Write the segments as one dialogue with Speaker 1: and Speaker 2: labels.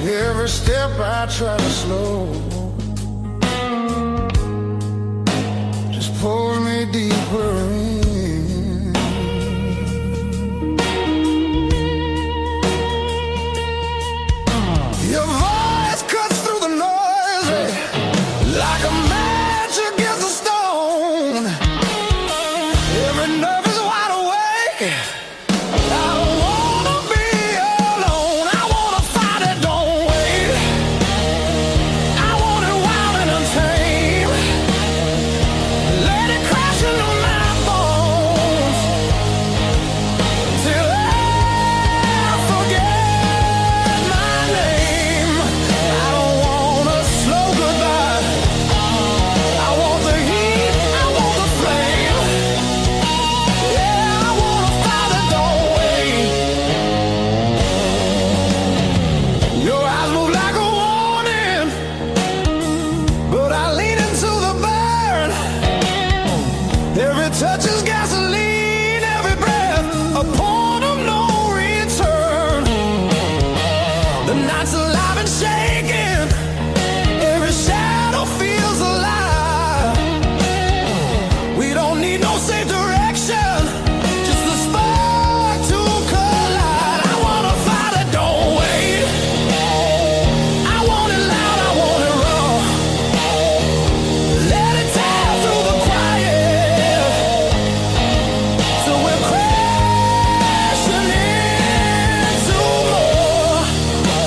Speaker 1: Every step I try to slow just pulls me deeper in. Your voice cuts through the noise like a match against a stone. Every nerve is wide awake. I don't wanna be alone. I wanna fight it, don't wait. I want it wild and untamed. Let it crash into my bones till I forget my name. I don't want a slow goodbye. I want the heat, I want the flame. Yeah, I wanna fight it, don't wait. Your eyes move like a warning, but I lean into the burn. Every touch is gasoline, every breath a point of no return. The night's alive and shaking, every shadow feels alive. We don't need no safe direction, just the spark to collide. I wanna fight it, don't wait. I want it loud, I want it raw. Let it tear through the quiet till we're crashing into more.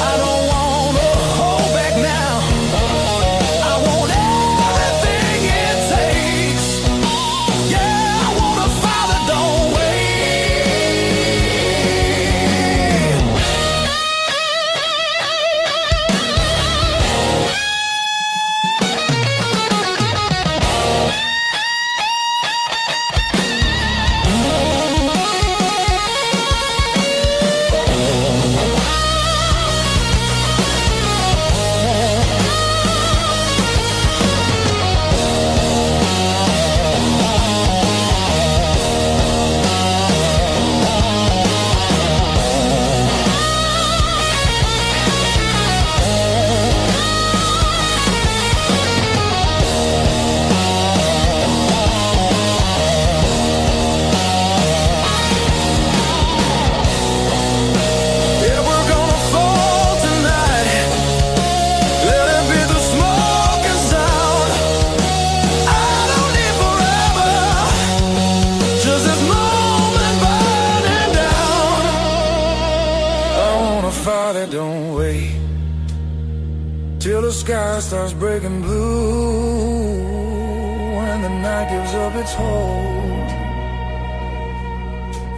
Speaker 1: I don't wanna hold back now. I want everything it takes. Yeah, I wanna fight it, don't wait. Yeah, we're gonna fall tonight. Let it be the smoke and sound. I don't need forever, just this moment burning down. I wanna fight it, don't wait till the sky starts breaking blue, and the night gives up its hold,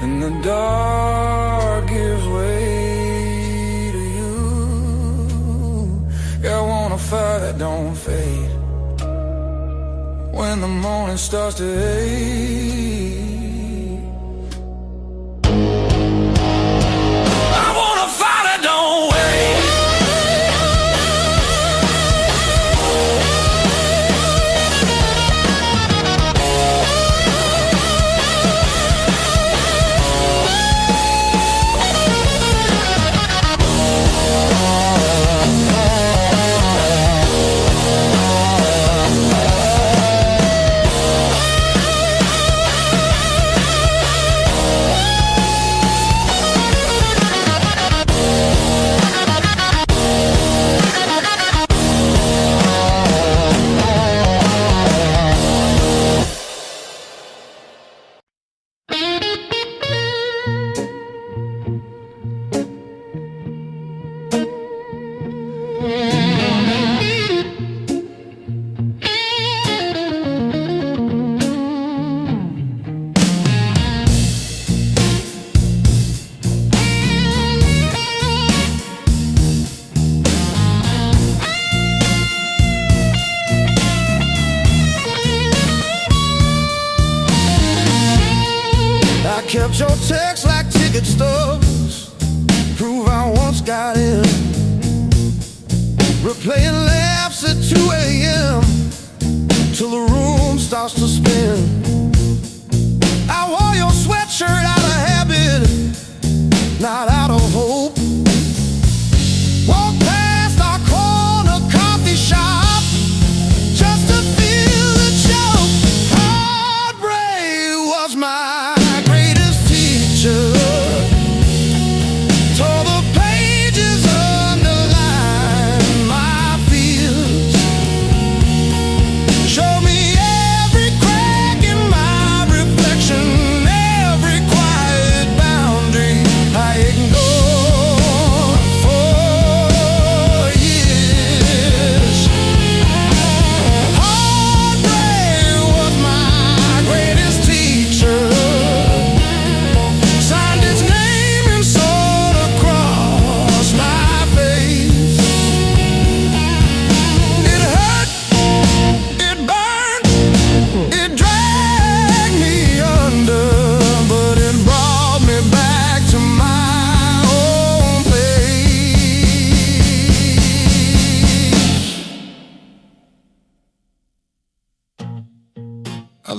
Speaker 1: and the dark gives way to you. Yeah, I wanna fight it, don't fade when the morning starts to ache. I wanna fight it, don't wait. Kept your text like ticket stubs, prove I once got in. Replaying laughs at 2 a.m. till the room starts to spin. I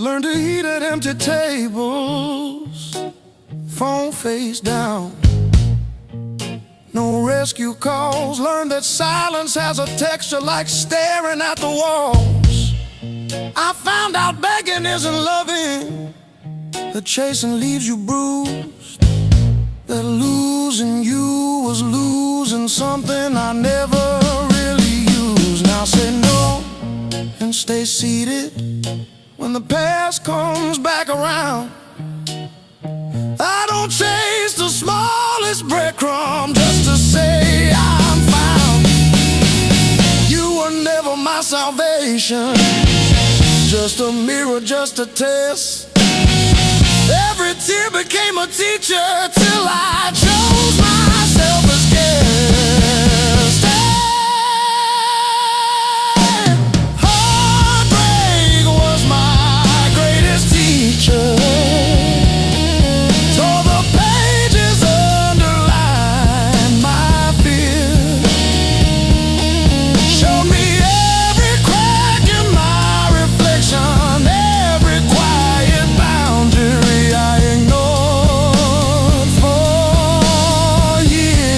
Speaker 1: learned to eat at empty tables, phone face down. No rescue calls. Learned that silence has a texture like staring at the walls. I found out begging isn't loving, that chasing leaves you bruised, that losing you was losing something I never really used. Now say no and stay seated when the past comes back around. I don't chase the smallest breadcrumb just to say I'm found. You were never my salvation, just a mirror, just a test. Every tear became a teacher till I chose myself as guest. Heartbreak was my greatest teacher. Tore the pages, underlined my fear. Showed me every crack in my reflection, every quiet boundary I ignored for years.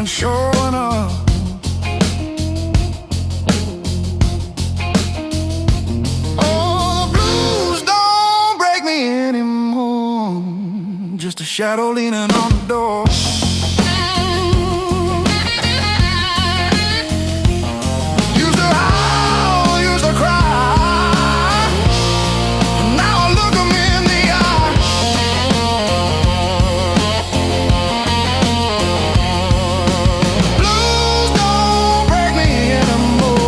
Speaker 1: Showing up. Oh, the blues don't break me anymore, just a shadow leaning on the door. Used to howl, used to cry, and now I look 'em in the eye. Blues don't break me anymore.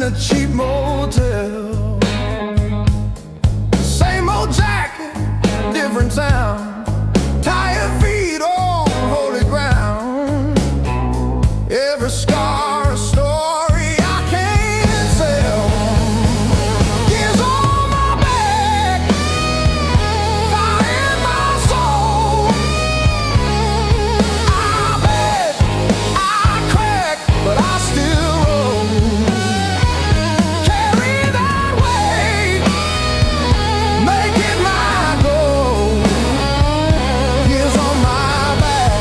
Speaker 1: a cheap motel. Same old jacket, different town. Tired feet on holy ground. Every scar a story I can't tell. Years on my back, fire in my soul. I bet I crack, but I still roll. Carry that weight, make it my goal. Years on my back,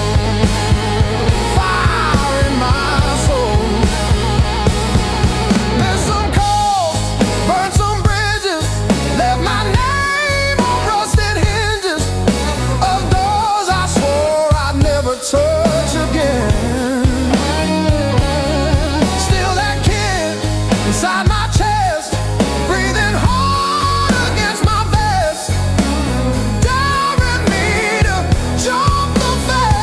Speaker 1: fire in my soul. Missed some calls, burned some bridges, left my name on rusted hinges of doors I swore I'd never touch again. Still that kid inside my chest, breathing hard against my vest, daring me to jump the fence.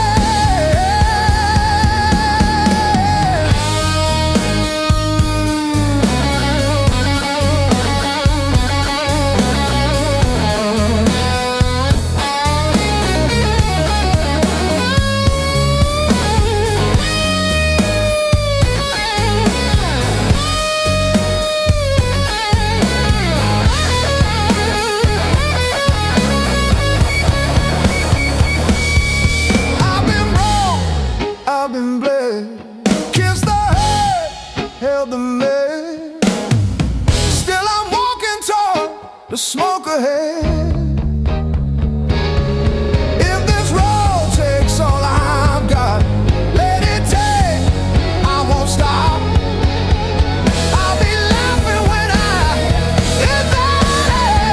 Speaker 1: I've been wrong, I've been bled, kissed the hurt, held the lead. Still I'm walking toward the smoke ahead. If this road takes all I've got, let it take, I won't stop. I'll be laughing when I hit that edge.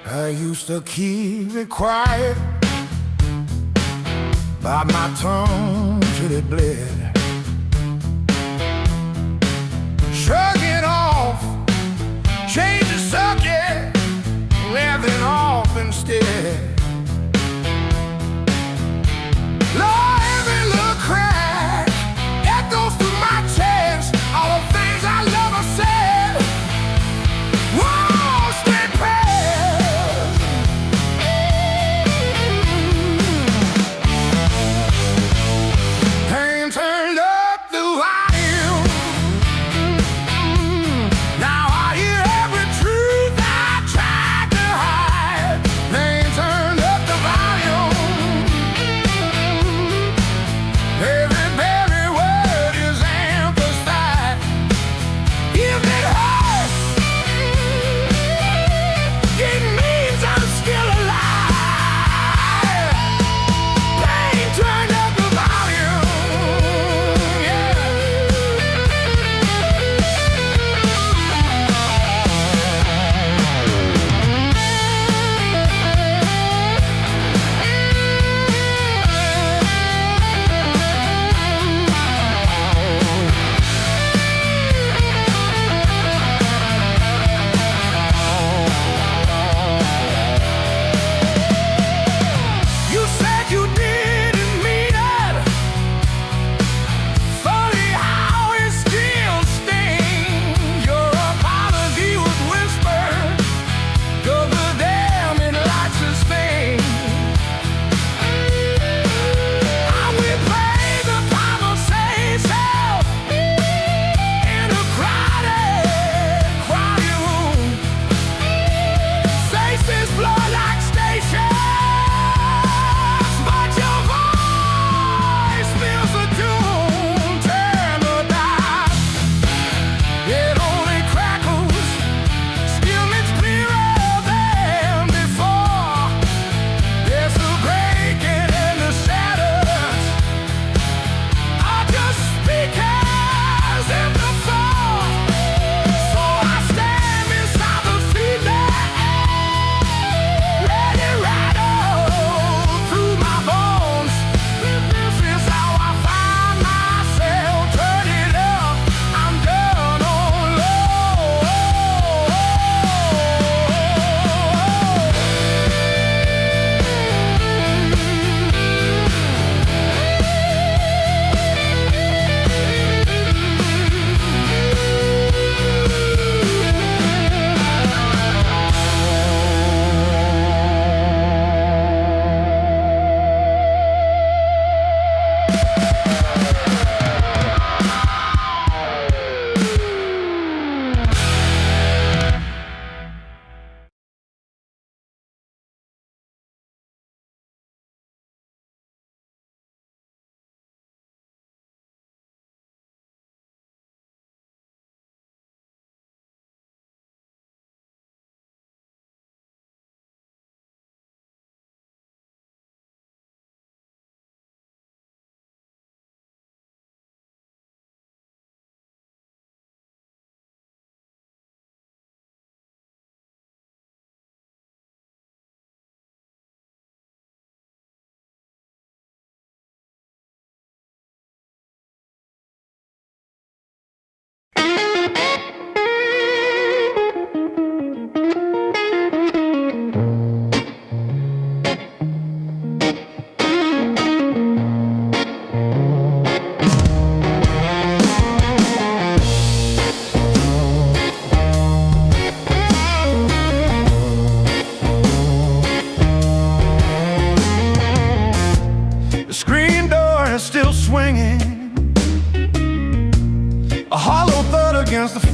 Speaker 1: I used to keep it quiet, bite my tongue till it bled. Shrug it off, change the subject, laughing off instead. Lord, every little crack echoes through my chest, all the things I love her said. Whoa, stay past.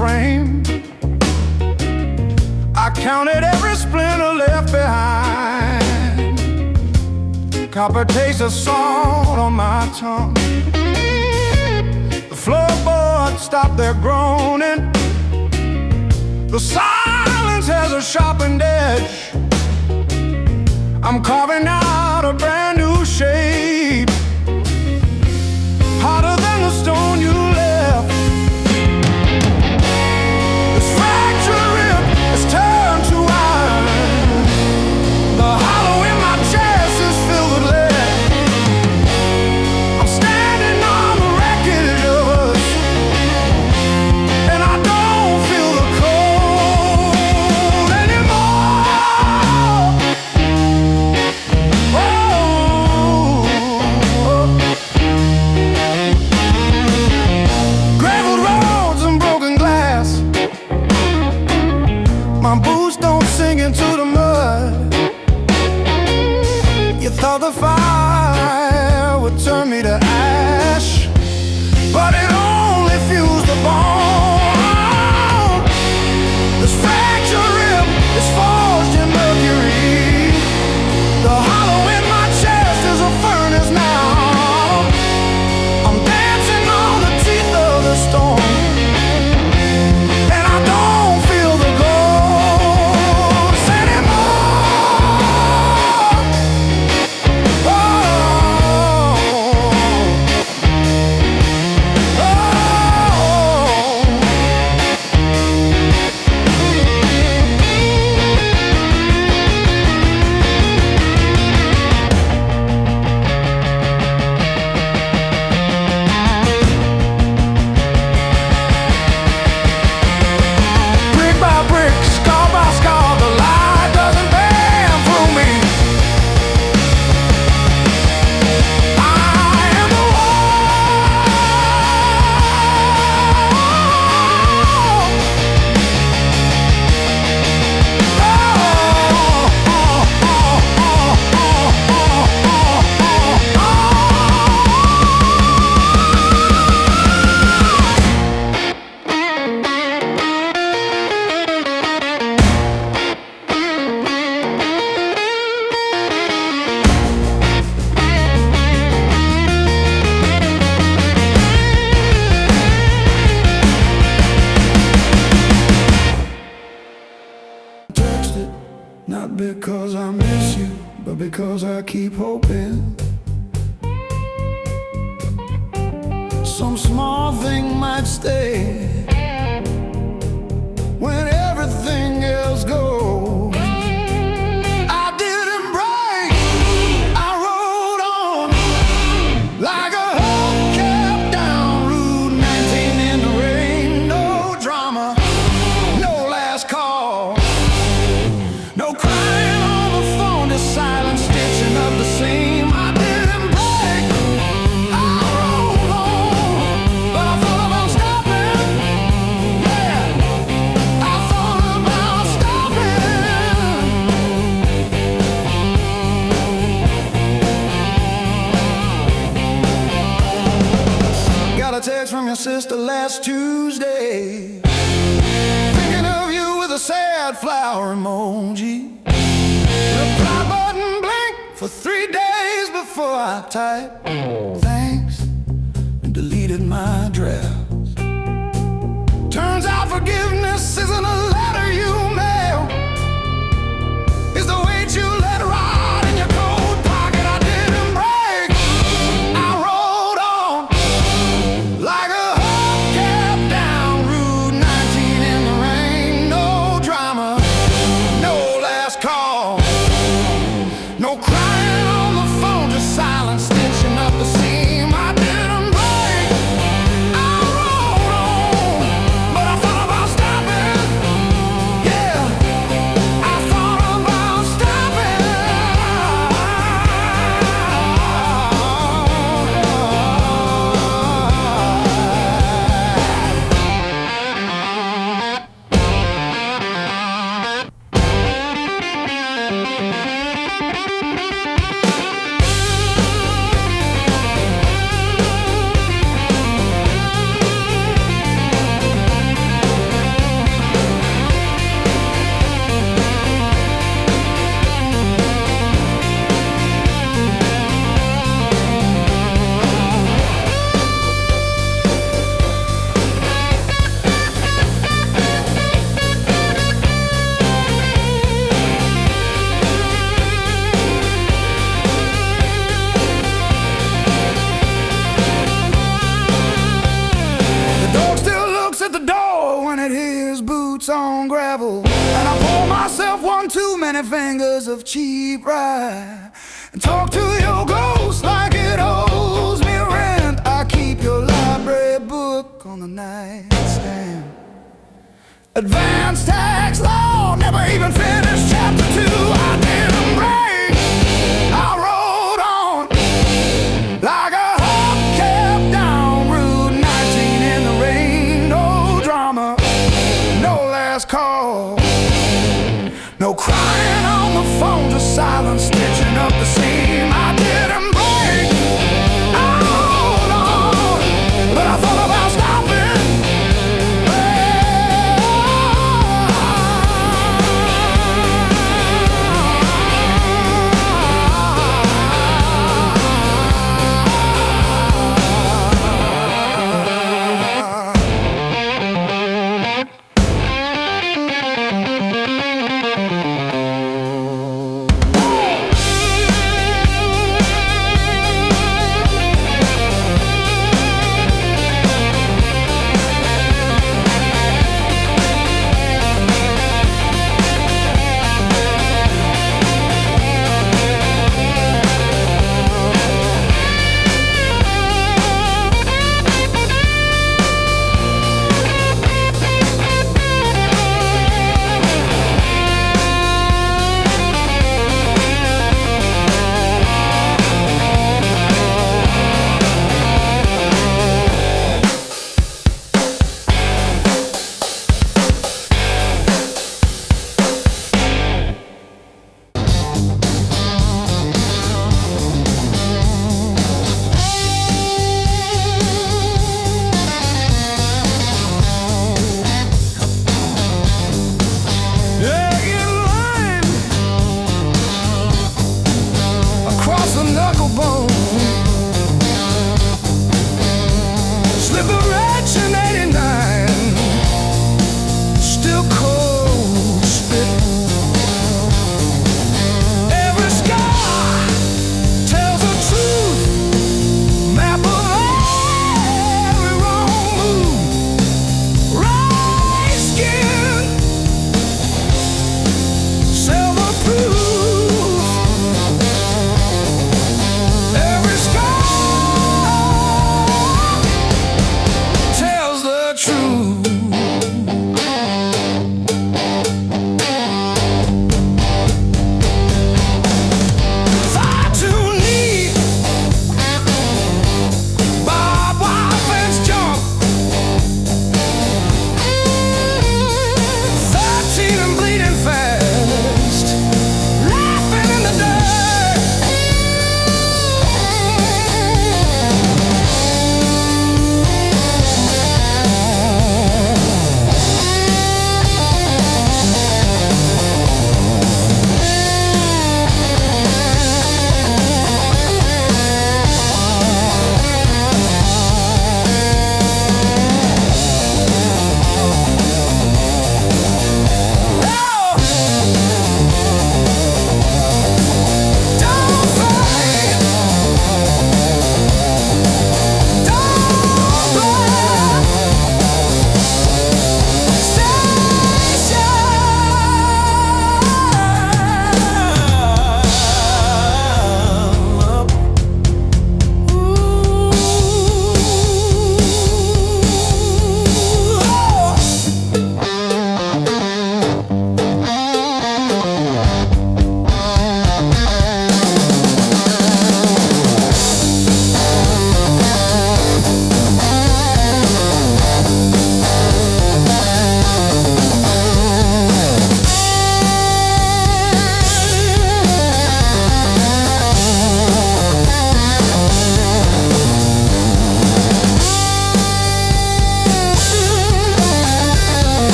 Speaker 1: frame. I counted every splinter left behind. Copper taste of salt on my tongue. The floorboards stopped their groaning. The silence has a sharpened edge. I'm carving out a brand new shape, harder than the stone you left. This fractured rib is turned to iron. The hollow in my chest is filled with lead. I'm standing on the wreckage of us, and I don't feel the cold anymore. Graveled roads and broken glass. My boots don't sink into the mud. You thought the fire would turn me to ash, but it only fused the bone. This fractured rib is forged in mercury. The hollow in my chest is a furnace now. I'm dancing on the teeth of the storm, and I don't feel the ghost anymore. Oh, brick by brick, scar by scar, the light doesn't bend through me. I am the text it, not because I miss you, but because I keep hoping some small thing might stay when everything else goes. I didn't break, I rode on like a hubcap down Route 19 in the rain. No drama, no last call, no crying on the phone, just silent stitching up the seam. I didn't break, I rolled on, but I thought about stopping. Yeah, I thought about stopping. Got a text from your sister last Tuesday, thinking of you with a sad flower emoji. Reply button blink for 3 days before I type thanks and deleted my drafts. Turns out forgiveness isn't a letter you mail, it's the weight you let ride in your coat pocket. I didn't break, I rode on like a hubcap down Route 19 in the rain. No drama, no last call, no crying on the phone, just silent stitching up the seam. I didn't break, I rode on, but I thought about stopping. Yeah, I thought about stopping. many fingers of cheap rye, and talk to your ghost like it owes me rent. I keep your library book on the nightstand. Advanced tax law, never even finished chapter 2. I didn't break, I rode on like a hubcap down Route 19 in the rain. No drama, no last call, no crying on the phone, just silence stitching up the seam. I didn't break, I hold on, but I thought about stopping.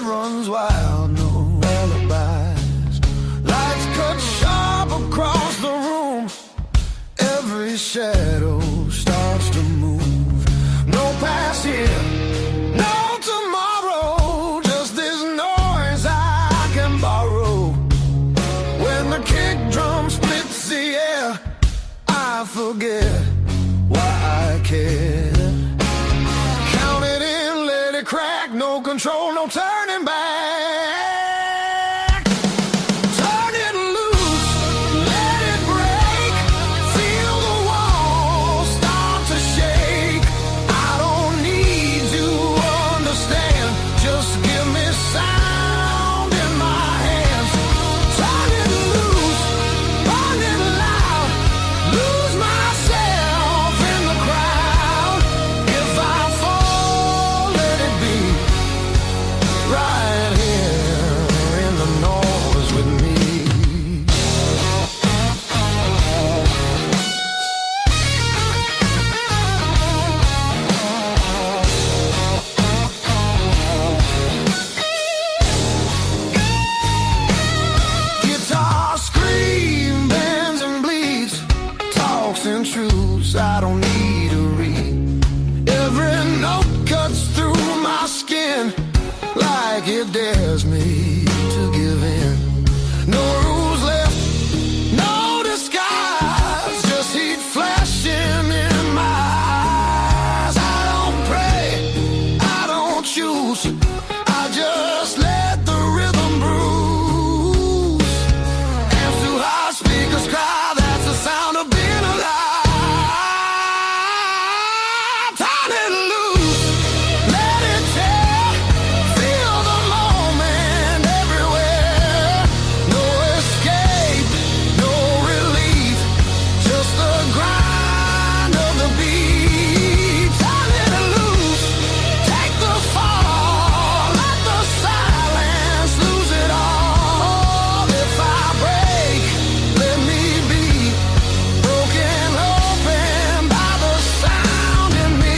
Speaker 1: runs wild, no alibis. Lights cut sharp across the room. Every shadow starts to move. No past here, no tomorrow. Just this noise I can borrow. When the kick drum splits the air, I forget why I care. Count it in, let it crack. No control, no turning back. Turn it loose, let it break. Feel the walls start to shake. I don't need to understand. Just give me sound in my hands. Turn it loose, burn it loud. Lose myself in the crowd. If I fall, let it be right here in the noise with me. Guitar scream, bends and bleeds, talks and truths I don't need to read. Every note cuts through my skin like it dares me to give in. No rules left, no disguise, just heat flashing in my eyes. I don't pray, I don't choose, I just let the rhythm bruise. Amps too high, speakers cry, that's the sound of being alive. Turn it loose, let it tear. Feel the moment everywhere. No escape, no relief, just the grind of the beat. Turn it loose, take the fall, let the silence lose it all. If I break, let me be broken open by the sound in me.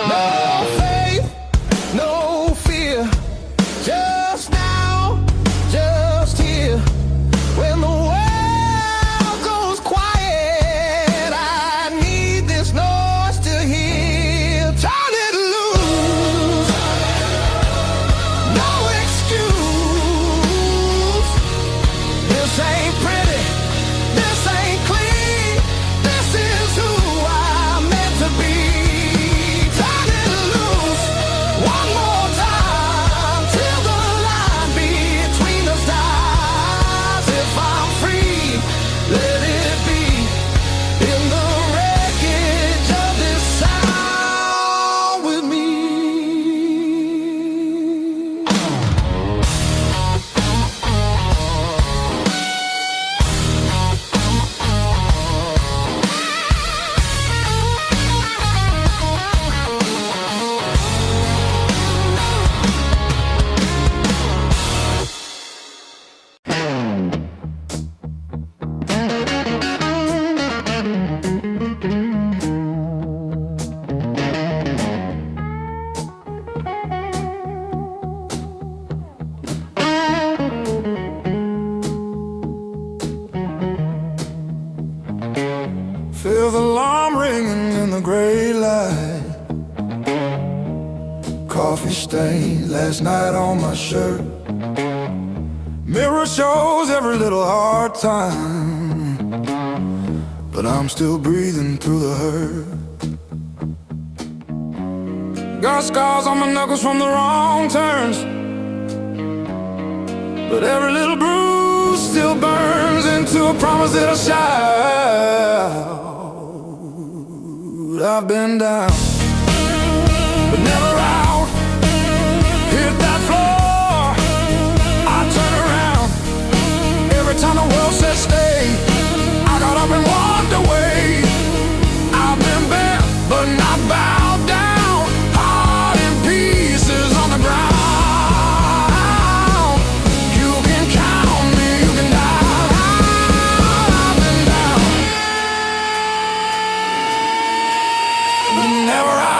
Speaker 1: No faith, no fear, just now, just here. When the world goes quiet, I need this noise to hear. Turn it loose, no excuse. This ain't pretty, this ain't clean. This is who I'm meant to be. Turn it loose, one more time, till the line between us dies. If I'm free, let it be in the wreckage of this sound with me. Feel the alarm ringing in the gray light. Coffee stain last night on my shirt. Mirror shows every little hard time, but I'm still breathing through the hurt. Got scars on my knuckles from the wrong turns. but every little bruise still burns into a promise that I'll shout. I've been down, but never out. Hit that floor, I turn around. Every time the world says stay, I got up and walked away. I've been bent, but not bowed down. Heart in pieces on the ground. You can count me, you can die. I've been down, but never out.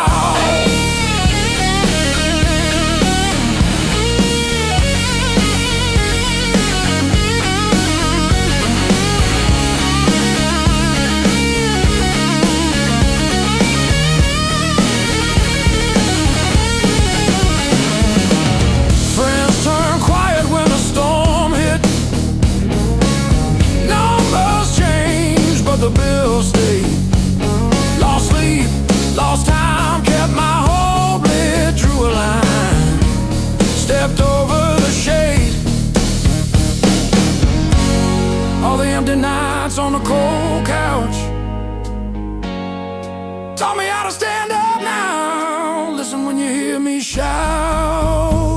Speaker 1: The bills stayed. Lost sleep, lost time, kept my hope lit, drew a line, stepped over the shade. All the empty nights on the cold couch taught me how to stand up now. Listen when you hear me shout.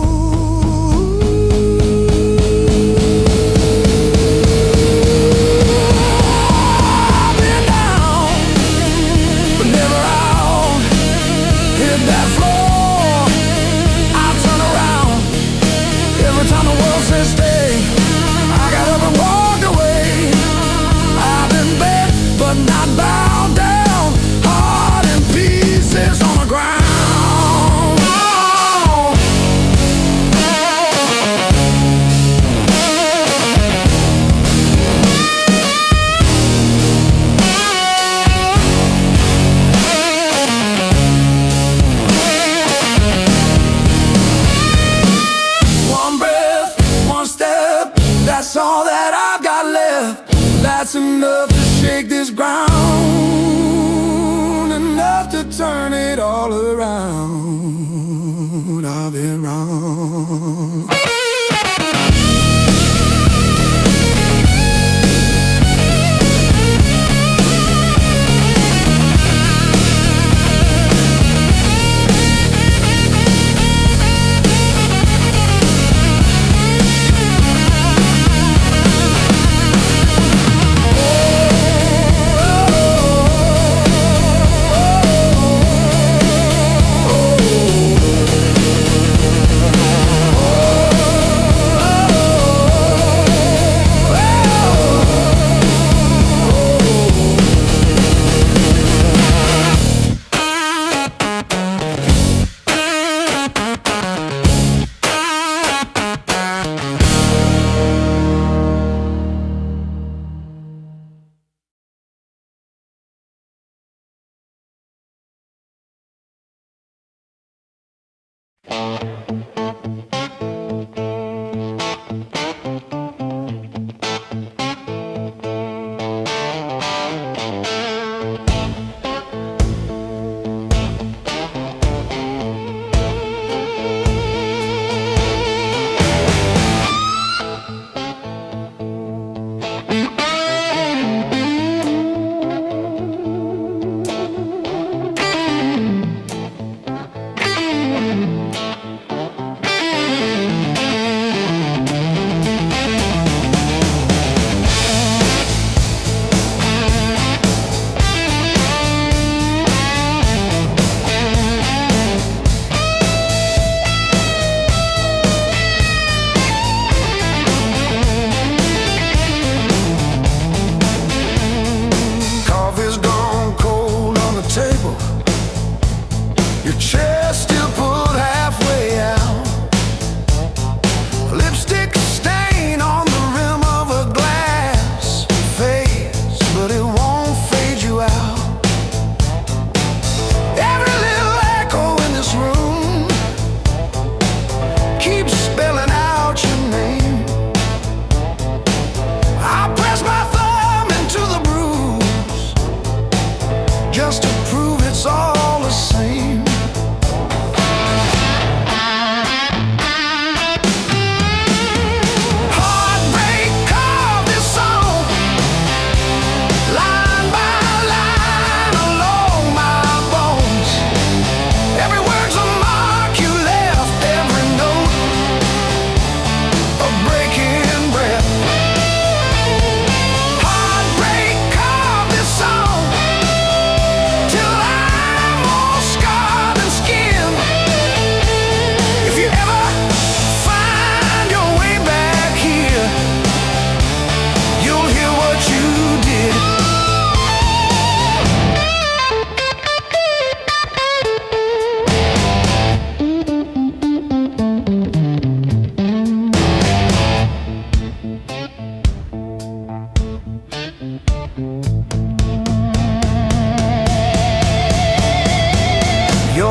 Speaker 1: That's all that I've got left. That's enough to shake this ground, enough to turn it all around. I've been wrong.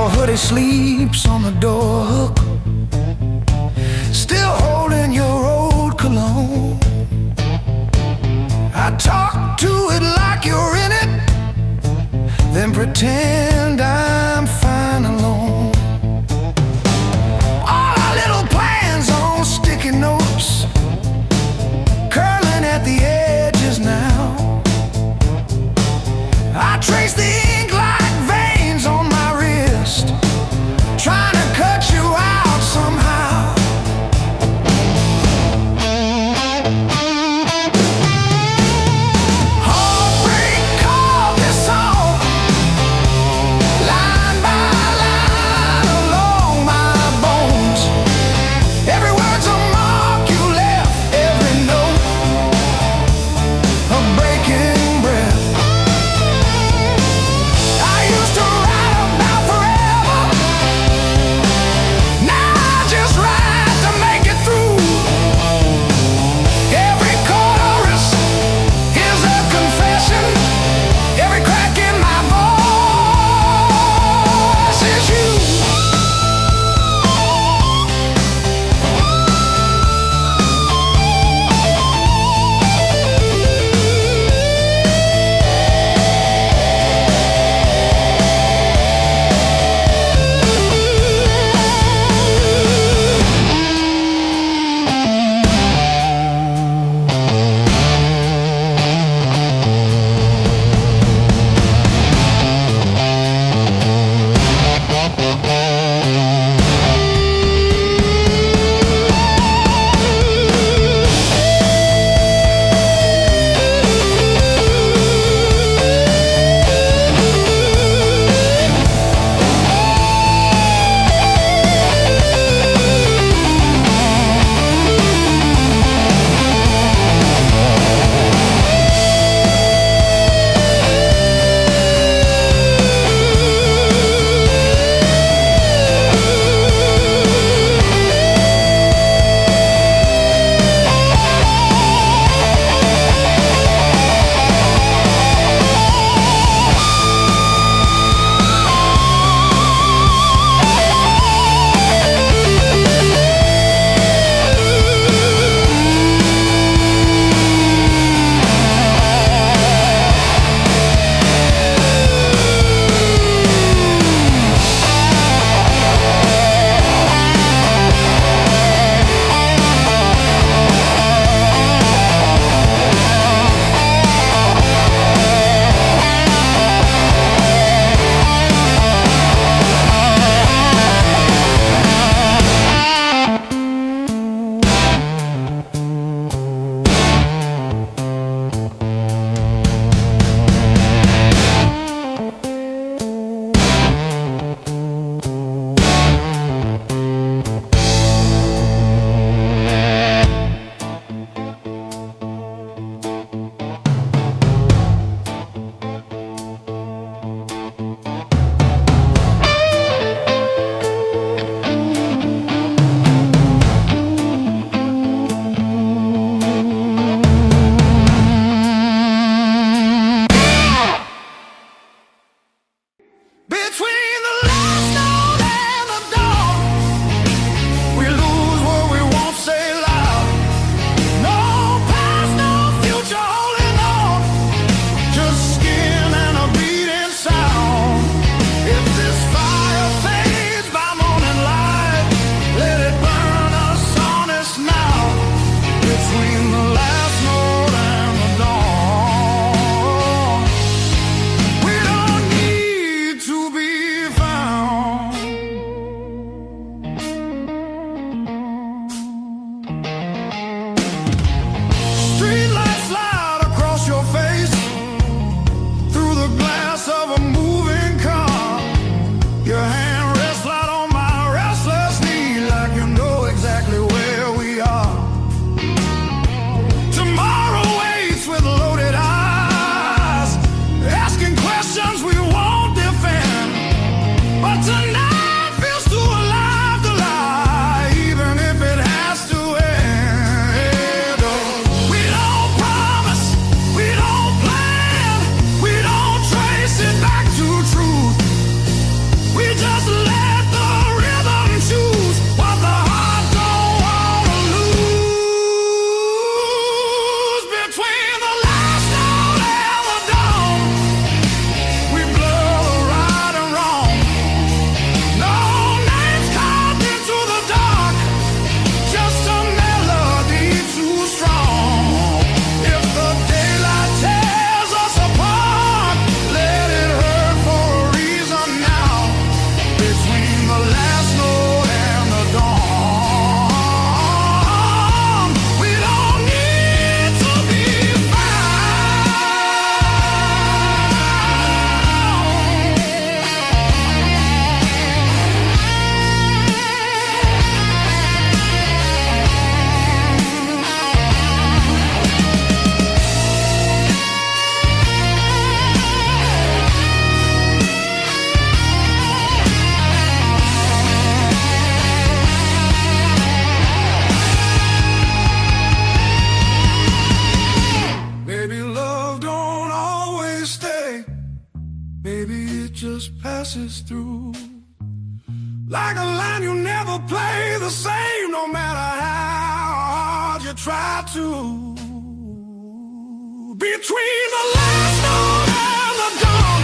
Speaker 1: Your hoodie sleeps on the door hook, still holding your old cologne. I talk to it like you're in it, then pretend I'm fine alone. All our little plans on sticky notes, curling at the edges now. I trace the ink like veins on my wrist, trying to cut you out somehow. Heartbreak called this song, line by line along my bones. Every word's a mark you left, every note a breaking breath. I used to write about forever, now I just write to make it through. Every chorus is a confession, every crack in my voice is you. Between the last note and the dawn, we lose what we won't say loud. No past, no future holding on, just skin and a beating sound. If this fire fades by morning light, let it burn us honest now. Between the last note and the dawn, we don't need to be found. Street lights slide across your face, through the glass of a moving car. Your hand rests light on my restless knee, like you know exactly where we are. Tomorrow waits with loaded eyes, asking questions we won't defend. But tonight feels too alive to lie, even if it has to end. Oh, we don't promise, we don't plan, we don't trace it back to truth. We just races through. Like a line you never play the same, no matter how hard you try to. Between the last note and the dawn,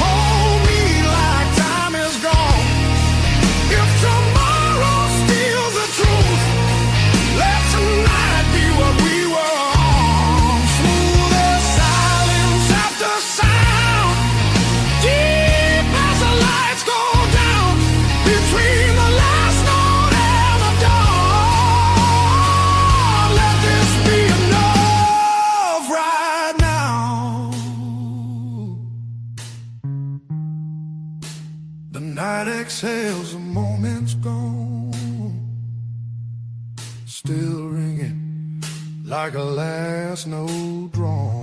Speaker 1: hold me like time is gone. If tomorrow steals the truth, let tonight be what we were on. Smooth as silence after sound, deep as the lights go down. Between the last note and the dawn, let this be enough right now. The night exhales, the moment's gone, still ringing like a last note drawn.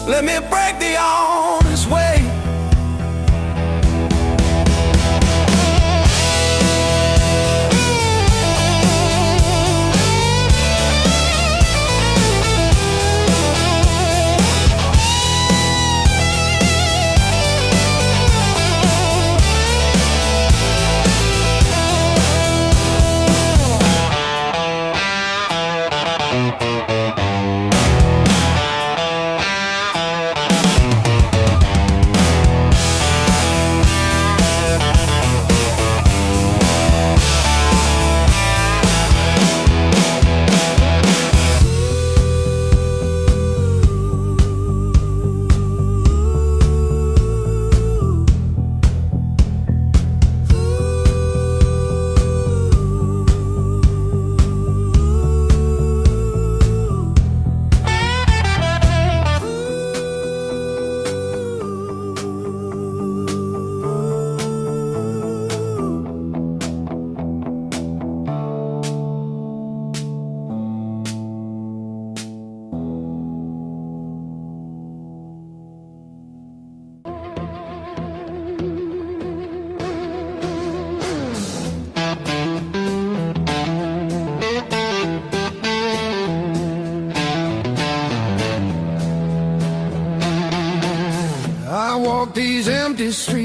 Speaker 2: Let me break the honest way.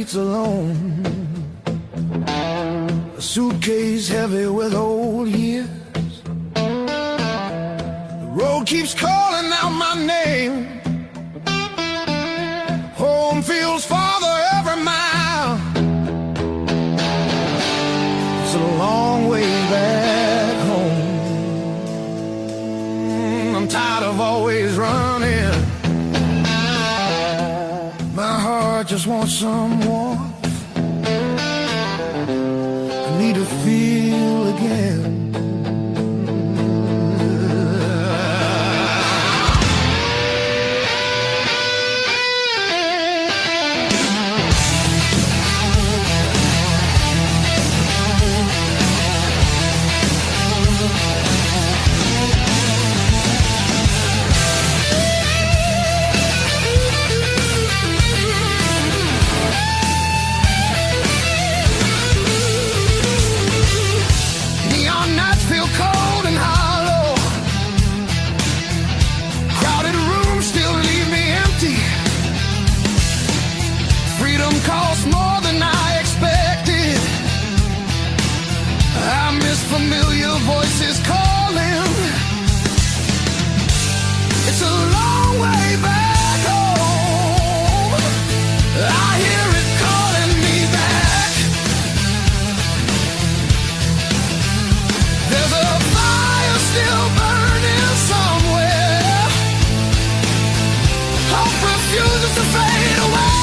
Speaker 1: streets alone, a suitcase heavy with old years. The road keeps calling out my name. Home feels farther every mile. It's a long way back home. I'm tired of always running. My heart just wants some warmth. I need to feel again. Cost more than I expected. I miss familiar voices calling. It's a long way back home. I hear it calling me back. There's a fire still burning somewhere. Hope refuses to fade away.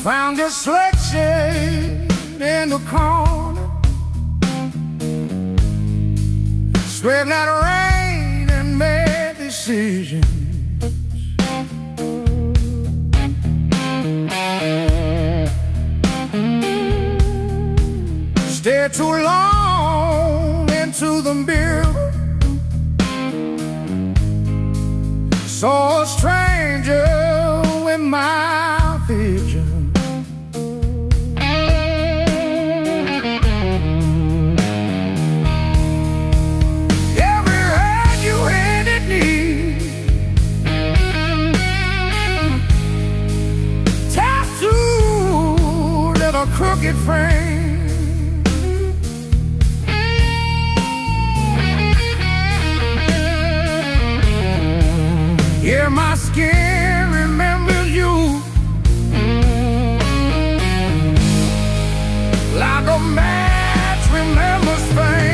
Speaker 1: Found this selection in the corner, swept that rain and made decisions. Stayed too long into the mirror, saw a stranger in my vision. A crooked frame, yeah, my skin remembers you like a match remembers fame.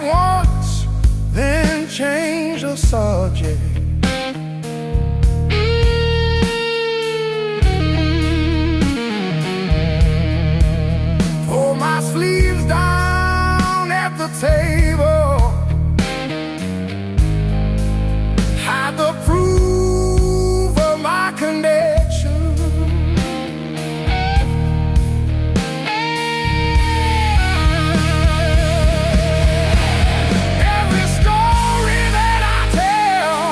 Speaker 1: Once, then change the subject. Pull my sleeves down at the table, hide the proof of my connection. Every story that I tell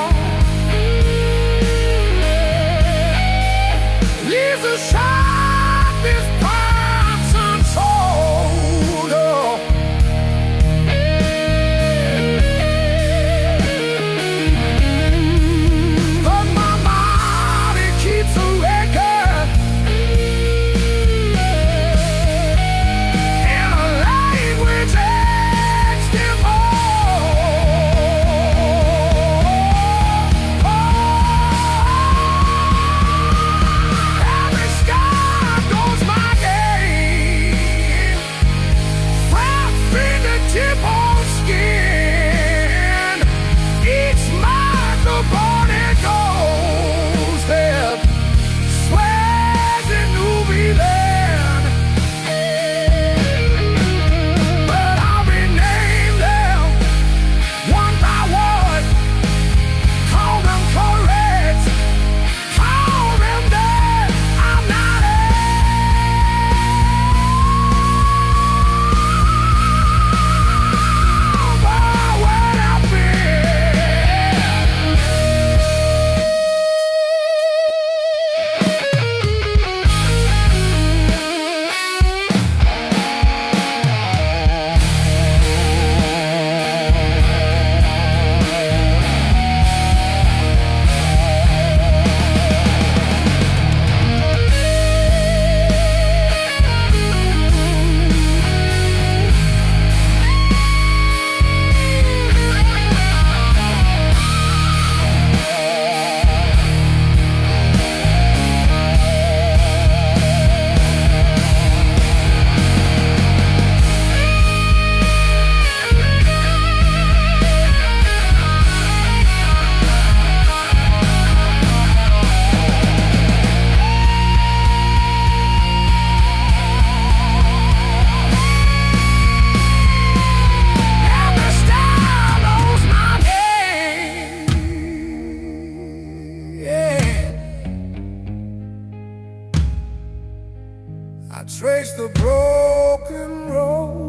Speaker 1: face the broken road.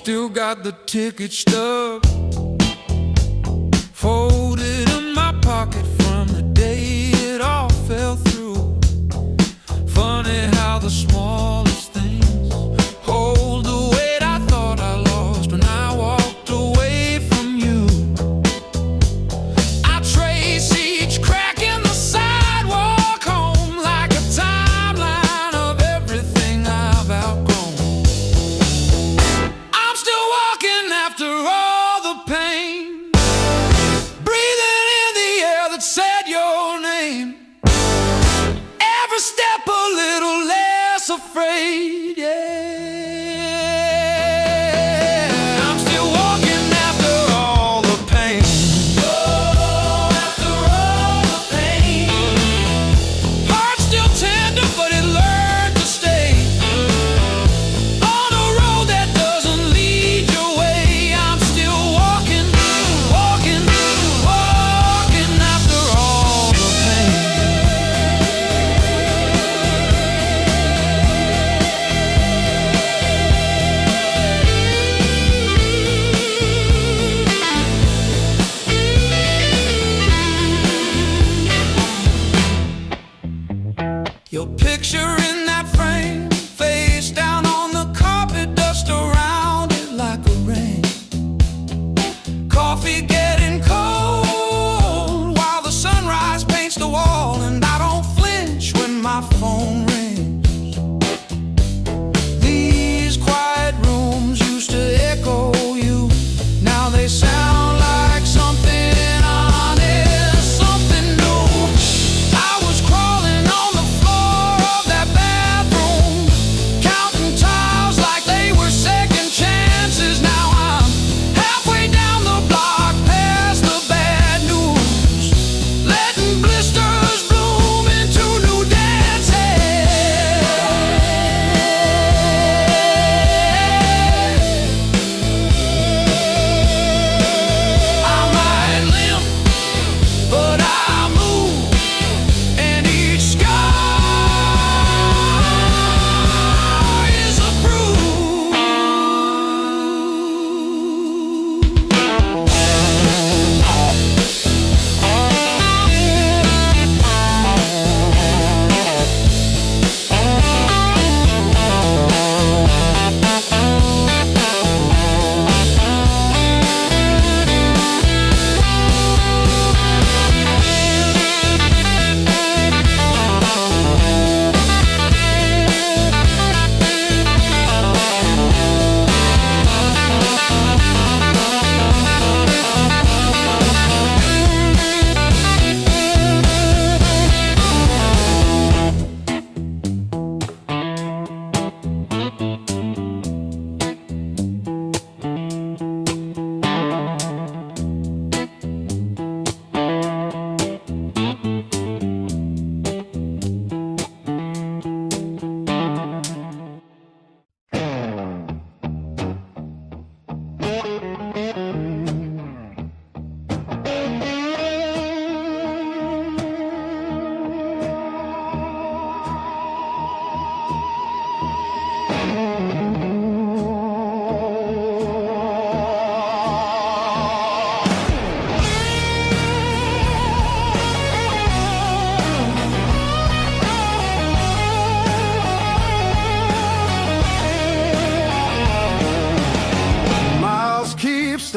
Speaker 2: Still got the ticket stub folded in my pocket from the day it all fell through. Funny how the smallest things hold the weight I thought I lost when I walked away from you. I trace each crack in the sidewalk home like a timeline of everything I've outgrown. After all the pain, breathing in the air that said your name, every step a little less afraid, yeah. I'm still walking after all the pain. Oh, after all the pain. Heart still tender, but it learned to stay on a road that doesn't lead your way.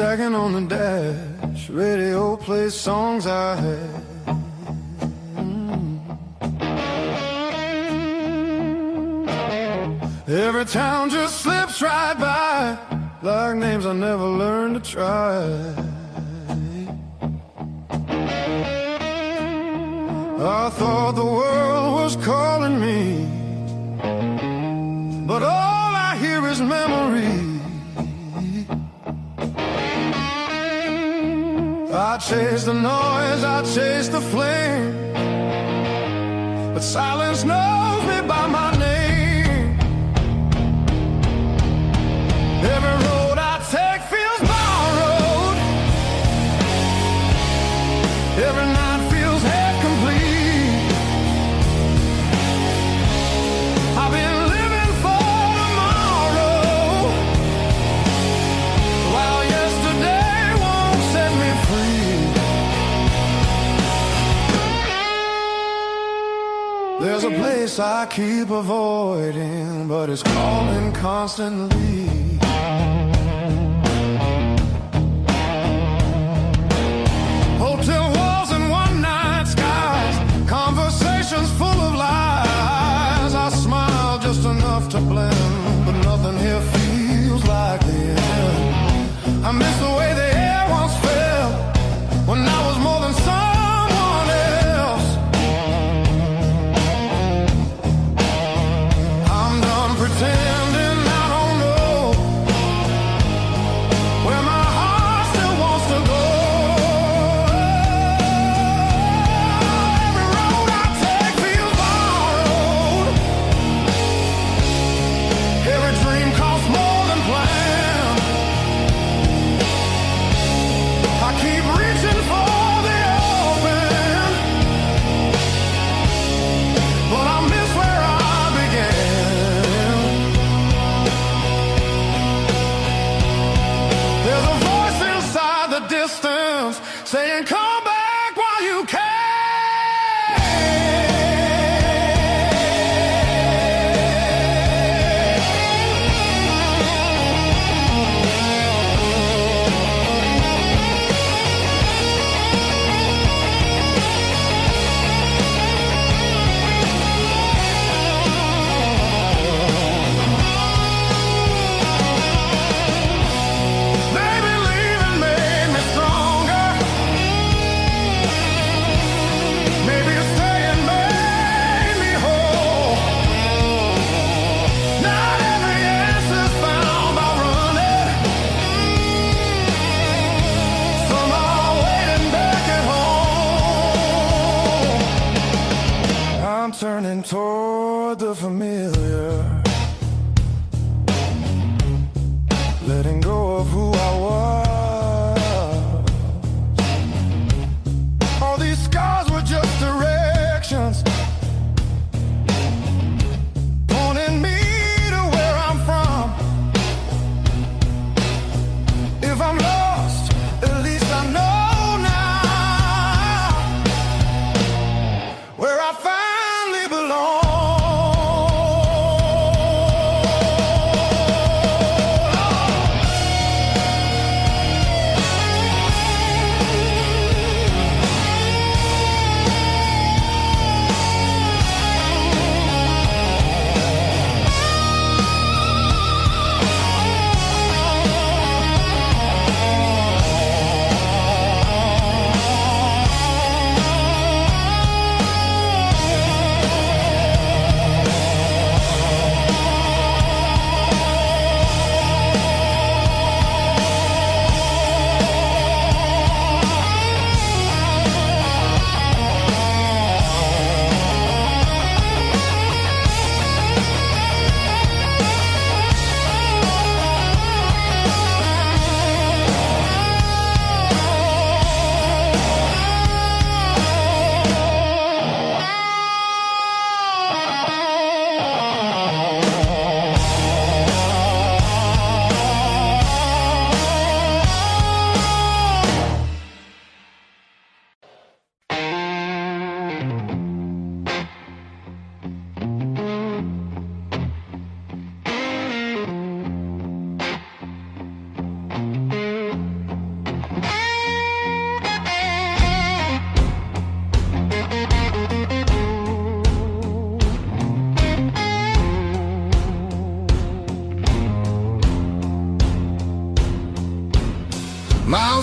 Speaker 1: sagging on the dash. Radio plays songs I had. Every town just slips right by, like names I never learned to try. I thought the world was calling me, but all I hear is memory. I chase the noise, I chase the flame, but silence knows me by my name. Every road I take feels borrowed. Every night feels half complete. I've been living for tomorrow, while yesterday won't set me free. There's a place I keep avoiding, but it's calling constantly. Hotel walls and one-night skies, conversations full of lies. I smile just enough to blend, but nothing here feels like the end. I miss the way the air once felt, when I was more than someone else. I'm done pretending I don't know where my heart still wants to go. Every road I take feels borrowed. Every dream costs more than planned. I keep reaching for the open, but I miss where I began. There's a voice inside the distance saying, come back while you can. Maybe leaving made me stronger. Maybe staying made me whole. Not every answer's found by running. Some are waiting back at home. I'm turning toward the familiar, letting go of who I was. All these scars were just directions, pointing me to where I'm from. If I'm lost, at least I know now where I finally belong.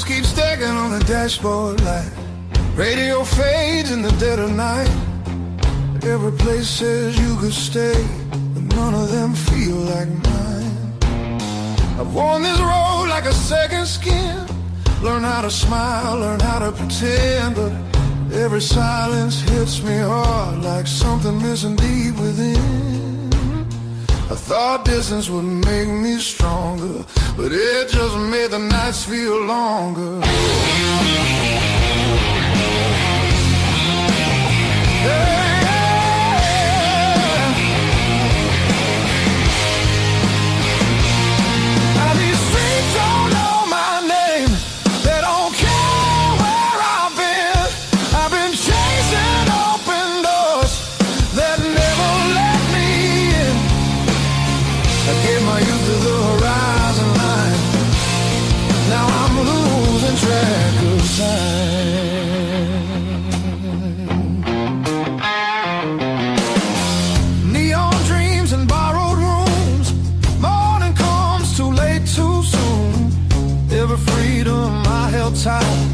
Speaker 1: Shadows keep stacking on the dashboard light. Radio fades in the dead of night. Every place says you could stay, but none of them feel like mine. I've worn this road like a second skin. Learn how to smile, learn how to pretend, but every silence hits me hard like something missing deep within. I thought distance would make me stronger, but it just made the nights feel longer.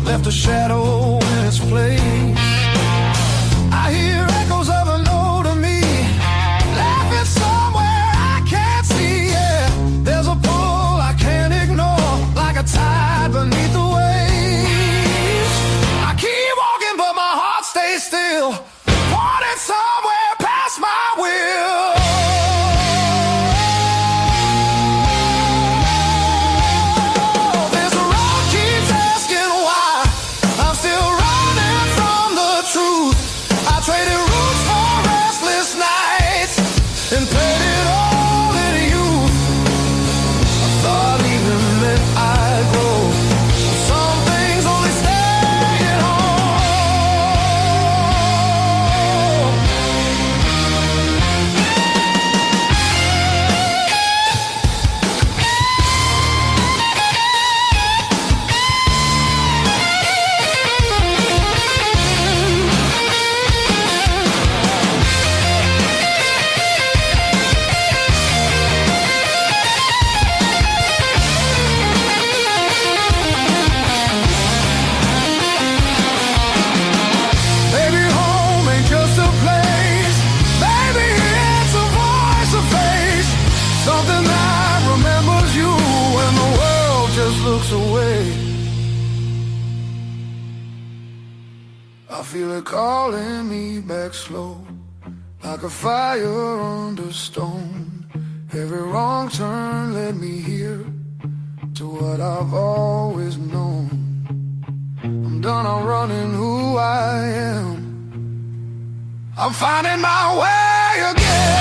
Speaker 1: Left a shadow in its place. I hear echoes of an older me, laughing somewhere I can't see. Yeah, there's a pull I can't ignore, like a tide beneath the waves. I keep walking, but my heart stays still, pointing somewhere past my will. I feel it calling me back slow, like a fire under stone. Every wrong turn led me here, to what I've always known. I'm done, I'm running who I am. I'm finding my way again.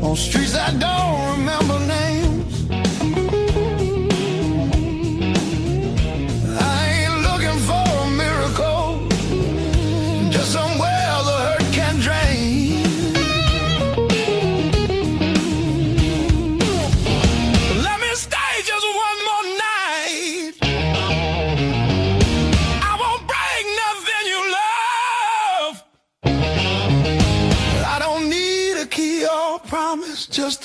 Speaker 1: On streets that don't remember names. I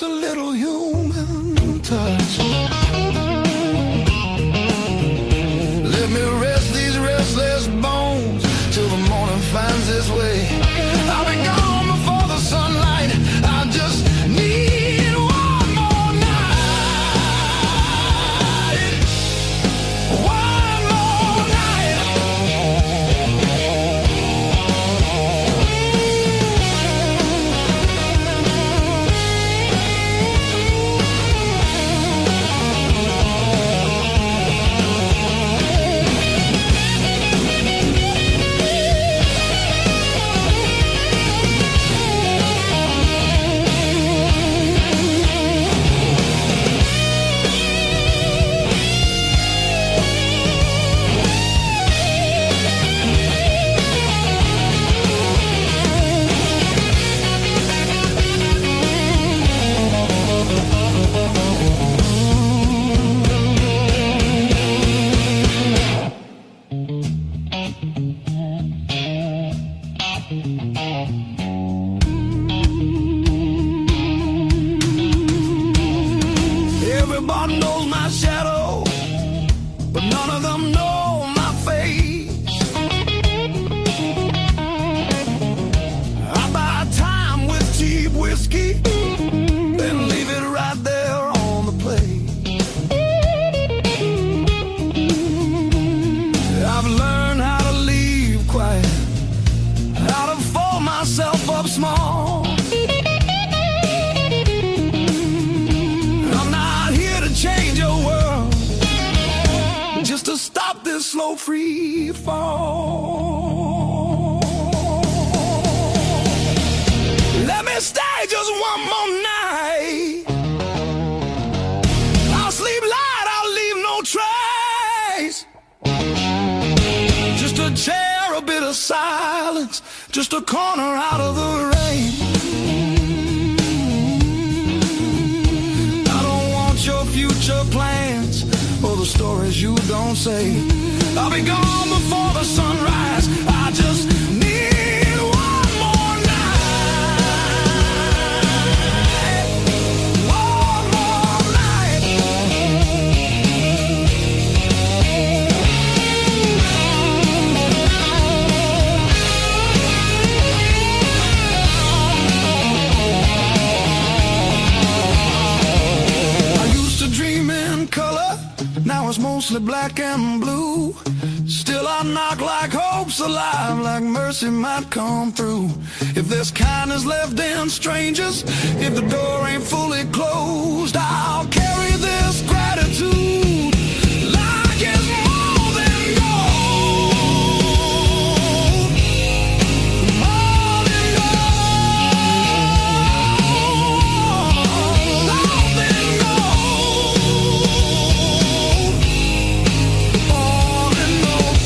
Speaker 1: just a little human touch. Let me rest these restless bones till the morning finds its way. I'll be gone before the sunlight. I just need one more night. One more night. Everybody knows my shadow, but none of them know my face. I buy time with cheap whiskey, then leave it right there on the plate. I've learned how to leave quiet, how to fold myself up small. Change your world just to stop this slow free fall. Let me stay just one more night. I'll sleep light, I'll leave no trace. Just a chair, a bit of silence, just a corner out of the rain. Your future plans or the stories you don't say. I'll be gone before the sunrise. I just need one more night. One more night. Dream in color, now it's mostly black and blue. Still I knock like hope's alive, like mercy might come through. If there's kindness left in strangers, if the door ain't fully closed, I'll carry this gratitude like it's more than gold. More than gold. More than gold.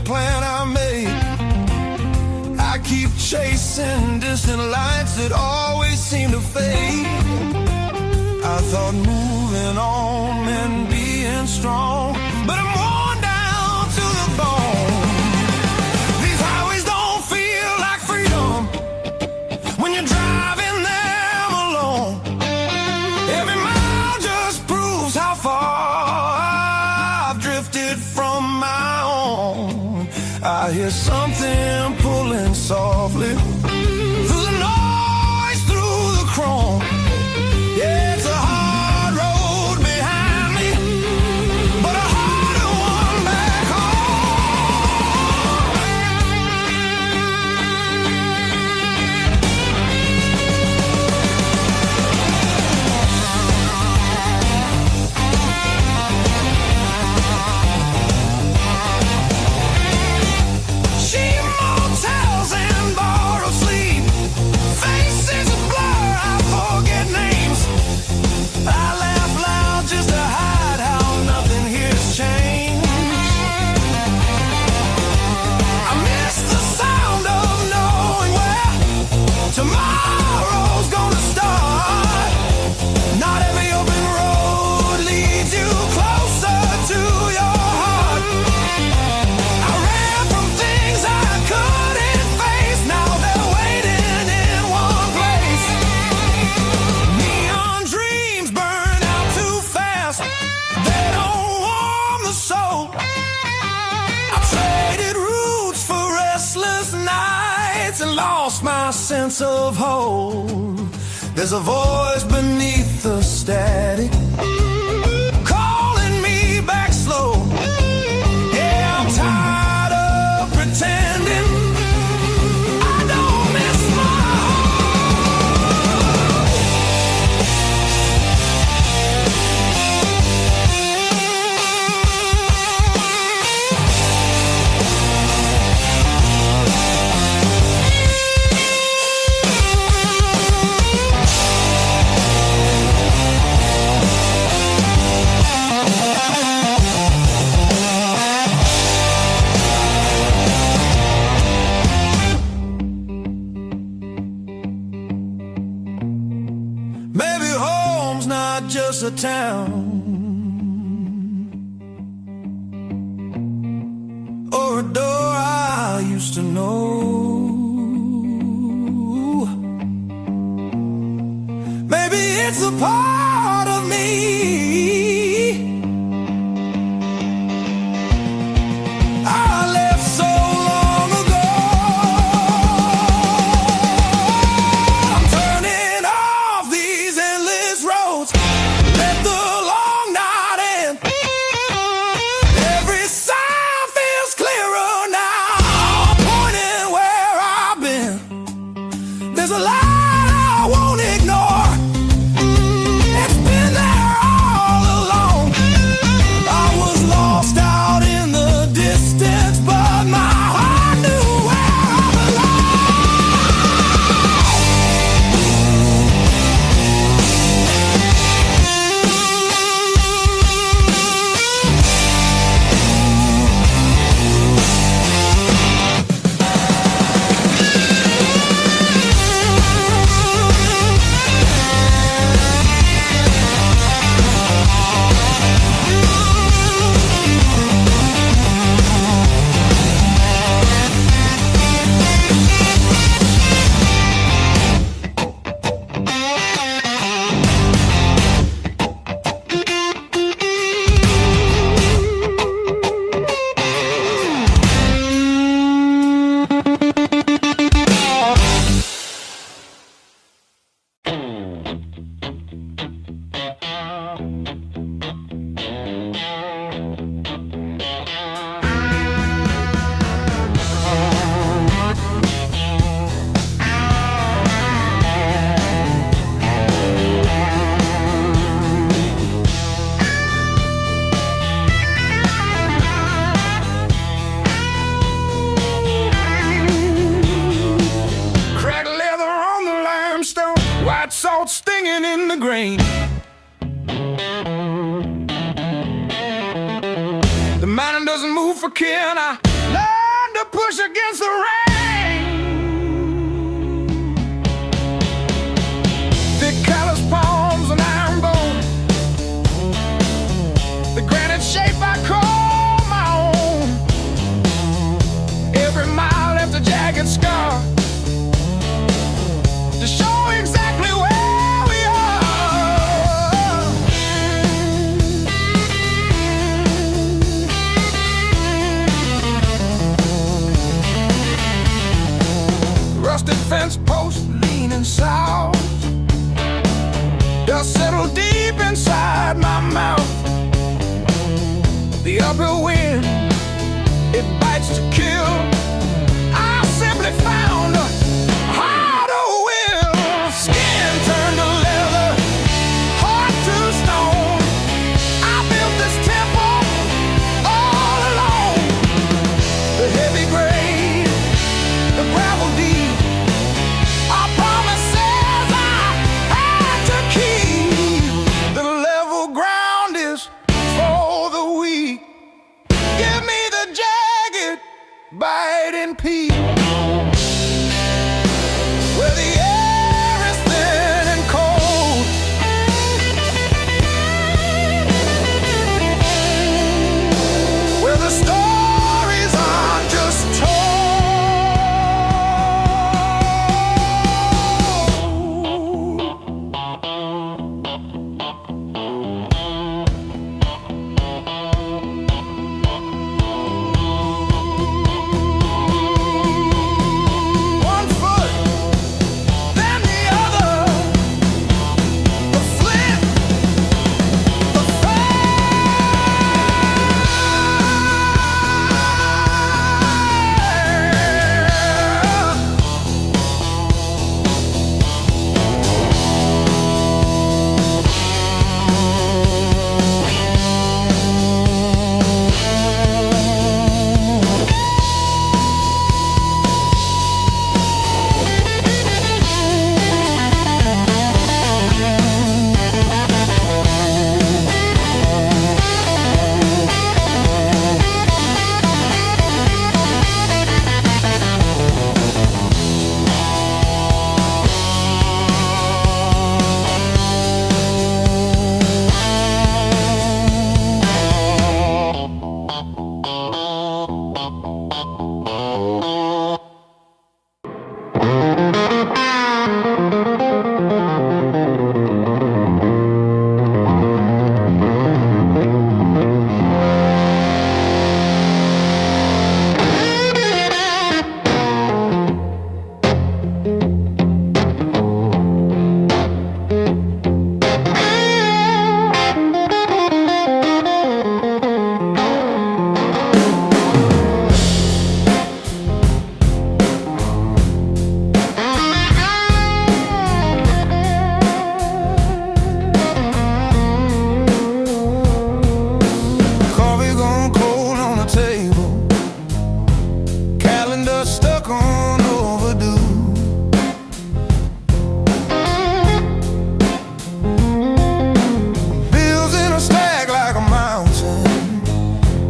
Speaker 1: plan I made. I keep chasing distant lights that always seem to fade. I thought moving on meant being strong, but I'm worn down to the bone. These highways don't feel like freedom when you're driving them alone. Every mile just proves how far I've drifted from my own. I hear something pulling softly through the noise, through the chrome. Yeah, it's a hard road behind me, but a harder one back cheap motels and borrowed sleep, faces a blur, I forget names. I laugh loud just to hide how nothing here's changed. I miss the sound of knowing where tomorrow's gonna start. Not every open road leads you closer to your heart. I ran from things I couldn't face, now they're waiting in one place. Neon dreams burn out too fast, they don't warm the soul. I traded roots for restless nights and lost my sense of hope. There's a voice beneath the static calling me back slow. Yeah, I'm tired of pretending I don't miss my home. Maybe home's not just a town or a door I used to know. Maybe it's a part of me I left so long ago. I'm turning off these endless roads, let the long night end. Every sign feels clearer now, pointing where I've been. There's a light I won't ignore, it's been there all along. I was lost out in the distance, but my heart knew where I salt stinging in the grain. The mountain doesn't move for kin. I love to push against the rain. Thick callous palms and iron bone, the granite shape I call my own. Every mile left a jagged scar to show exactly where we are. Rusted fence post leaning south, dust settled deep inside my mouth. The uphill wind, it bites to kill. I simply found a harder will. Skin turned to leather, heart to stone. I built this temple all alone. The heavy grade, the gravel deep, our promises I had to keep. The level ground is for the weak. Give me the jagged, biting peak, where the air is thin and cold, where the stories aren't just told. One foot, then the other, the flint, the coffee gone cold on the table, calendar stuck on overdue. Bills in a stack like a mountain,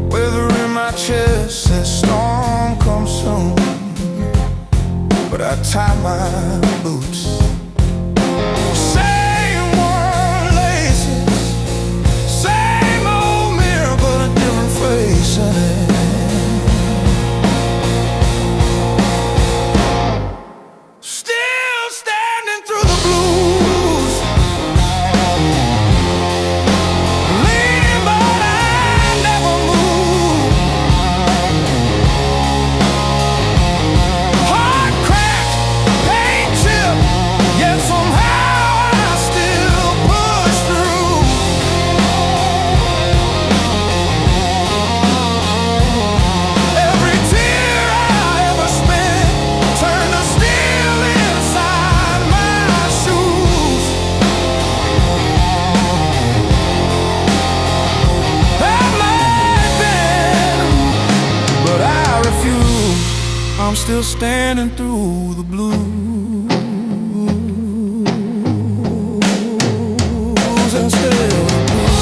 Speaker 1: weather in my chest says storm comes soon. But I tie my boots, same worn laces, same old mirror, but a different face in it. Still standing through the blues, leaning but I never move. Heart cracked, pain chipped, yet somehow I still push through. Every tear I ever spent turned to steel inside my shoes. That might have been, but I refuse. I'm still standing through the blues and still the blues.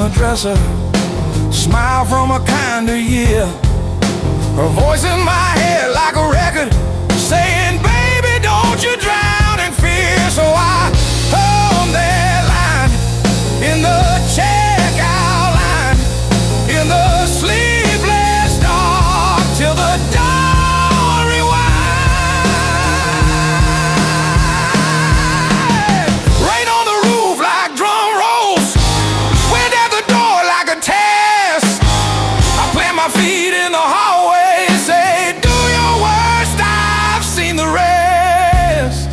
Speaker 1: the dresser, smile from a kinder year. Her voice in my head like a record, saying, baby, don't you drown in fear. So I hung that line in the checkout line, in the sleepless dark, till the dawn rewind. Rain on the roof like drum rolls, wind at the door like a test. I plant my feet in the hallway, say, do your worst, I've seen the rest.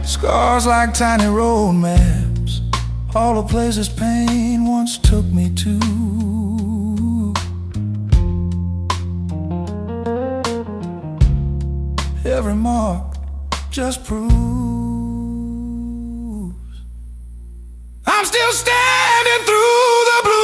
Speaker 1: Scars like tiny road maps, all the places pain once took me to. Every mark just proves I'm still standing through the blue.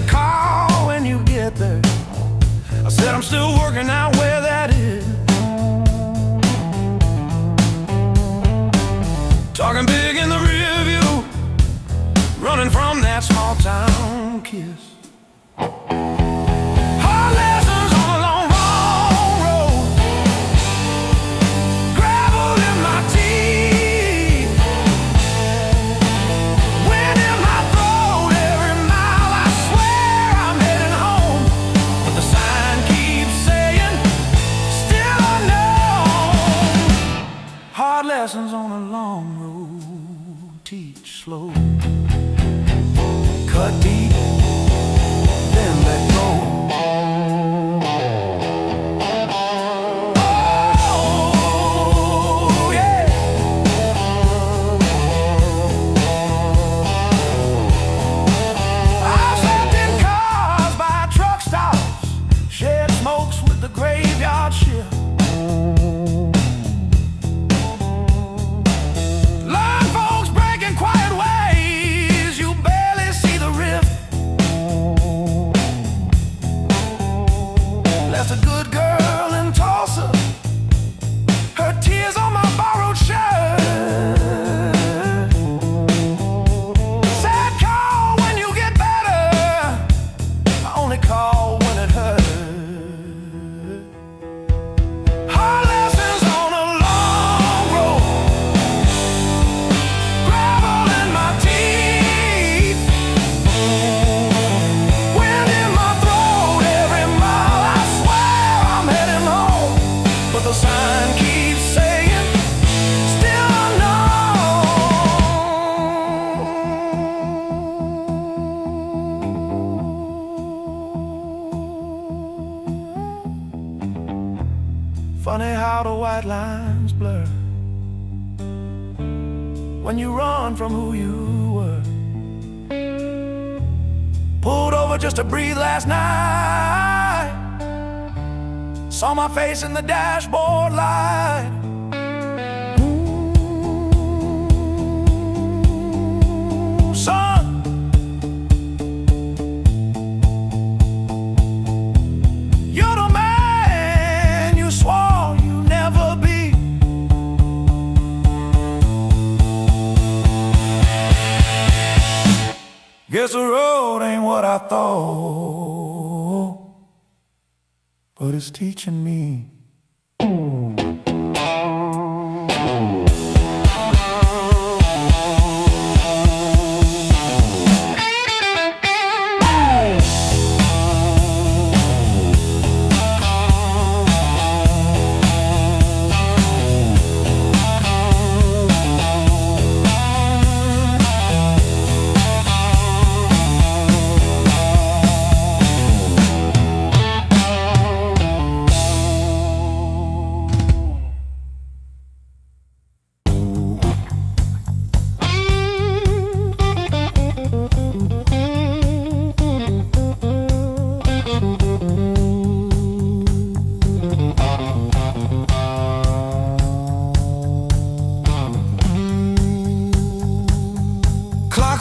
Speaker 1: Call when you get there. I said I'm still working out where that is. Talking big in the rear view, running from that small town kiss. Hard lessons on a long, long road, gravel in my teeth, wind in my throat. Every mile I swear I'm heading home, but the sign keeps saying still unknown. Hard lessons on a long road, teach slow, cut deep, then let go. Oh, yeah. I've slept in cars by truck stops, shared smokes with the graveyard shift. Learn folks breaking quiet ways, you barely see the rift. Left a good girl in Tulsa, her tears on my borrowed shirt. Sad call when you get better, I only call when it hurts. Hard lessons on a long road, gravel in my teeth, wind in my throat. Every mile I swear I'm heading home, but the sign keeps saying still unknown. Funny how the white lines blur when you run from who you were. Pulled over just to breathe last night, saw my face in the dashboard light. Guess the road ain't what I thought, but it's teaching me.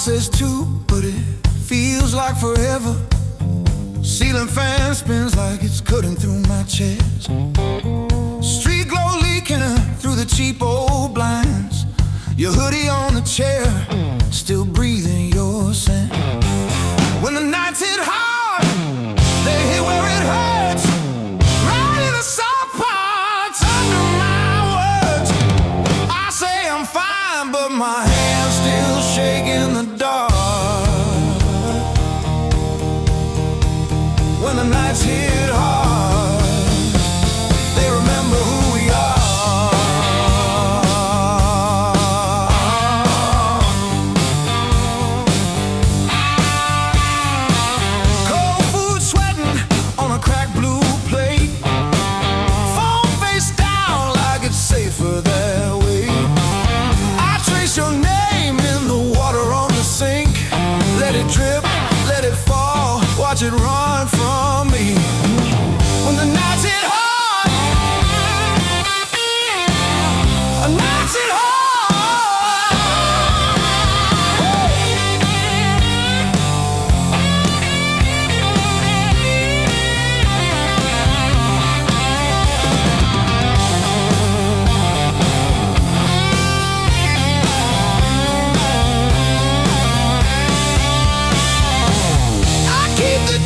Speaker 2: Says two, but it feels like forever. Ceiling fan spins like it's cutting through my chest. Street glow leaking through the cheap old blinds. Your hoodie on the chair, still breathing your scent. When the nights hit hard, they hit where it hurts. Right in the soft parts under my words. I say I'm fine, but my hand's still shaking the dark. When the nights hit hard, they remember who we are. Cold food sweating on a cracked blue plate. Phone face down like it's safer that way. I trace your name in the water on the sink. Let it drip, let it fall, watch it run from me. When the nights hit hard, nights hit hard.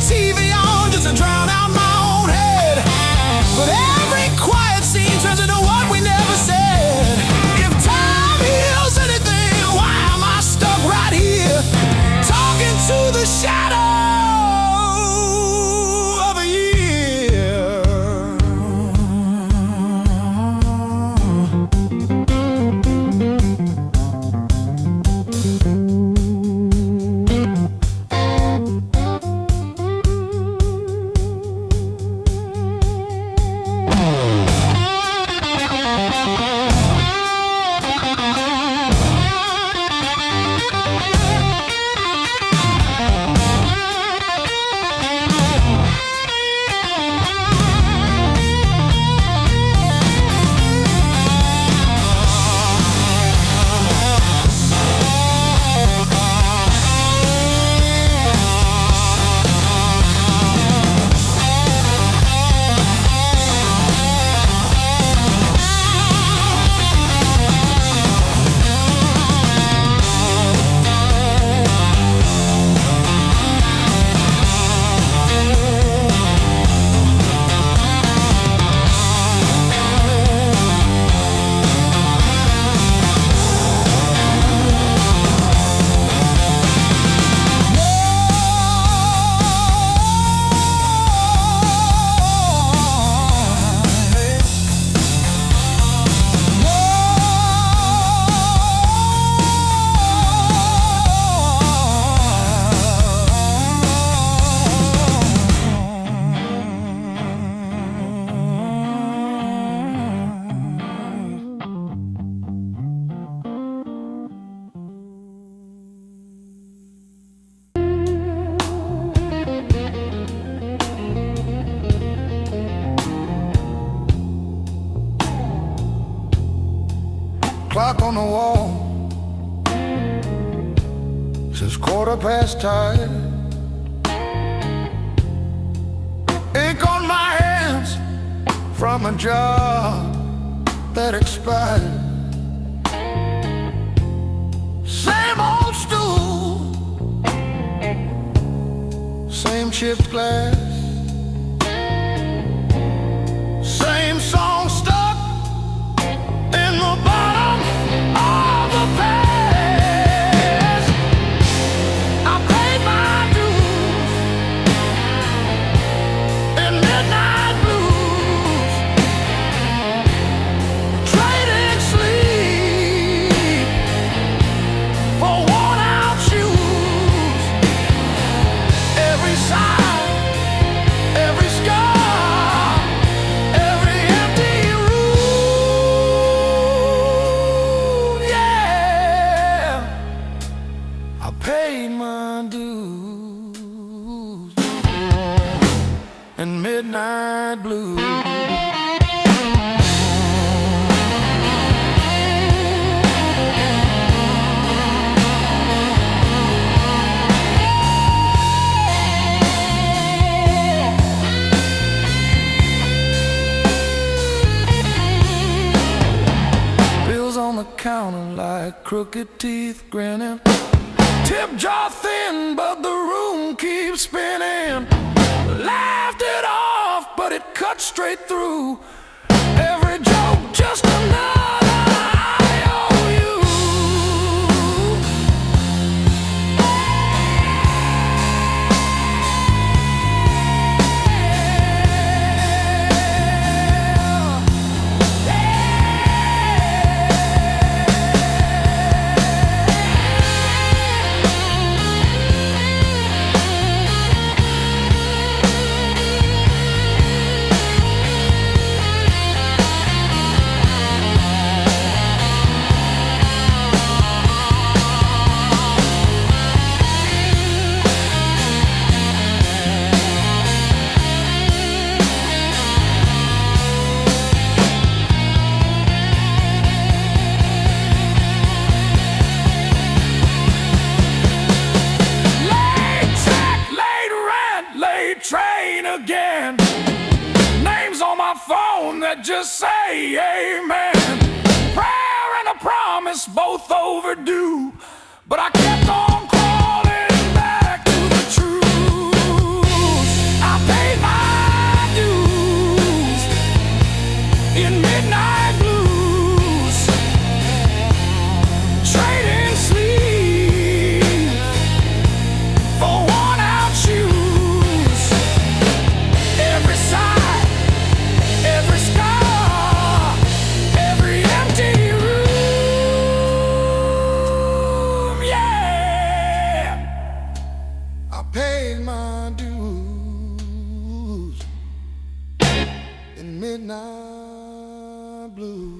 Speaker 2: TV on just to drown out my own head, but every quiet scene turns into what we never said. If time heals anything, why am I stuck right here, talking to the shadow of a year? Clock on the wall says 10:15. Ink on my hands from a job that expired. Same old stool,
Speaker 1: chipped glass. Same song stuck in the bottom of the past. I paid my dues in midnight blues, trading sleep for worn out shoes. Every sigh, every scar, every empty room, yeah. I paid my dues and midnight blues. Bills on the counter like crooked teeth grinning. Tip jar thin, but the room keeps spinning. Laughed it off, but it cut straight through. Every joke just another IOU. Train again. Names on my phone that just say amen. Prayer and a promise, both overdue, but I kept on crawling back to the truth. I paid my dues in midnight blues, trading sleep for worn out shoes. Every sigh, every scar, every empty room, yeah. I paid my dues in midnight blues.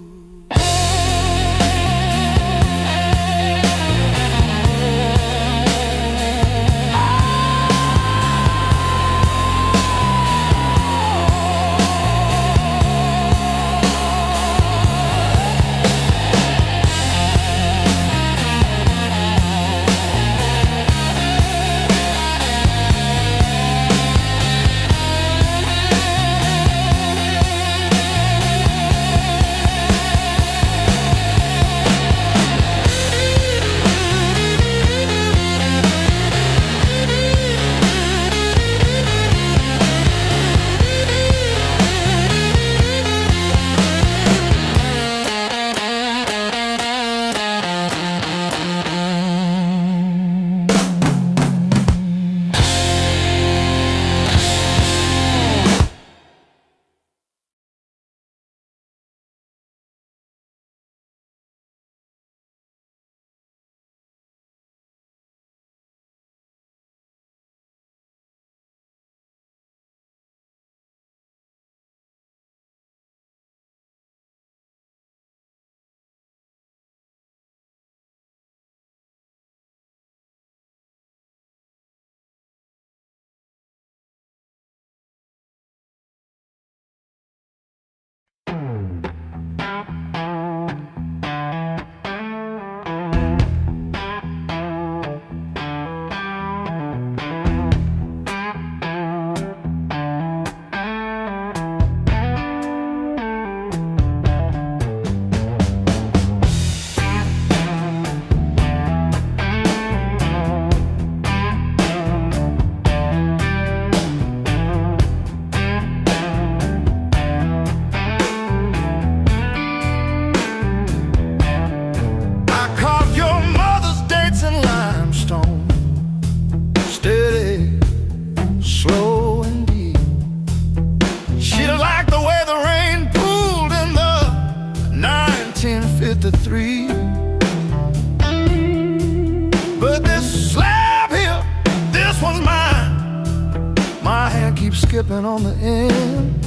Speaker 1: one's mine. My hand keeps skipping on the end,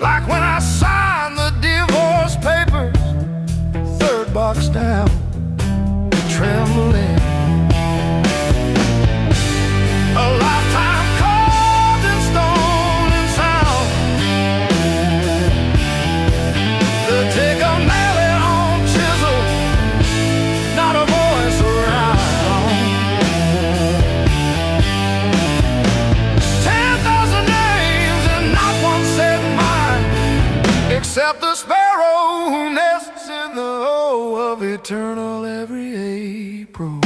Speaker 1: like when I signed the divorce papers, third box down, trembling. A lifetime carved in stone and sound. They take a mallet on chisel, not a voice around. 10,000 names and not one said mine, except the sparrow who nests in the O of eternal every April.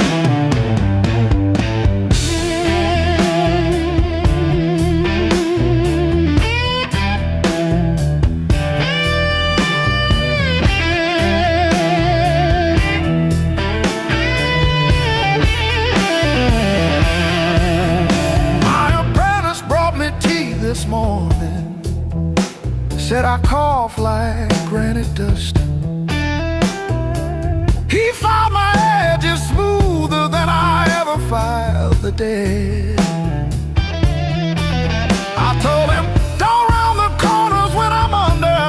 Speaker 1: This morning said I cough like granite dust. He filed my edges smoother than I ever filed the dead. I told him, don't round the corners when I'm under.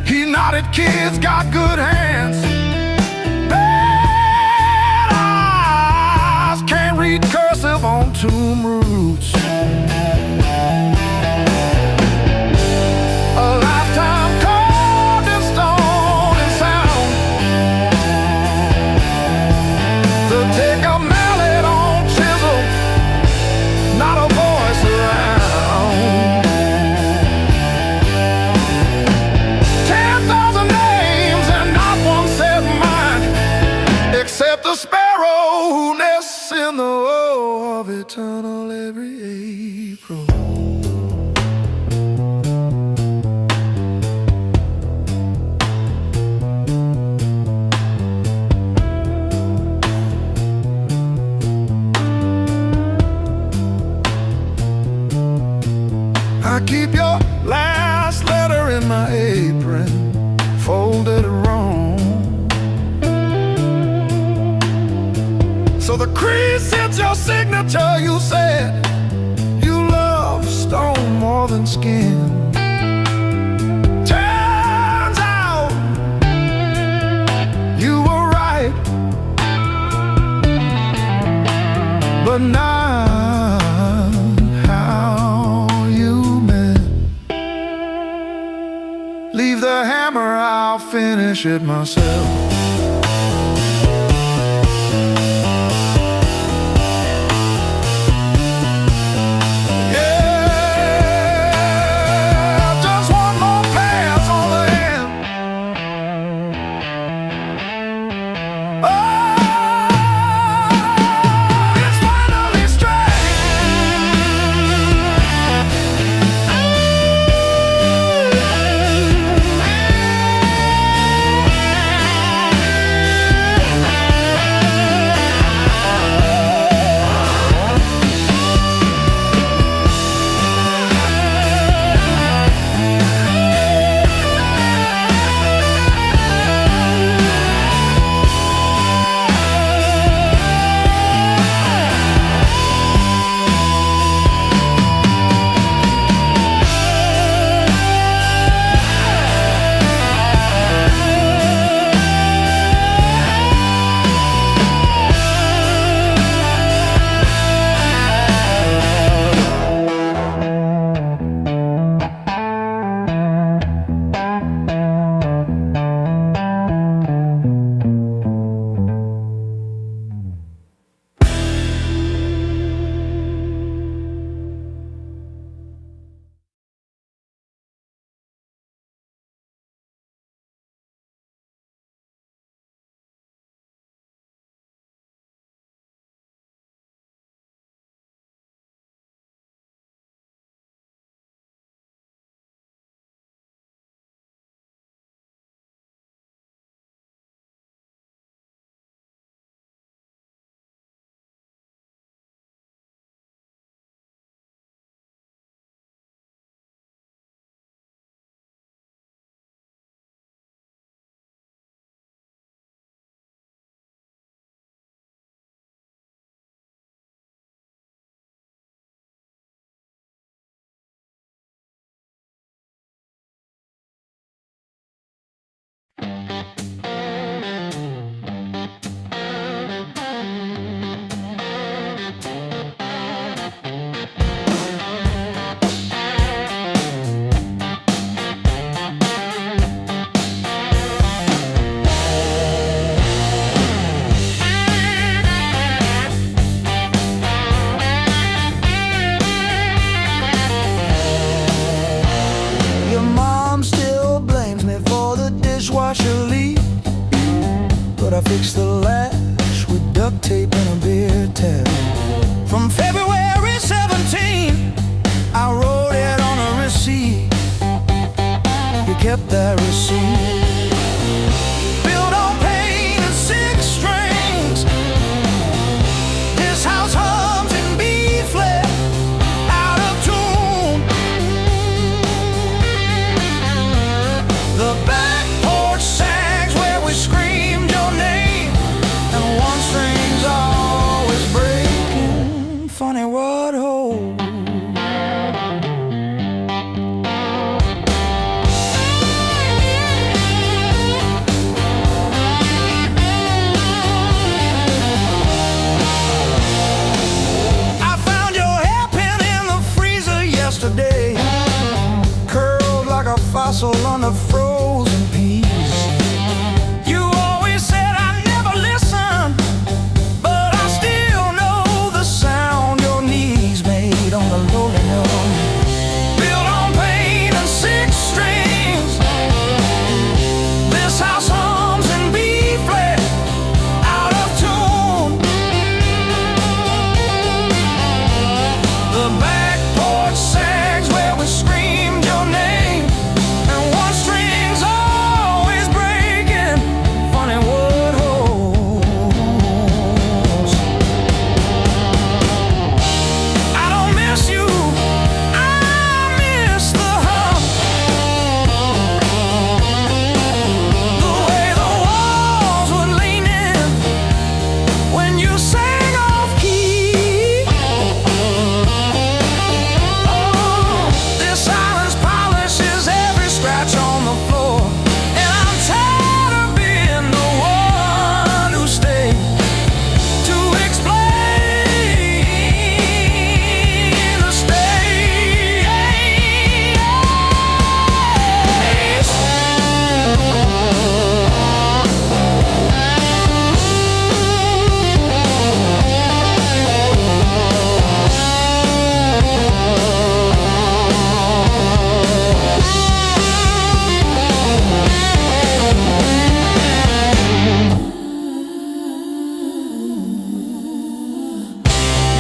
Speaker 1: He nodded, kids got good hands, bad eyes, can't read cursive on tomb roots. In the woe of eternal every April. I keep your last letter in my apron, folded wrong. So the crease hits your signature. You said you love stone more than skin. Turns out you were right, but not how you meant. Leave the hammer, I'll finish it myself. that receive. Built on pain and six strings, this house hums in B flat, out of tune. The back porch sags where we screamed your name, and one string's always breaking. Funny what holds. Curled like a fossil on the frozen peas. You always said I never listen, but I still know the sound your knees made on the lowly note. Built on pain and six strings, this house hums in B flat, out of tune. The back porch sags where we screamed your name, and one string's always breaking. Funny what holds. I don't miss you, I miss the hum, the way the walls would lean in when you sang off key. This silence polishes every scratch on the floor, and I'm tired of being the one who stayed to explain the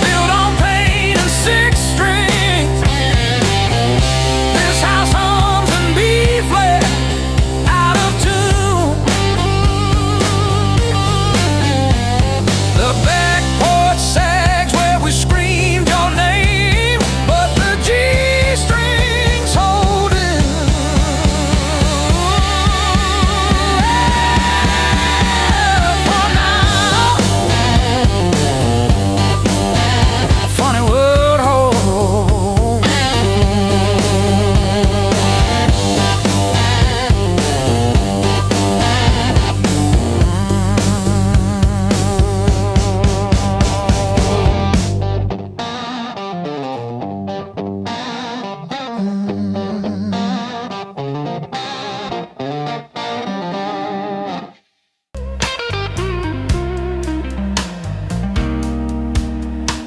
Speaker 1: built on pain and six strings, this house hums in B flat, out of tune. The back porch sags where we screamed your name, but the G strings hold it. For now, funny what holds.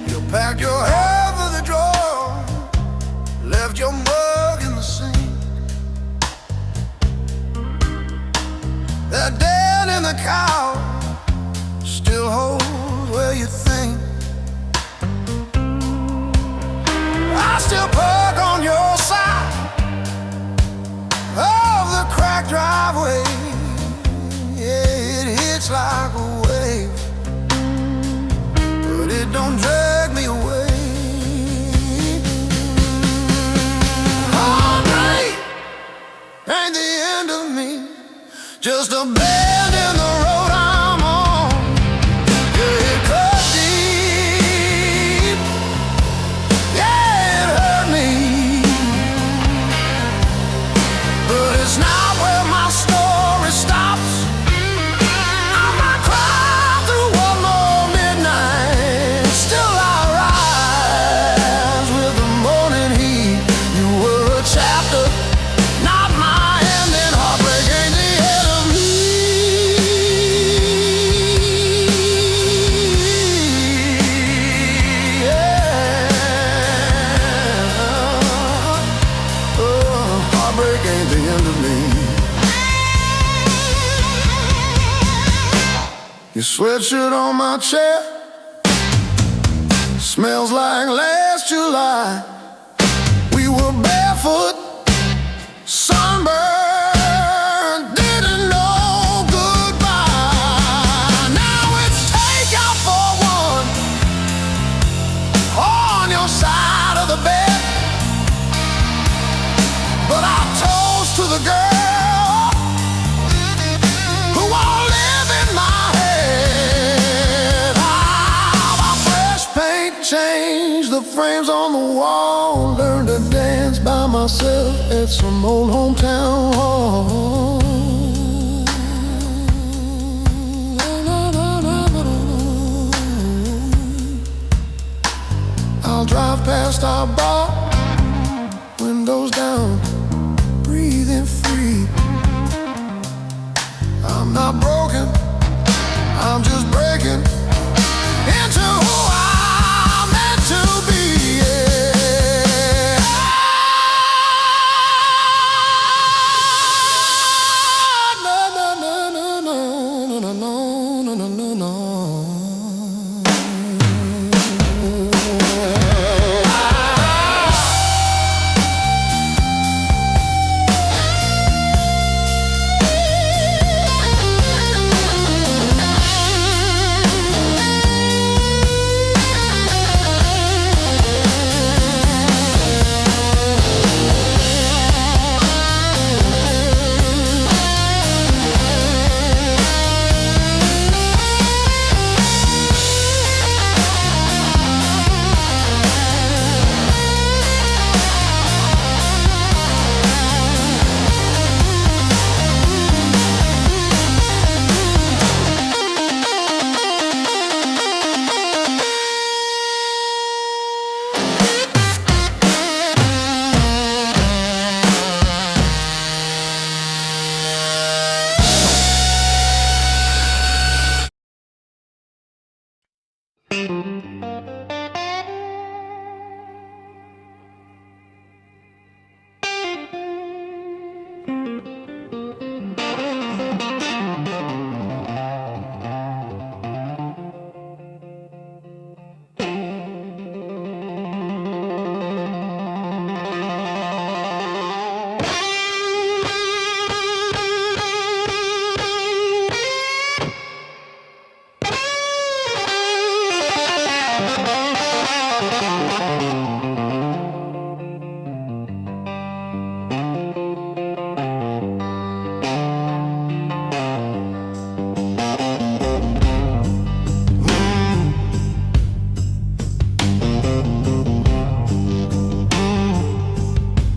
Speaker 1: You packed your hair for the drawer, left your mug in the sink. That dead in the cow still holds where you think. I still park on your side of the cracked driveway. Yeah, it hits like a wave, but it don't drag me away. Heartbreak ain't the end of me, just a bend in the road I'm on. Yeah, it cut deep, yeah, it hurt me, but it's not where my story stops. I might cry through one more midnight, still I rise with the morning heat. You were a chapter, not my ending. Heartbreak ain't the end of me. Yeah. Oh, heartbreak ain't the end of me. Your sweatshirt on my chair smells like last July. We were barefoot, sunburned the girl who won't live in my head. My fresh paint changed the frames on the wall. Learned to dance by myself at some old hometown hall. I'll drive past our bar, windows down, breathing free. I'm not broken, I'm just breaking into who I'm meant to be. Yeah. No, no, no, no, no, no, no, no, no, no.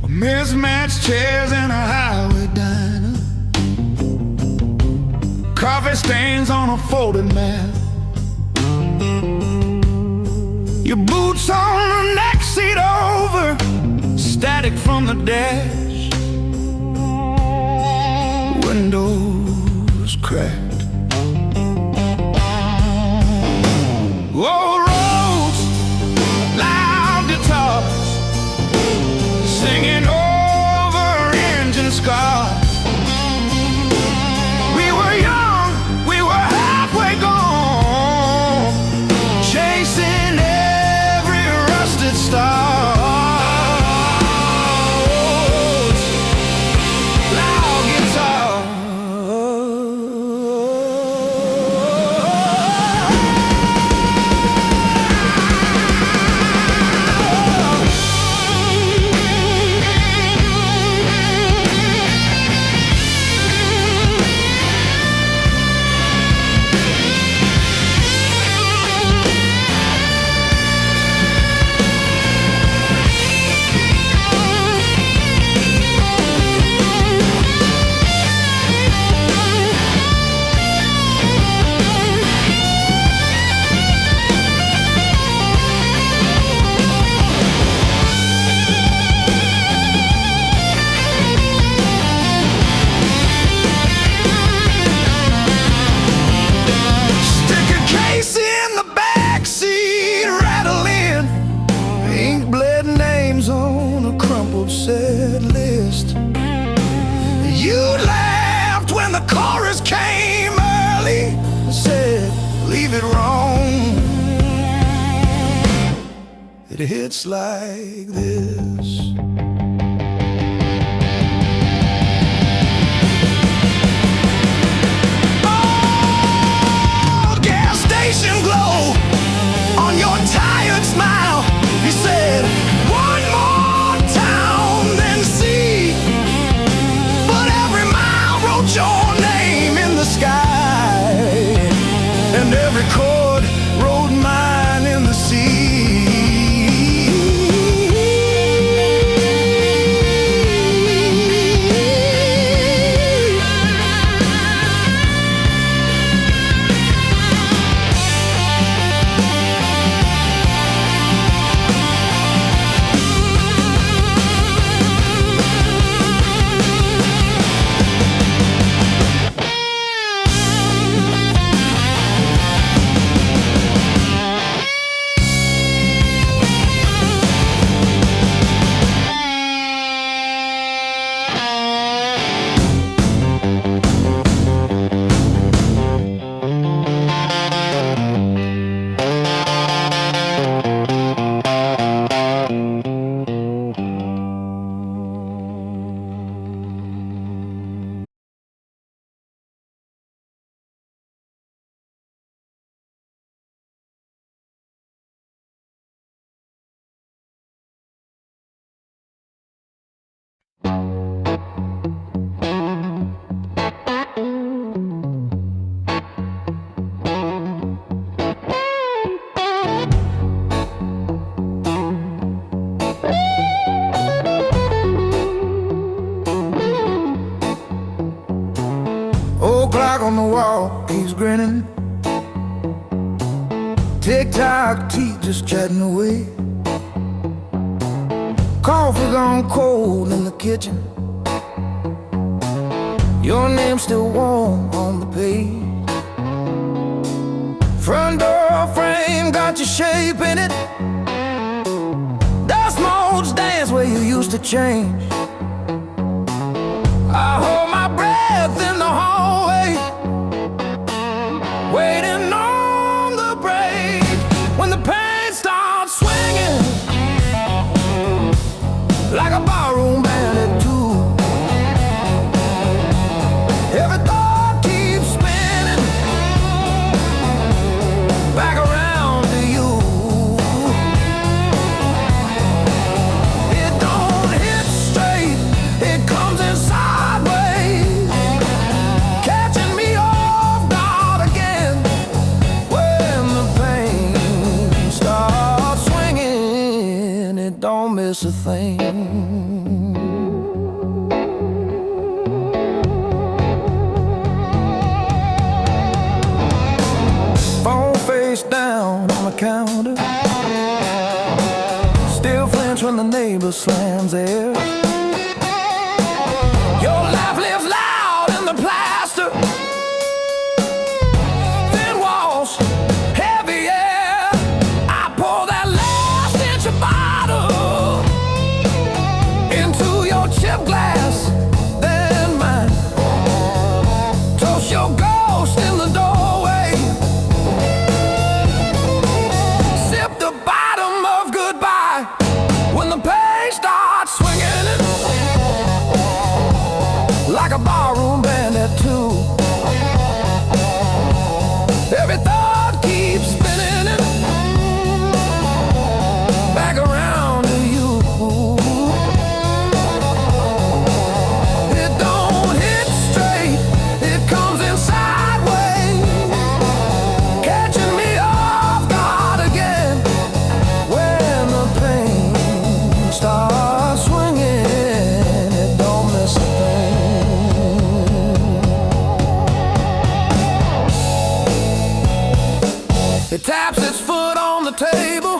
Speaker 1: Mismatched chairs in a highway diner, coffee stains on a folded mat, your boots on the next seat over, static from the dash, windows cracked. Old roads, loud guitars, singing over engine scars. We were young, we were halfway gone, chasing every rusted star. Loud guitar. Set list. You laughed when the chorus came early and said, leave it wrong. It hits like this. Oh, gas station glow on your tired smile. He said, one more town than sea. But clock on the wall keeps grinning. Tick-tock, teeth just chatting away. Coffee gone cold in the kitchen. Your name's still warm on the page. Front door frame got your shape in it. Dust motes dance where you used to change. I hold my breath in the hallway, waiting on the break. When the pain starts swinging like a barroom band at two. Every thought keeps spinning back around to you. It don't hit straight, it comes in sideways, catching me off guard again. When the pain starts swinging, it don't miss a thing. Phone face down on the counter, still flinch when the neighbor slams theirs. Your laugh lives loud in the plaster, thin walls, heavy air. I pour that last inch of bottle into your chip glass, then mine. Toast your ghost in the doorway. Sip the bottom of goodbye when the pain starts swinging it like a barroom band at two. Every thought keeps spinning it back around to you. It don't hit straight, it comes in sideways, catching me off guard again. When the pain starts swinging, it don't miss a thing. It taps its foot on the table,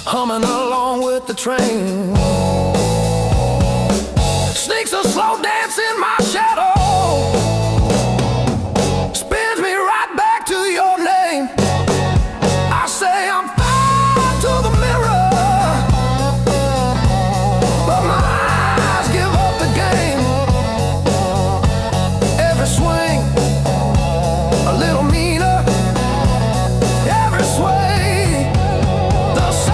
Speaker 1: humming along with the train. Sneaks a slow dance in my shadow, spins me right back to your name. I say I'm fine to the mirror, but my eyes give up the game. Every swing a little meaner, every sway the same.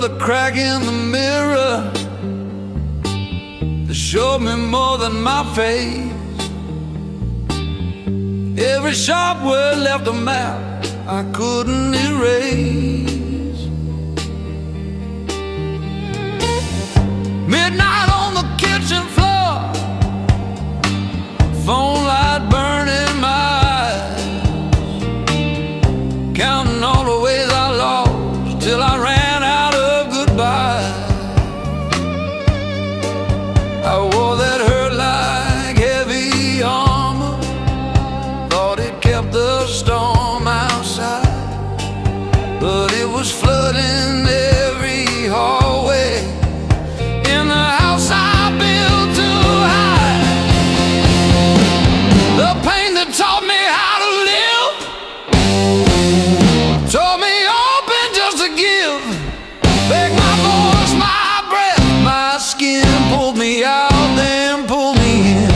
Speaker 2: with a crack in the mirror that showed me more than my face. Every sharp word left a map I couldn't erase. Midnight on the kitchen floor, phone light burning my eyes, counting all the ways I lost till I ran out of goodbye. I wore that hurt like heavy armor, thought it kept the storm outside, but it was flooding every hallway in the house I built too high. The pain that taught me how to live taught me open just to give. Back my voice, my breath, my skin, pulled me out, then pulled me in.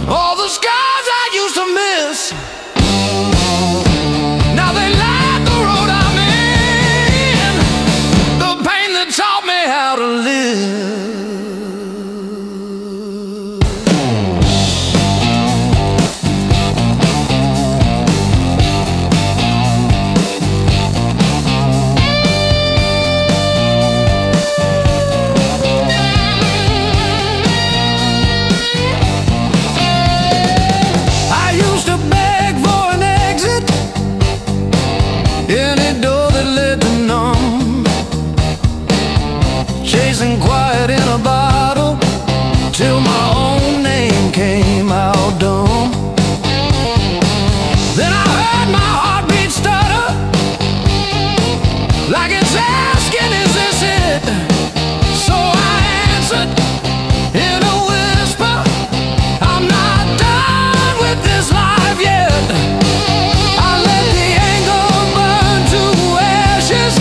Speaker 2: All the skies I used to miss, now they light the road I'm in. The pain that taught me how to live. I used to beg for an exit, any door that led to none, chasing quiet in a bottle till my own name came out dumb. Then I heard my heartbeat stutter, like it's asking, is this it? So I answered in a whisper, I'm not done with this life yet. I let the anger burn to ashes,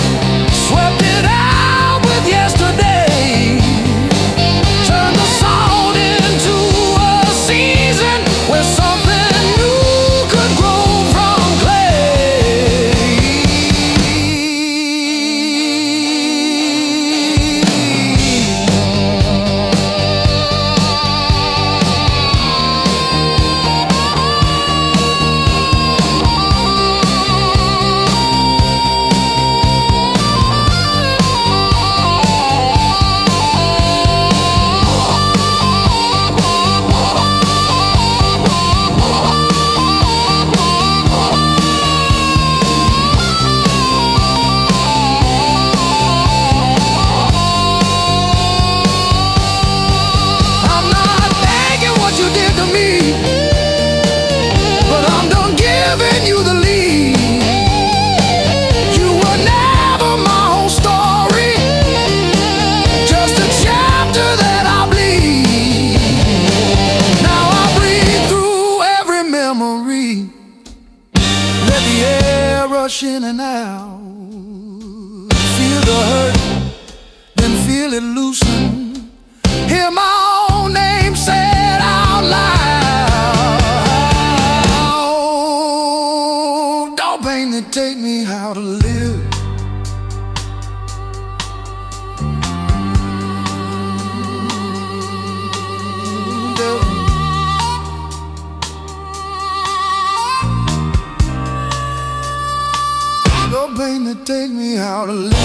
Speaker 2: swept it out with yesterday, turned the salt into a season where something new could grow from clay. I'm not thanking what you did to me, but I'm done giving you the lead. You were never my whole story, just a chapter that I bleed. Now I breathe through every memory, let the air rush in and out, feel the hurt, then feel it loosen, hear my own name said out loud. Don't pain that take me how to live. Don't pain that take me how to live.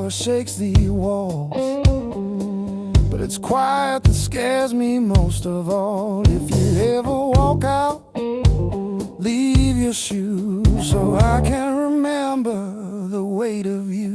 Speaker 1: power shakes the walls, but it's quiet that scares me most of all. If you ever walk out, leave your shoes so I can remember the weight of you.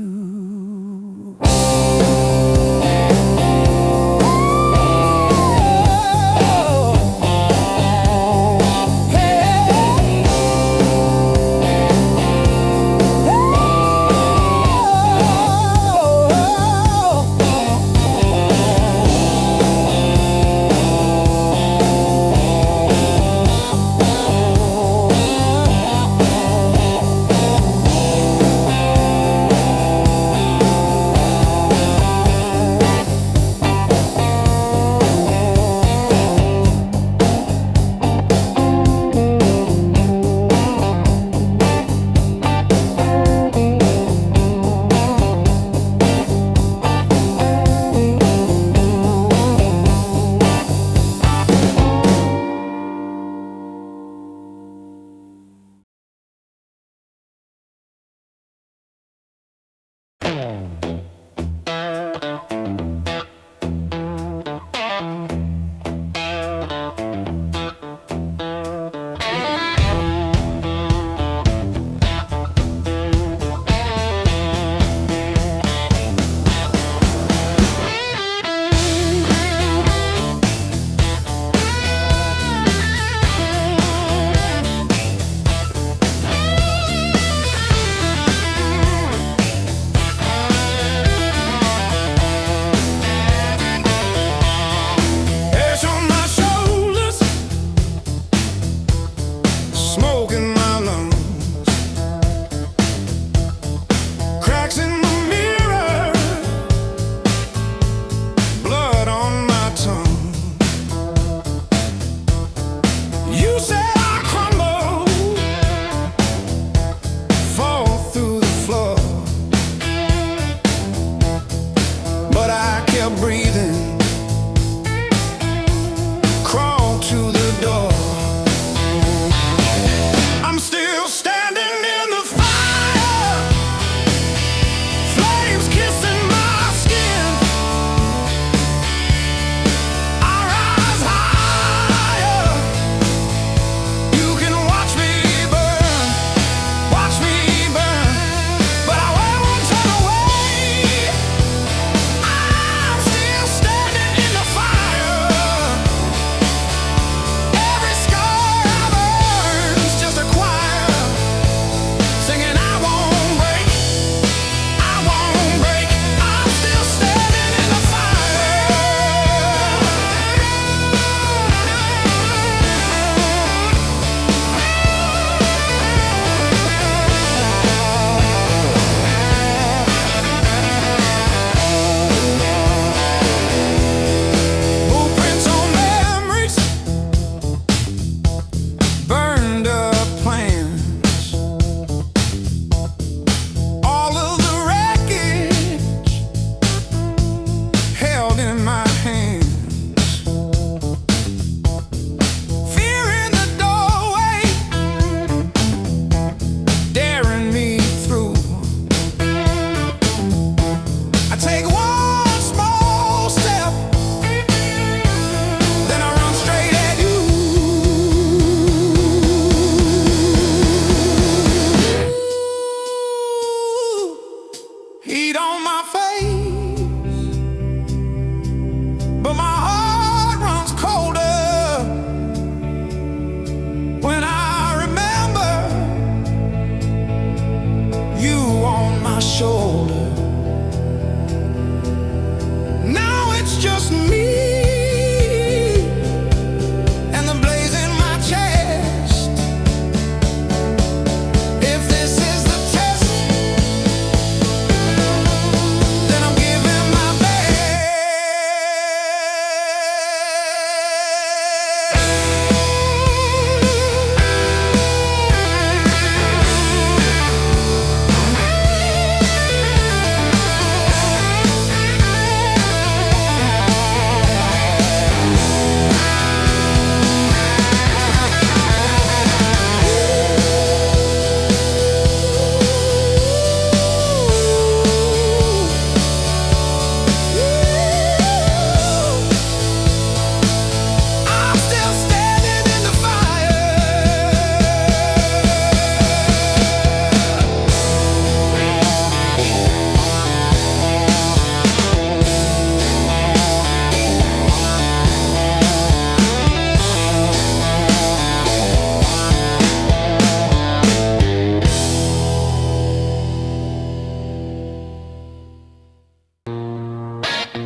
Speaker 1: I've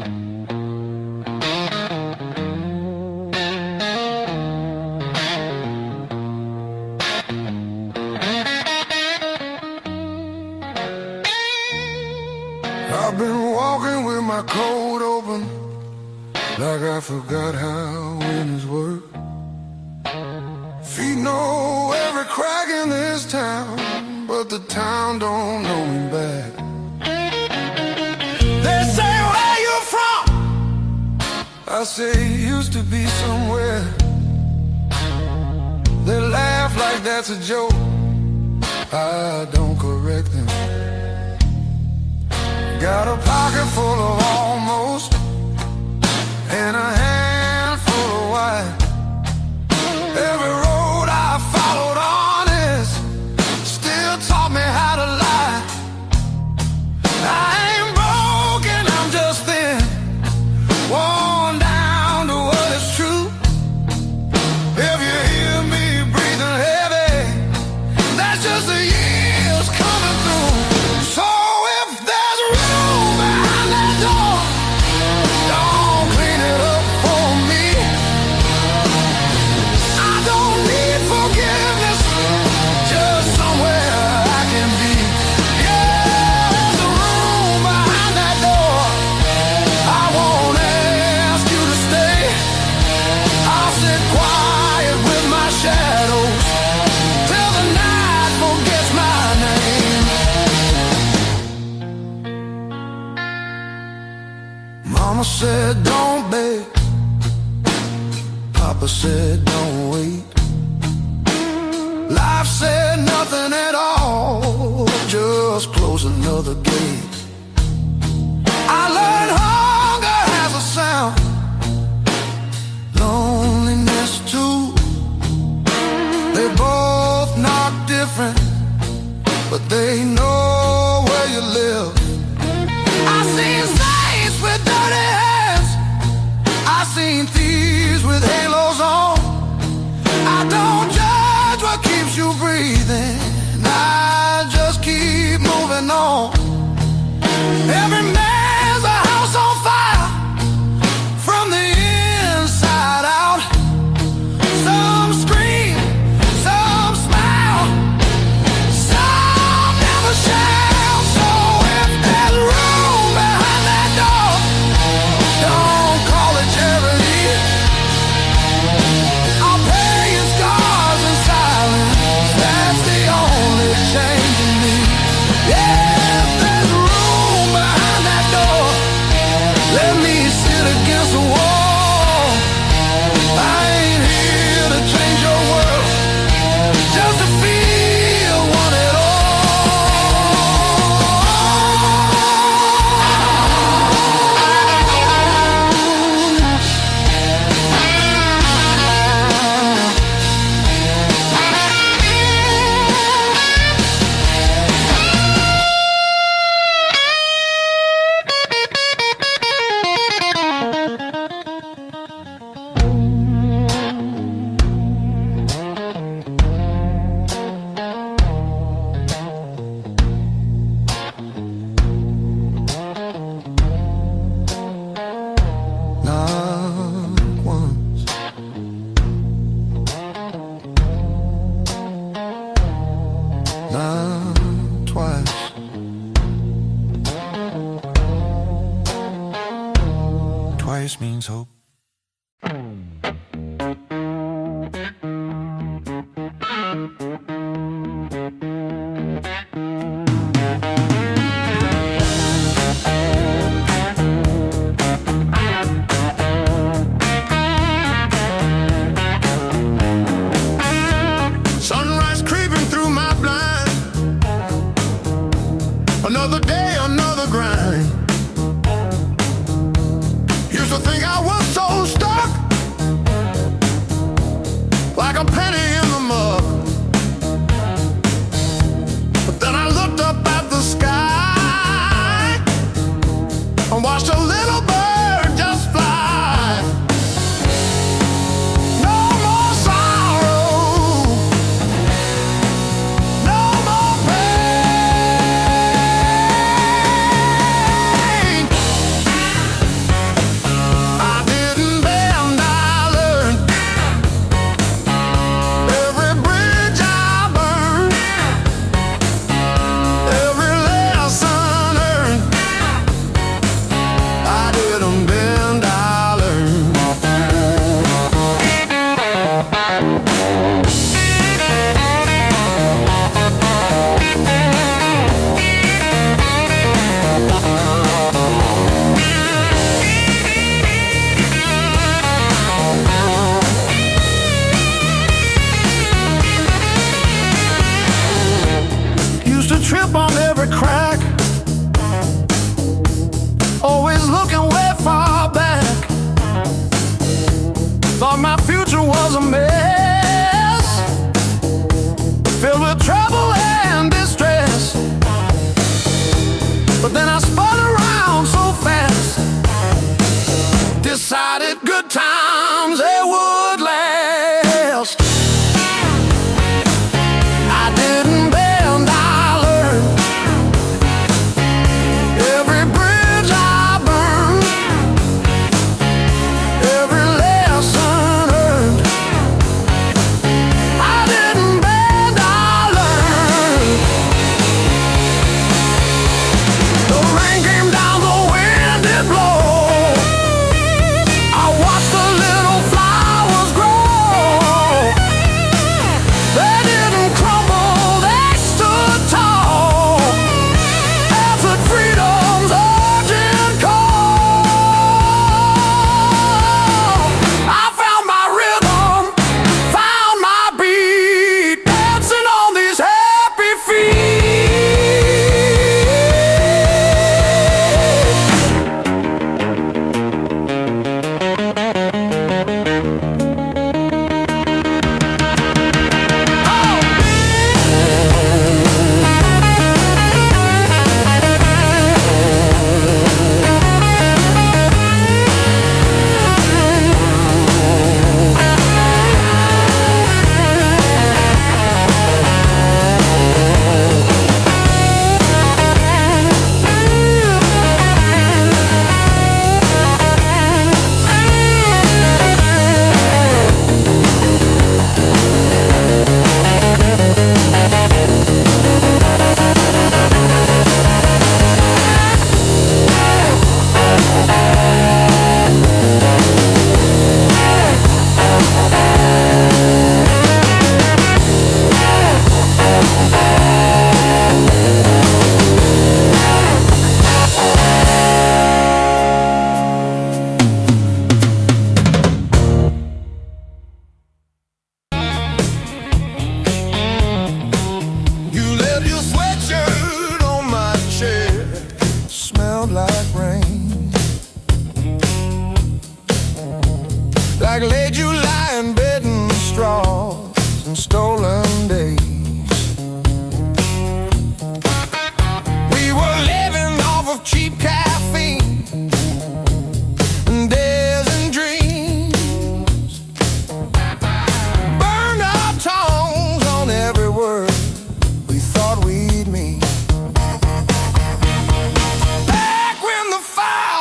Speaker 1: been walking with my coat open, like I forgot how windows work. Feet know every crack in this town, but the town don't know me back. They say, where you from? I say, used to be somewhere. They laugh like that's a joke. I don't correct them. Got a pocket full of almost, and a handful of white. Every road I followed honest still taught me how to lie. I ain't broken, I'm just thin, worn down to what is true. If you hear me breathing heavy, that's just the years coming through. So if there's room behind that door, don't clean it up for me. I don't need forgiveness, just somewhere I can be. Yeah, there's a room behind that door. I won't ask you to stay. I'll sit quiet with my shadows till the night forgets my name. Mama said don't beg, Papa said don't wait. Life said nothing at all, just close another gate. I learned hunger has a sound, loneliness too. They both knock different, but they know where you live. I seen saints with dirty hands, I seen thieves with halos on. I don't judge what keeps you breathing, I just keep moving on. Every man's a house on fire, from the inside out. Some scream, some smile, some never shout. So if there's room behind that door, don't call it charity. I'll pay your scars in silence, that's the only change in me. Yeah, if there's room behind that door, let me sit against the wall. I ain't here to change your world, just to feel one at all. Not once, not twice. Twice means hope. Sunrise creeping through my blind, another day, another grind. Used to think I was so stuck, like a penny in the mud. But then I looked up at the sky and watched a little bird just fly. No more sorrow, no more pain.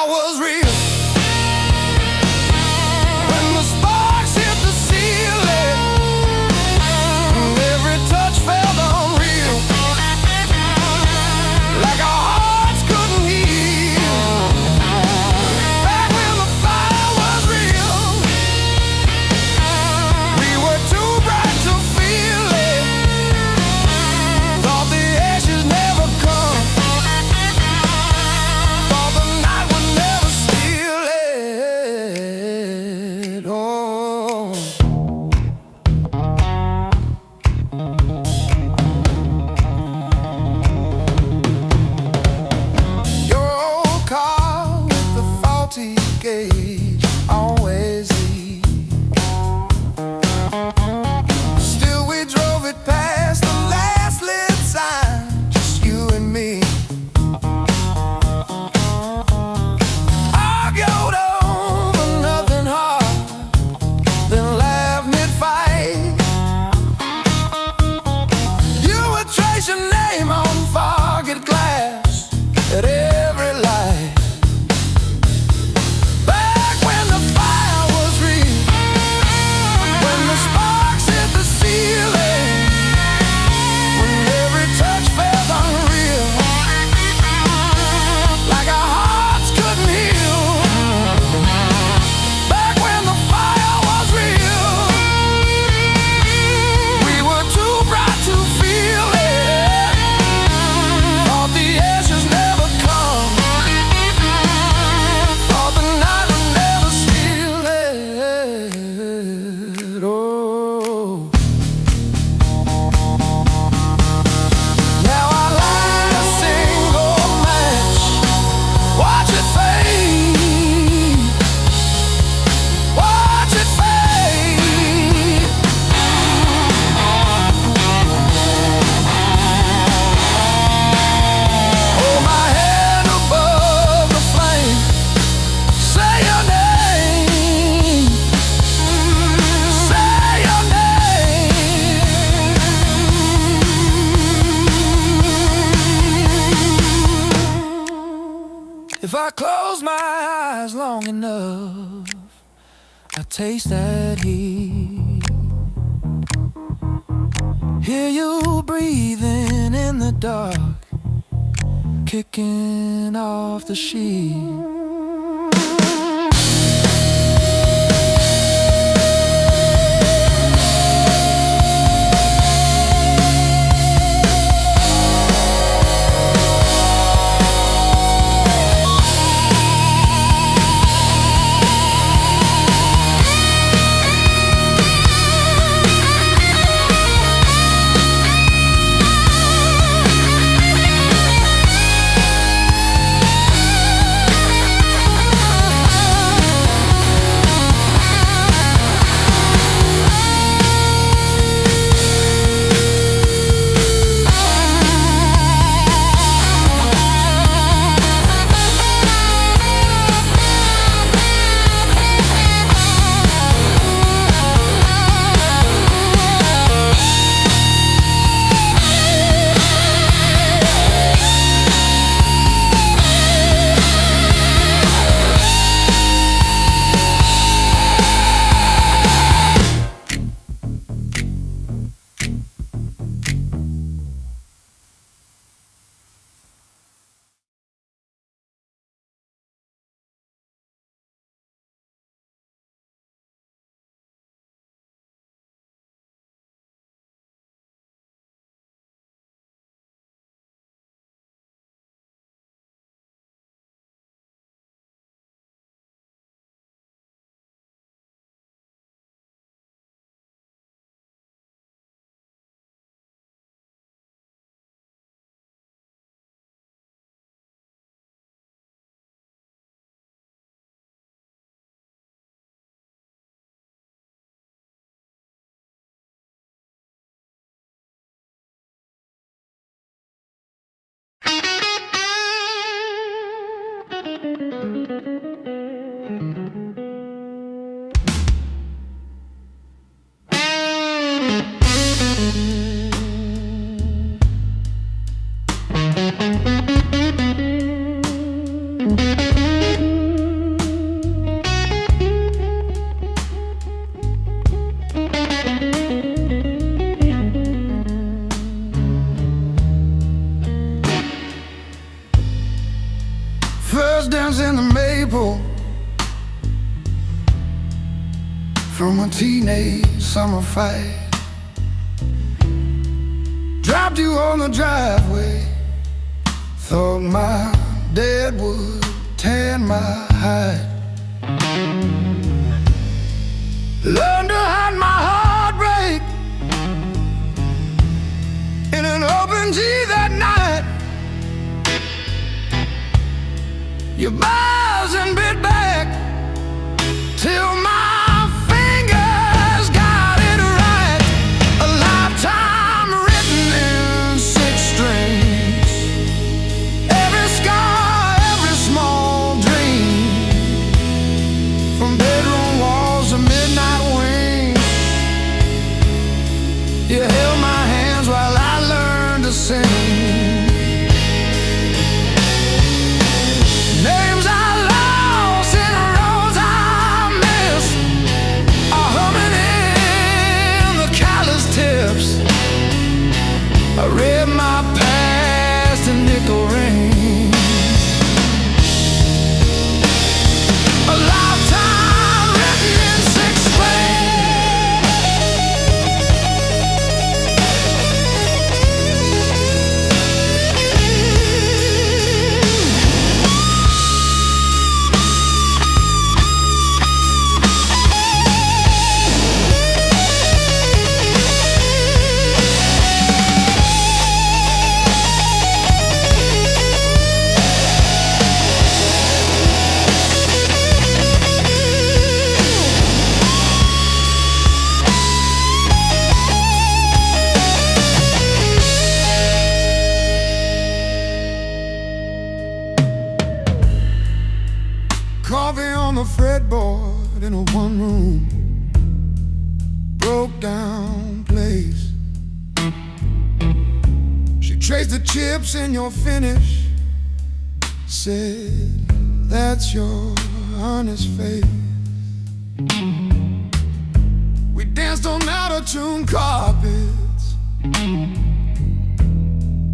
Speaker 1: was real. When the sparks hit the ceiling, every touch felt unreal, like our hearts couldn't heal. Back when the fire was real, we were too bright to feel it. Thought the ashes never come, thought the night would never steal it. Oh, your old car with the faulty gauge always leak. Still we drove it past the last lit sign, just you and me. Argued over nothing hard, then laughed mid-fight. You would trace your name on foggy glass at every light. Back when the fire was real, when the sparks hit the ceiling, when every touch felt unreal, like our hearts couldn't heal. Back when the fire was real, we were too bright to feel it. Thought the ashes never come, thought the night would never steal it. Oh, now I light a single match, watch it fade, watch it fade. Hold my head above the flame, say your name, say your name. If I close my eyes long enough, I taste that heat. Hear you breathing in the dark, kicking off the sheet. from a teenage summer fight. Dropped you on the driveway, thought my dad would tan my hide. Learned to hide my heartbreak in an open G that night. You buzz and bit back till my fingers got it right. A lifetime written in 6 strings. Every scar, every small dream, from bedroom walls to midnight wings. You held my hands while I learned to sing. Names I lost and roads I missed are humming in the callous tips. I read my past in nickel rings. A lifetime written in 6 Coffee on the fretboard in a one-room broke down place. She traced the chips in your finish, said, "That's your honest face." We danced on out-of-tune carpets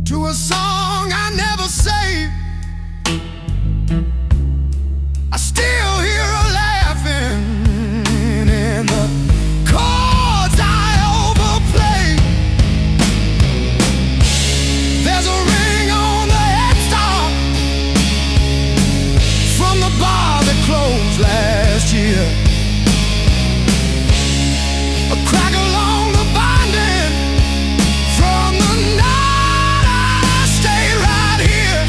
Speaker 1: to a song I never saved. I still hear her laughing in the chords I overplay. There's a ring on the headstock from the bar that closed last year. A crack along the binding from the night I stayed right here.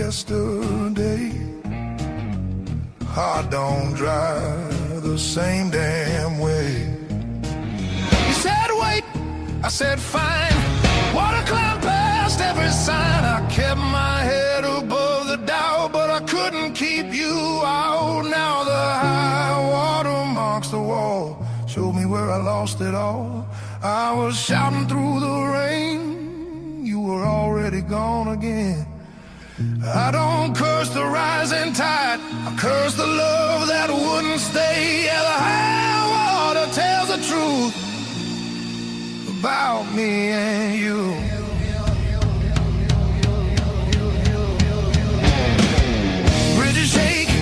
Speaker 1: yesterday. Heart don't drive the same damn way. You said wait, I said fine. Water climbed past every sign. I kept my head above the doubt, but I couldn't keep you out. Now the high water marks the wall, showed me where I lost it all. I was shouting through the rain, you were already gone again. I don't curse the rising tide, I curse the love that wouldn't stay. Yeah, the high water tells the truth about me and you. Bridges shake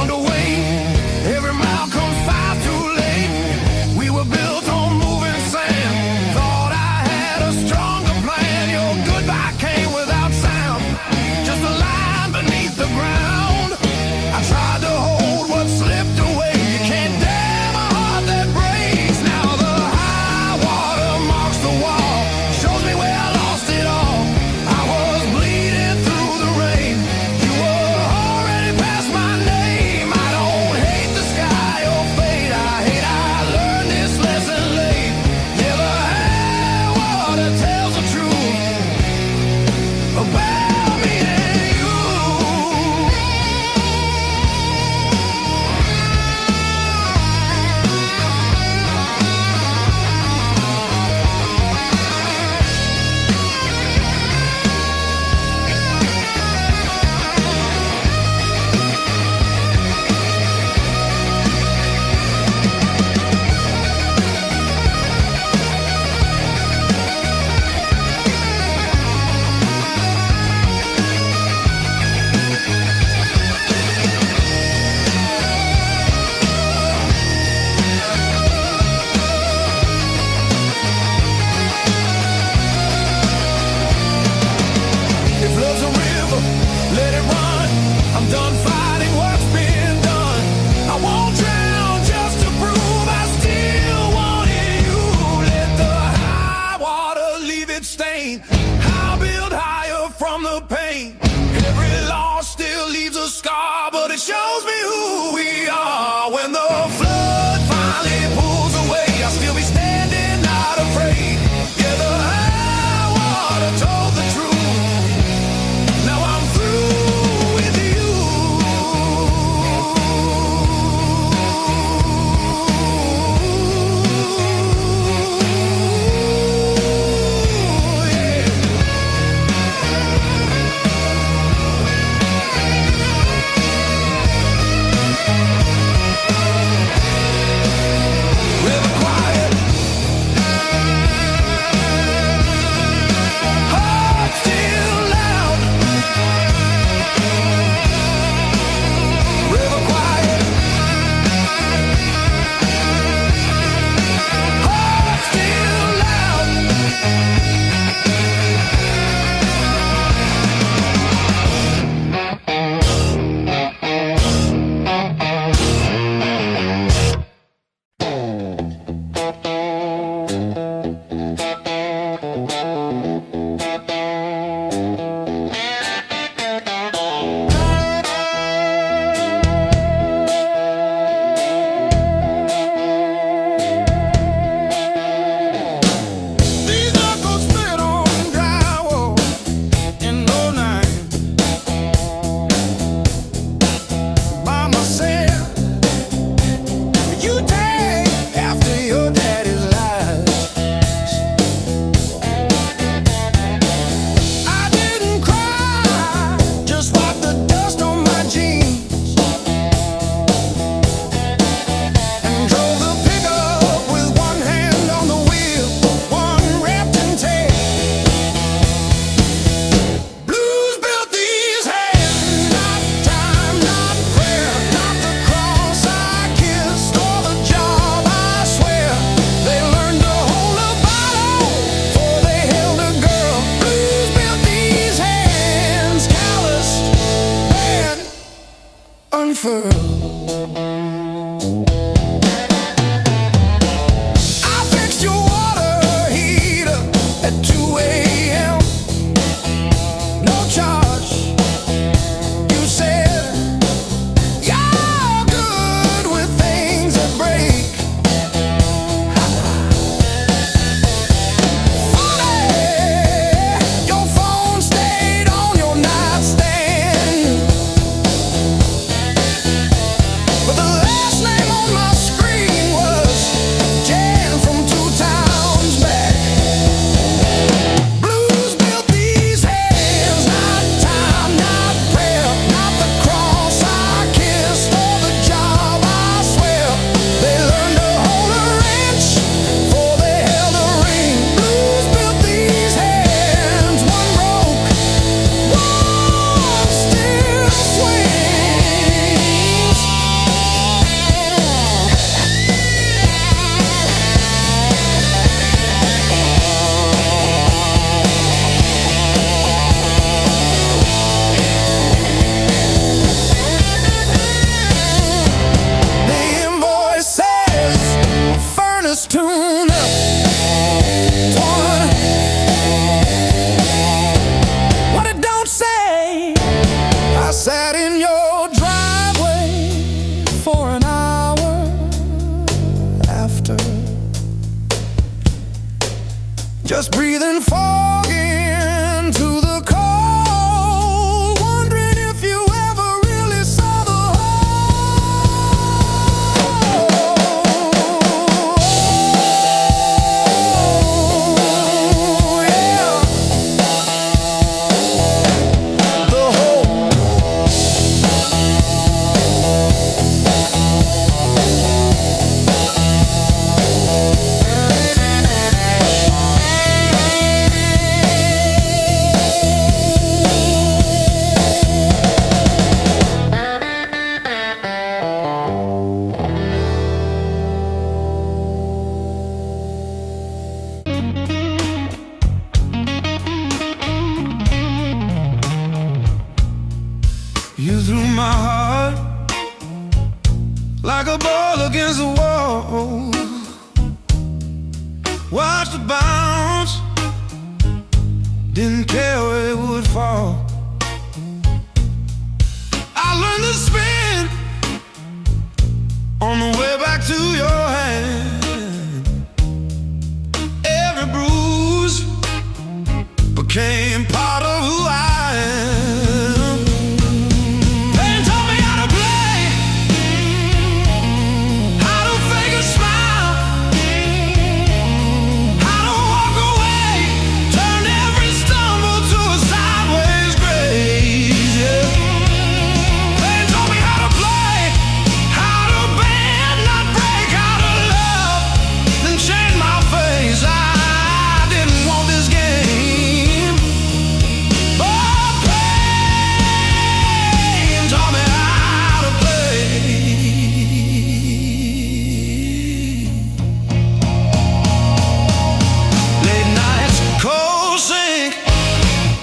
Speaker 1: under weight, every mile comes far too late. We were built on moving sand, thought I had a stronger plan. Your goodbye came without sound, just a line beneath the ground. I tried to hold what slipped away. You can't damn a heart that breaks. Now the high water marks the wall, shows me where just breathing fog into the cold, wondering if you ever really saw the whole. Yeah. The whole.
Speaker 2: You threw my heart like a ball against the wall. Watched it bounce, didn't care where it would fall. I learned to spin on the way back to your hand. Every bruise became part of who I am.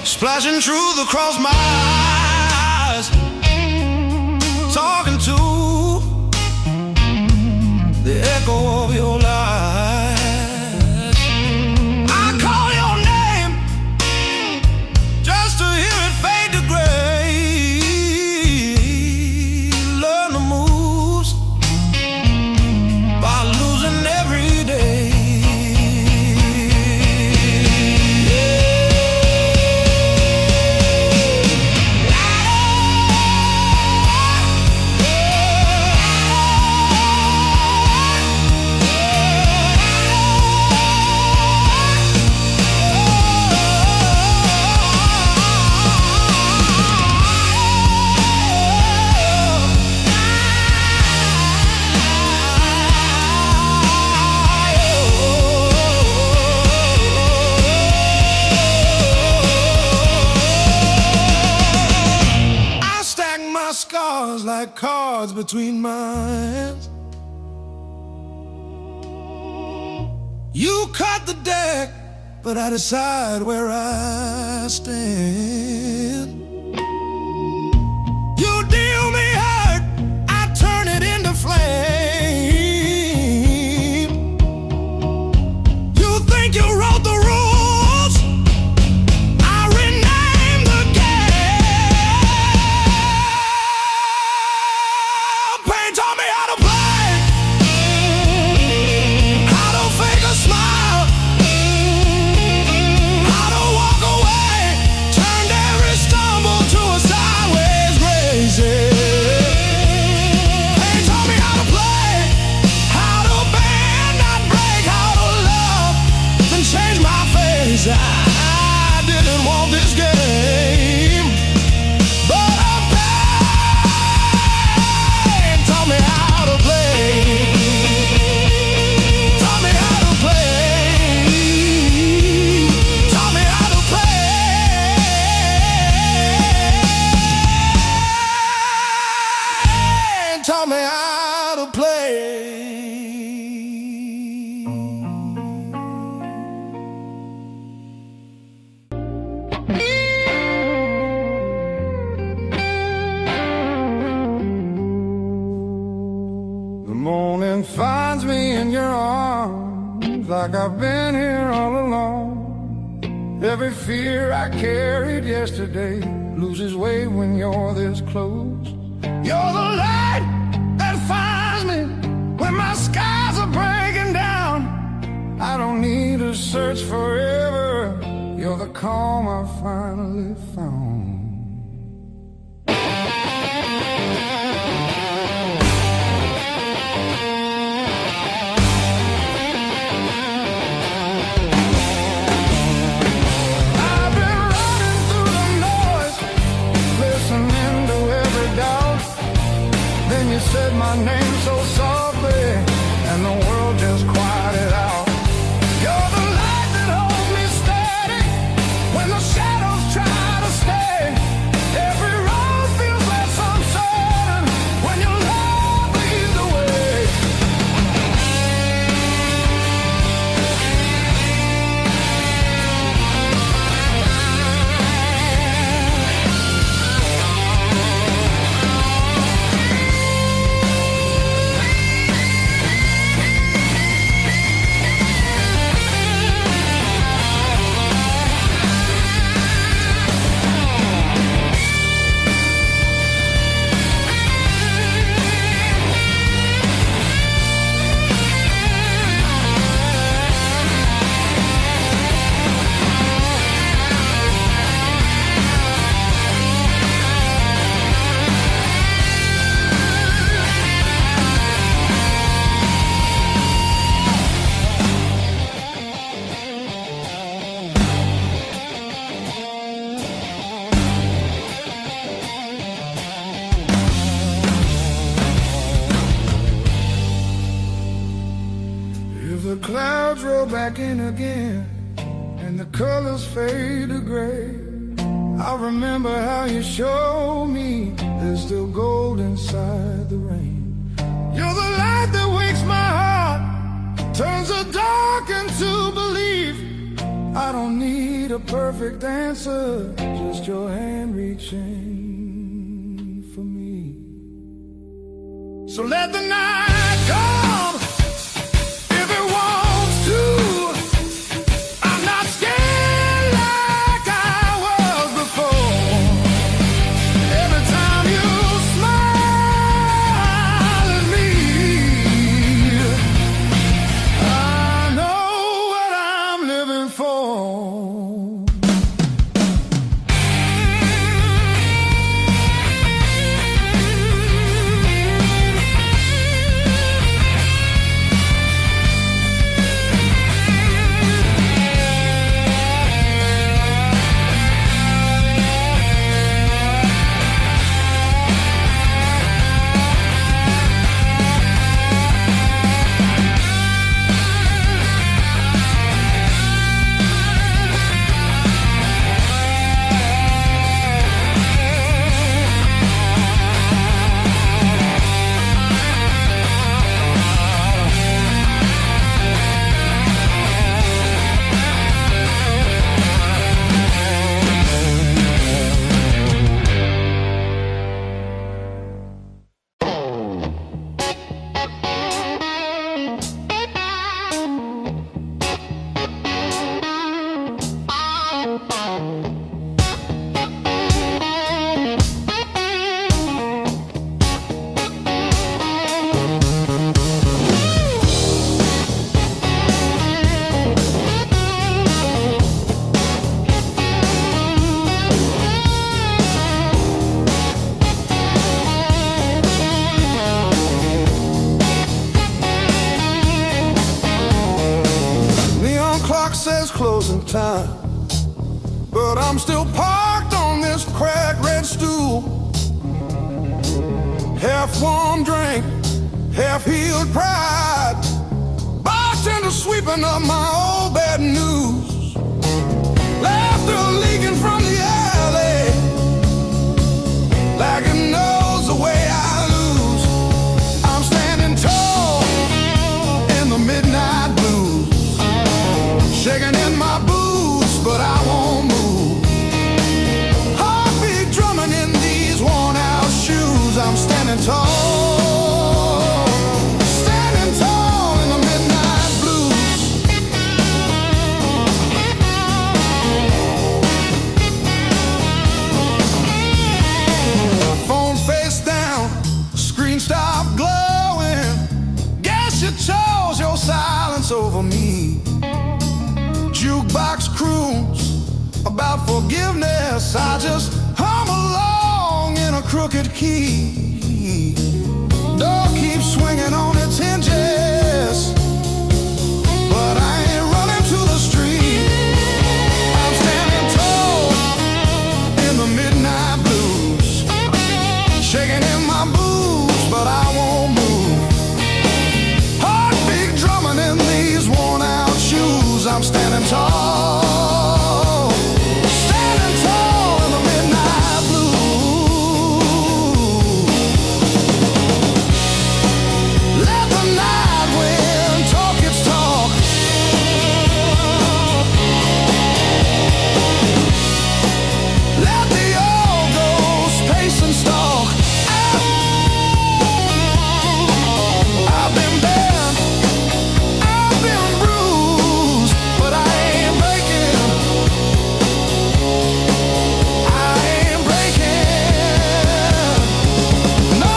Speaker 2: Splashing truth across my eyes, talking to the echo of your lies. I call your name just to hear it fade to gray. Learn the moves by losing every day. Scars like cards between my hands. You cut the deck, but I decide where I stand. You deal me hurt, I turn it into flame. You think you wrote the rules, I rename the game. Taught me how to play, how to fake a smile, how to walk away, turned every stumble to a sideways grace. They taught me how to play, how to bend, not break, how to love, then change my face. I didn't want this game, but taught me how to play. Taught me how to play. Taught me how to play. Taught me how to play.
Speaker 1: The morning finds me in your arms, like I've been here all along. Every fear I carried yesterday loses weight when you're this close. You're the light that finds me when my skies are breaking down. I don't need a to search forever. You're the calm I finally found. I've been running through the noise, listening to every doubt. Then you said my name so softly, and the world just quieted out. You're the light that holds me steady when the shadows try to stay. Every road feels less uncertain when your love leads the way. If the clouds roll back in again and the colors fade to gray, I remember how you showed me there's still gold inside the rain. You're the light that wakes my heart, turns the dark into belief. I don't need a perfect answer, just your hand reaching for me. So let the night come if it wants to. I'm not scared like I was before. Every time you smile at me, I know what I'm living for. Says closing time, but I'm still parked on this cracked red stool. Half warm drink, half healed pride, bartender sweeping up my old bad news. Laughter leaking from the alley like it knows the way I lose. I'm standing tall in the midnight blues, shaking in my boots, but I won't move. Heartbeat drumming in these worn-out shoes. I'm standing tall, standing tall in the midnight blues. Phone face down, screen stopped glowing. Guess you chose your silence over me. forgiveness. I just hum along in a crooked key. Door keeps swinging on its hinges, but I ain't running to the street. I'm standing tall in the midnight blues, shaking in my boots, but I won't move. Heartbeat drumming in these worn out shoes. I'm standing tall, standing tall in the midnight blues. Let the night wind talk its talk. Let the old ghost pace and stalk. I've been bent, I've been bruised, but I ain't breaking. I ain't breaking. No.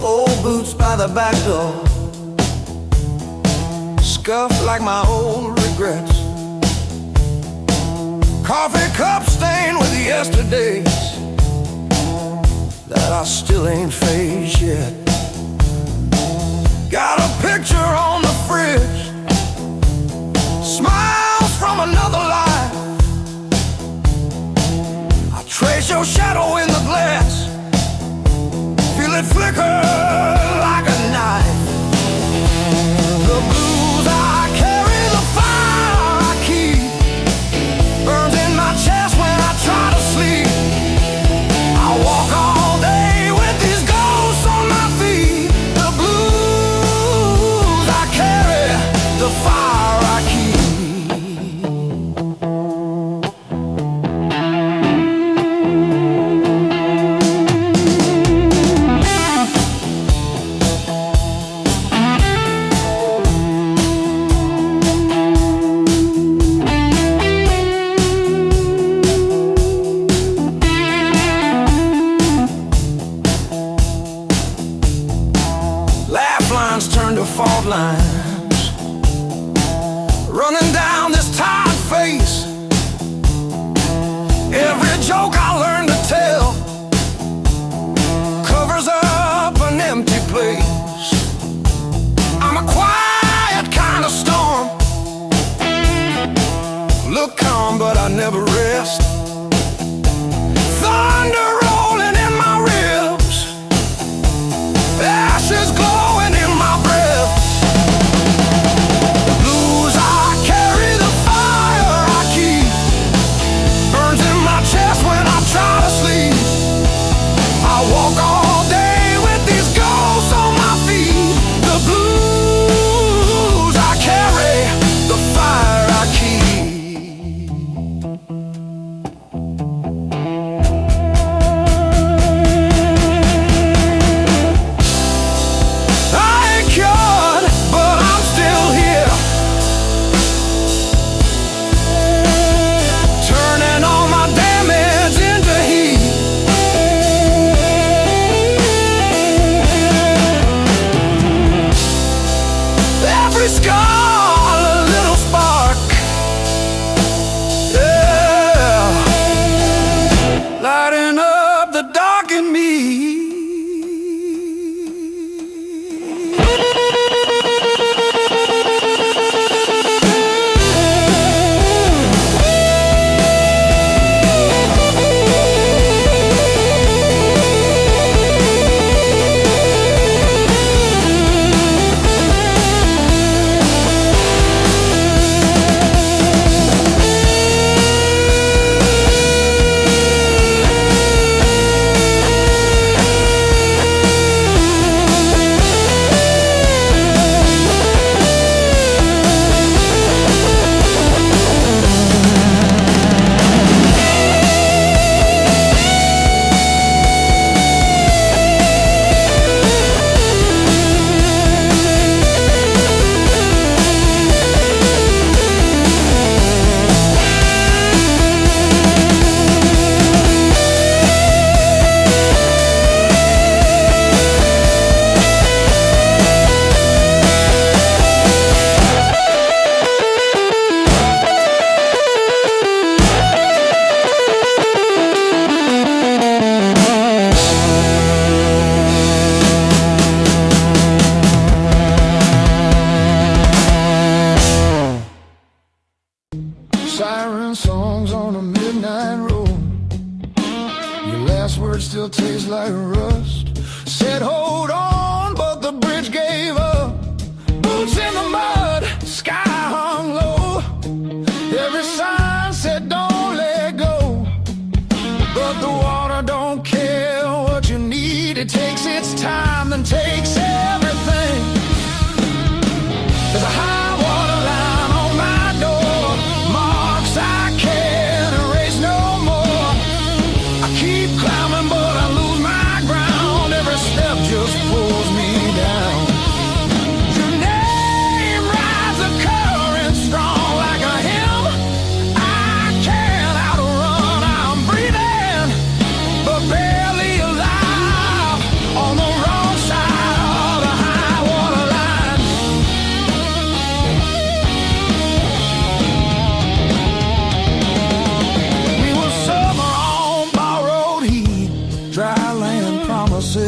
Speaker 1: Old boots by the back door, scuffed like my old regrets. Coffee cup stained with yesterdays that I still ain't phased yet. Got a picture on the fridge, smiles from another life. I trace your shadow in the glass, feel it flicker like a knife. The blues I carry, the fire I keep, burns in my chest when I try to sleep. I walk all day with these ghosts on my feet. The blues I carry, the fire I keep. Laugh lines turn to fault lines, running down this tired face. Every joke I learn to tell covers up an empty place. I'm a quiet kind of storm, look calm but I never rest. Thunder rolling in my ribs, ashes glowing in my breath. The blues I carry, the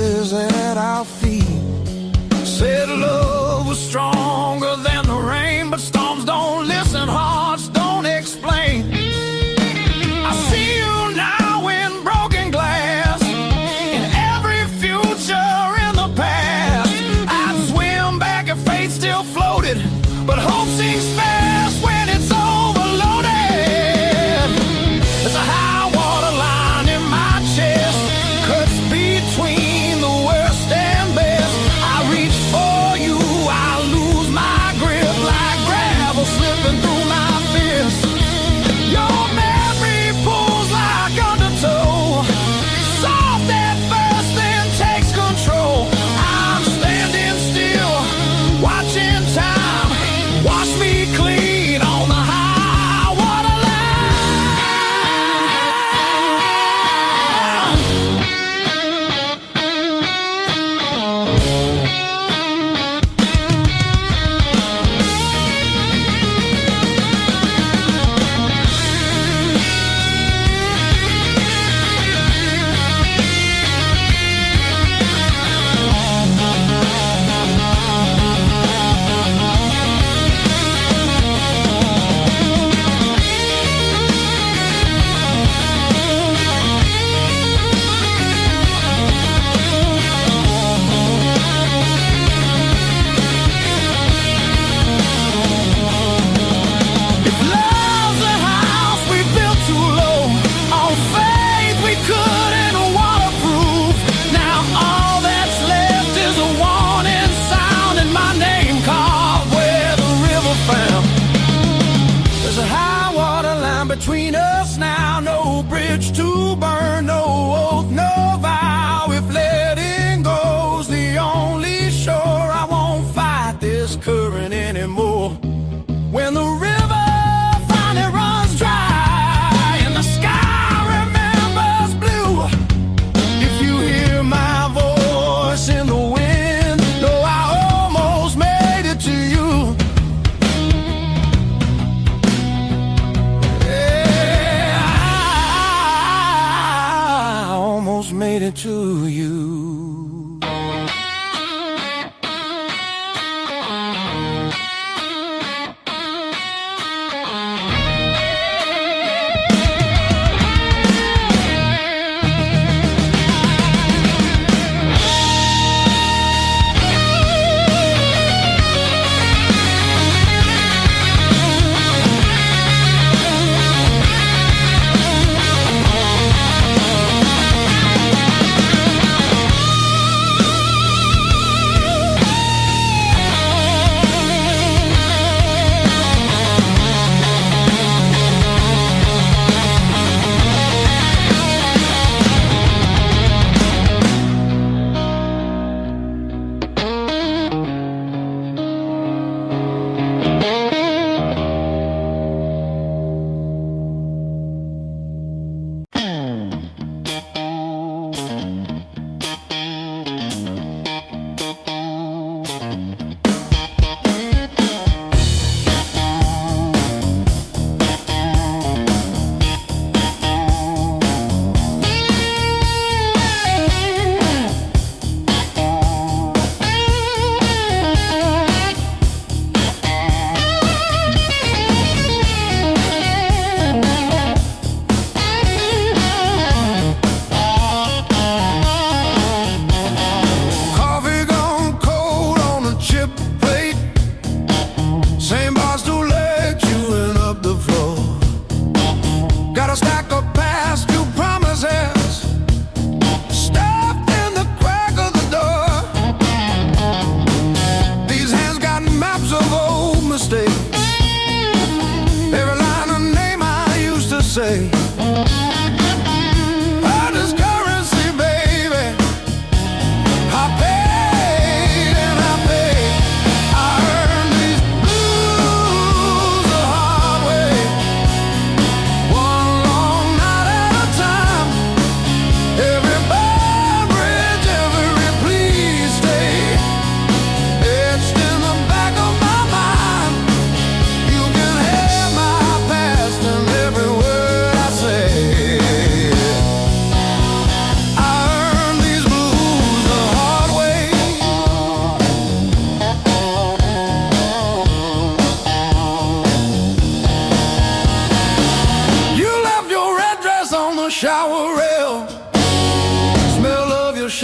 Speaker 1: roses at our feet. Said love was stronger than the rain, but storms don't listen, hearts don't explain. I see you now in broken glass, in every future in the past. I'd swim back if fate still floated, but hope sinks fast when it's overloaded. There's a high water line in my chest, cuts between the worst and best. I reach for you, I lose my grip.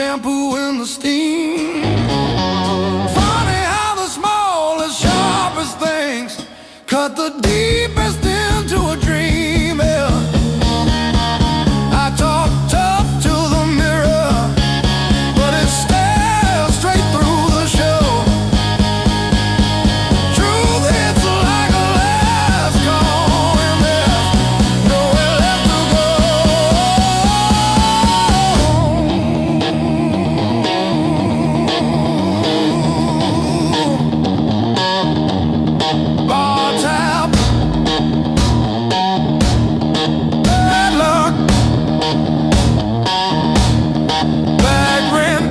Speaker 1: shampoo in the steam. Funny how the smallest, sharpest things cut the deepest into a dream. Yeah. I talk tough to the mirror, but it stares straight through the show. Truth hits like a last call, and there's nowhere left to go. Bar tab, bad luck, bad rent,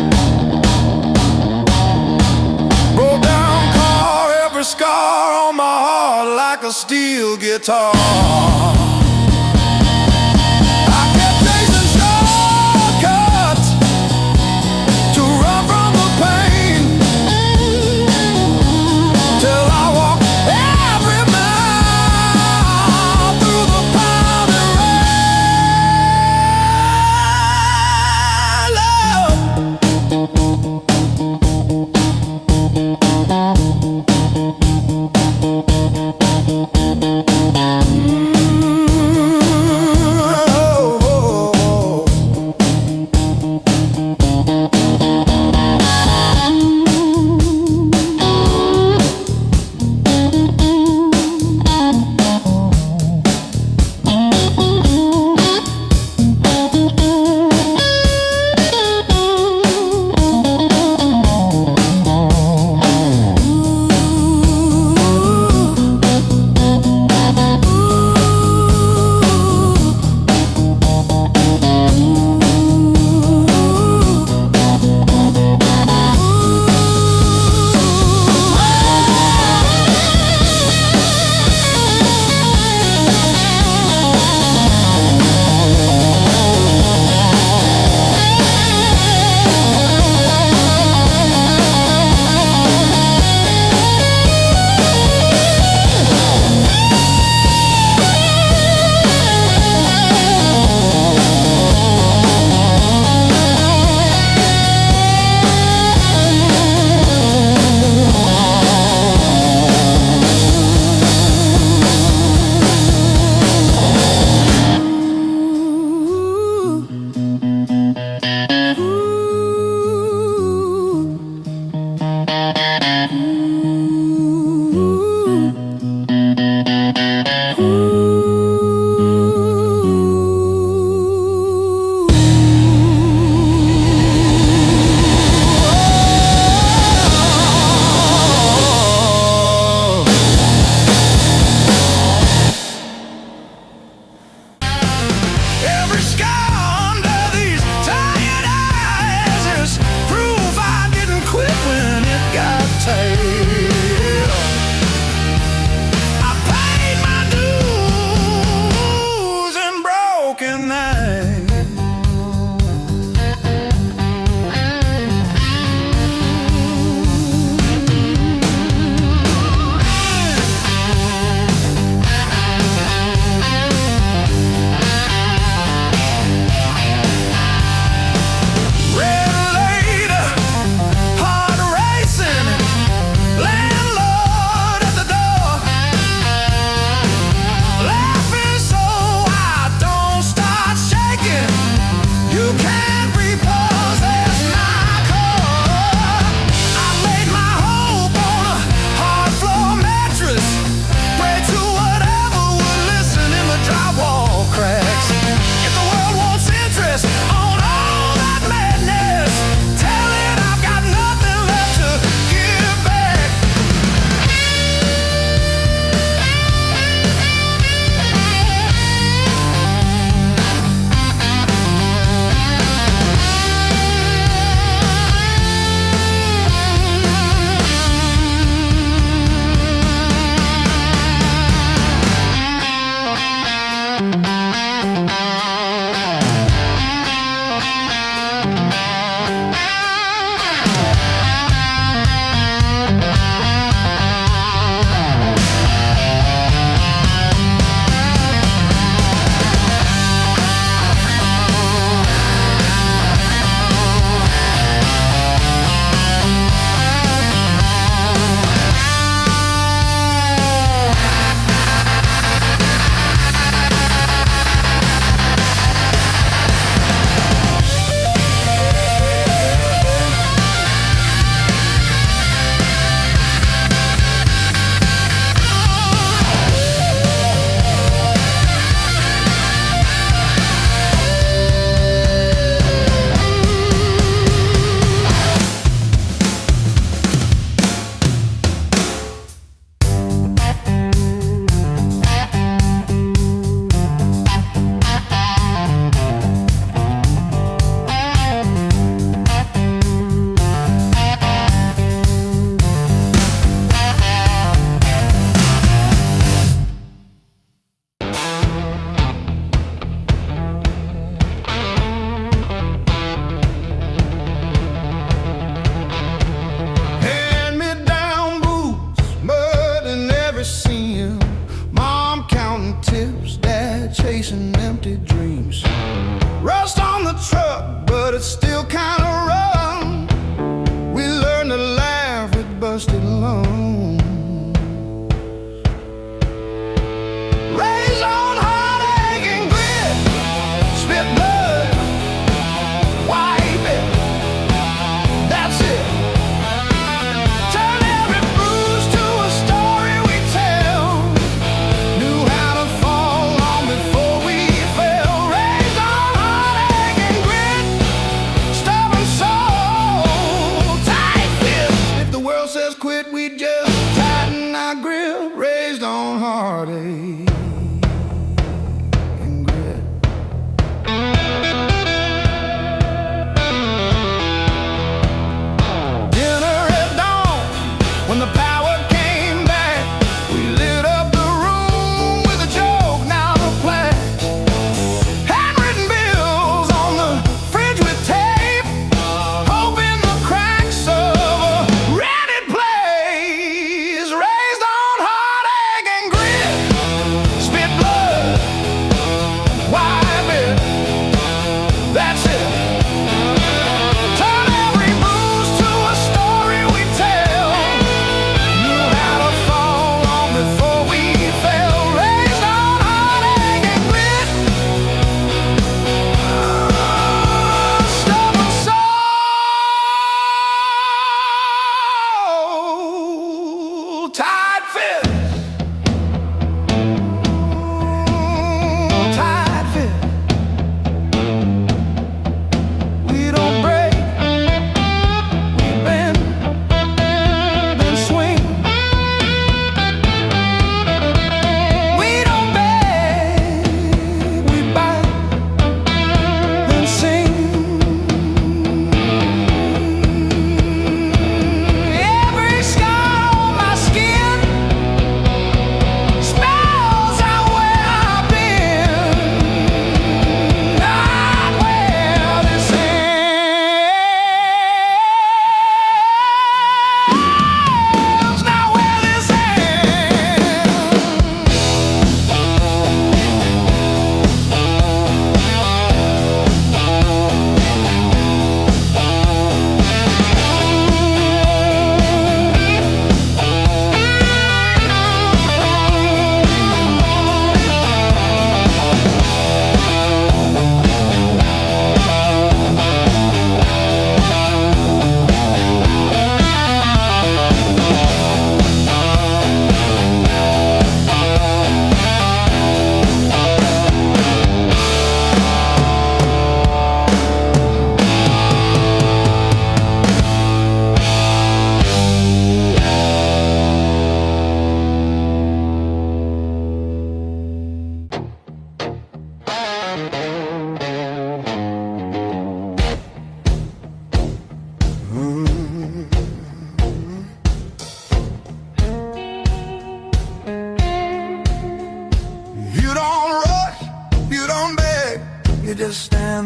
Speaker 1: broke down car, every scar on my heart like a steel guitar. I kept chasing shortcuts to run from the pain, till I walked every mile through the pounding rain. Love.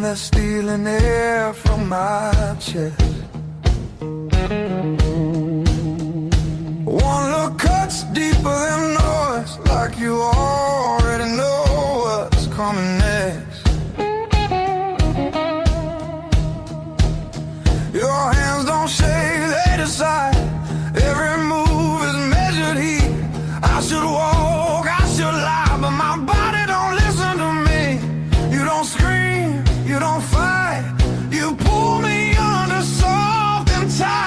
Speaker 1: that's stealing air from my chest. One look cuts deeper than noise, like you already know what's coming next. Your hands don't shake, they decide. Every move is measured heat. I should walk, I should lie, but my body don't listen to me. You don't scream, you don't fight, you pull me under soft and tight.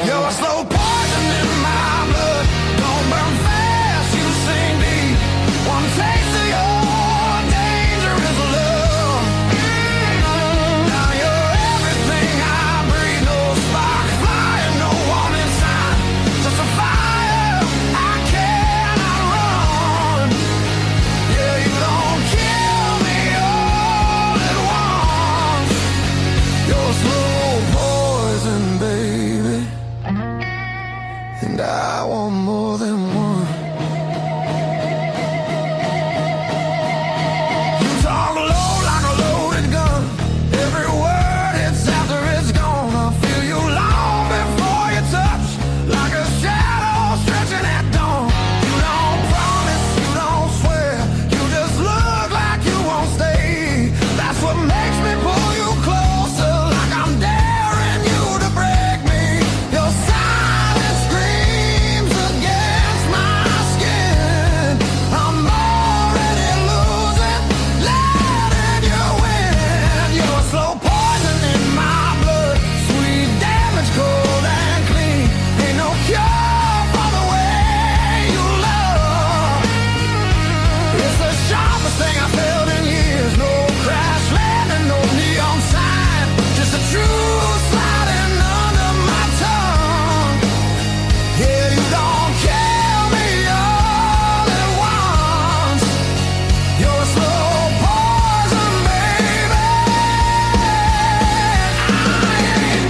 Speaker 1: You're a slow poison in my blood. Don't burn fast, you sing deep. One taste of your dangerous love. Now you're everything I breathe. No spark flying, no warning sign. Just a fire I cannot run. Yeah, you don't kill me all at once. You're slow poison, baby, and I want more than one. You talk low like a loaded gun. Every word hits after it's gone. I feel you long before you touch, like a shadow stretching at dawn. You don't promise, you don't swear, you just look like you won't stay. That's what makes me pull you closer, like I'm daring you to break me. Your silence screams against my skin. I'm already losing, letting you win. You're slow poison in my blood, sweet damage, cold and clean. Ain't no cure for the way you love. It's the sharpest thing I felt in years. No crash landing, no neon sign, just the truth sliding under my tongue. Yeah, you don't kill me all at once. You're a slow poison, baby. I ain't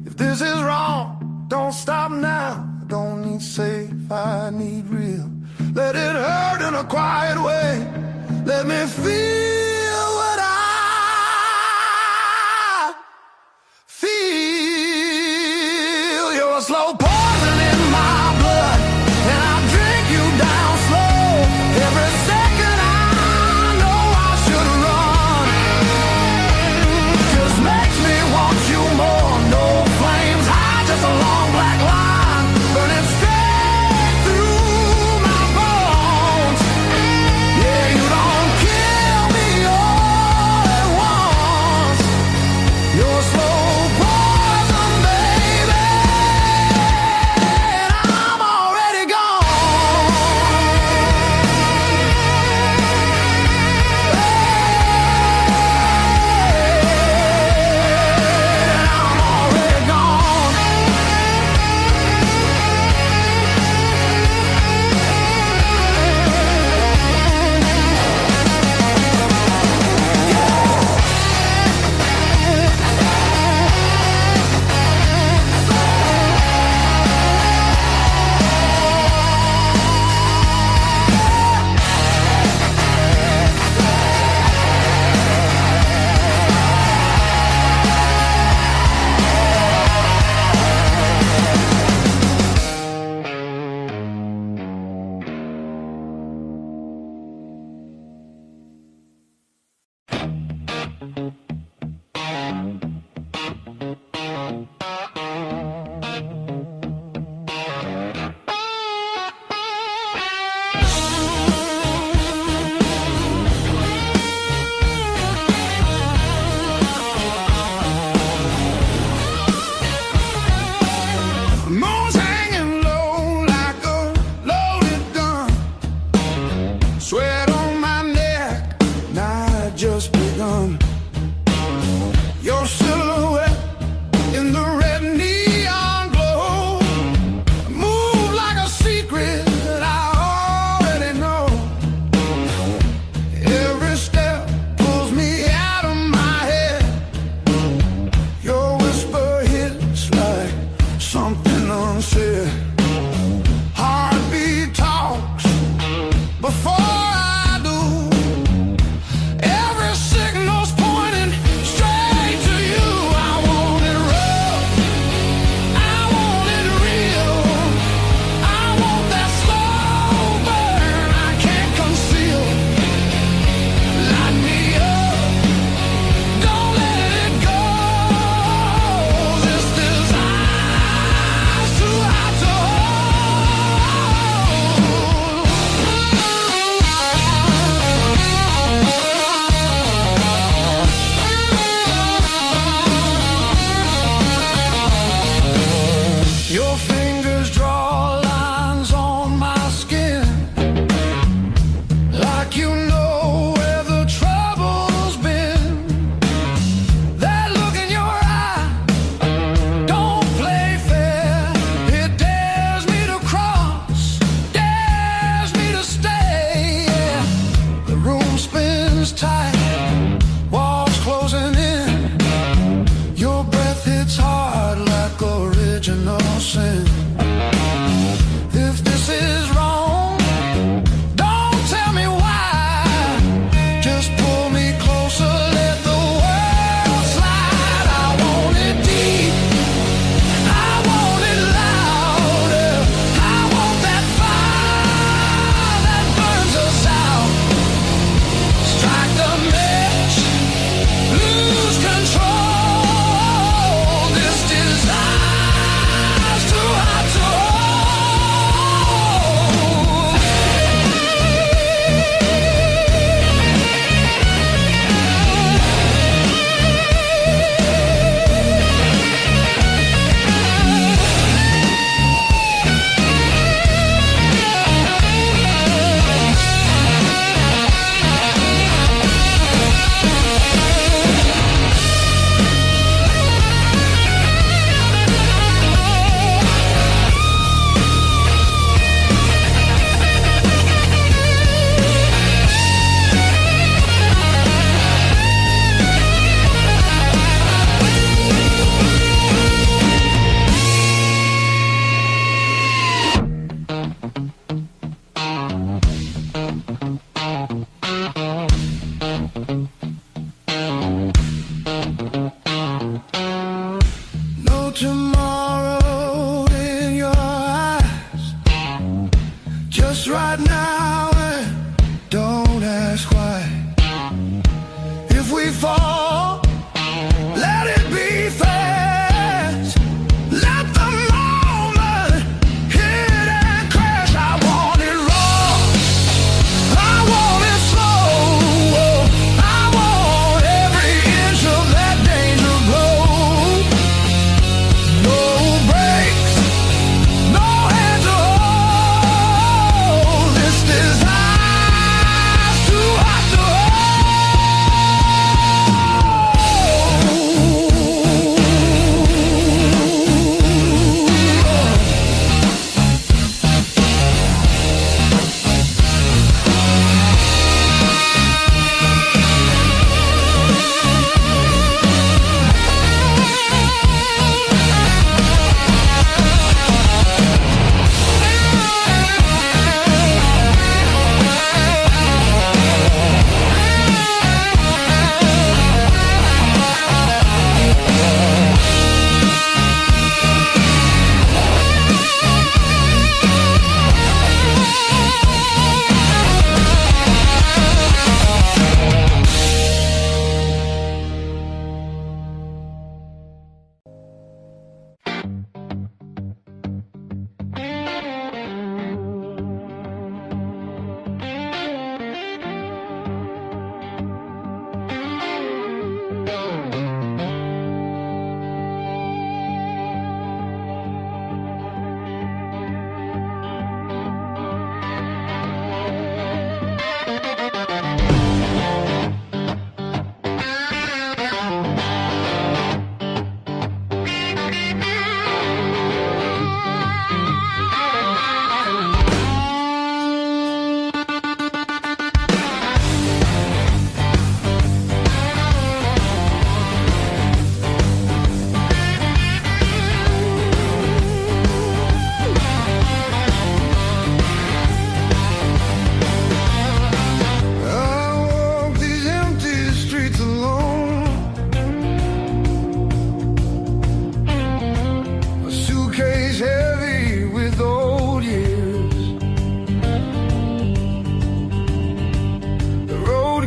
Speaker 1: If this is wrong, don't stop now. I don't need safe, I need real. Let it hurt in a quiet way. Let me feel what I feel. You're a slow poison in my blood, and I drink you down slow. Every second I know I should run. Just makes me want you more. No flames high, just a long black line burning straight through my bones. Yeah, you don't kill me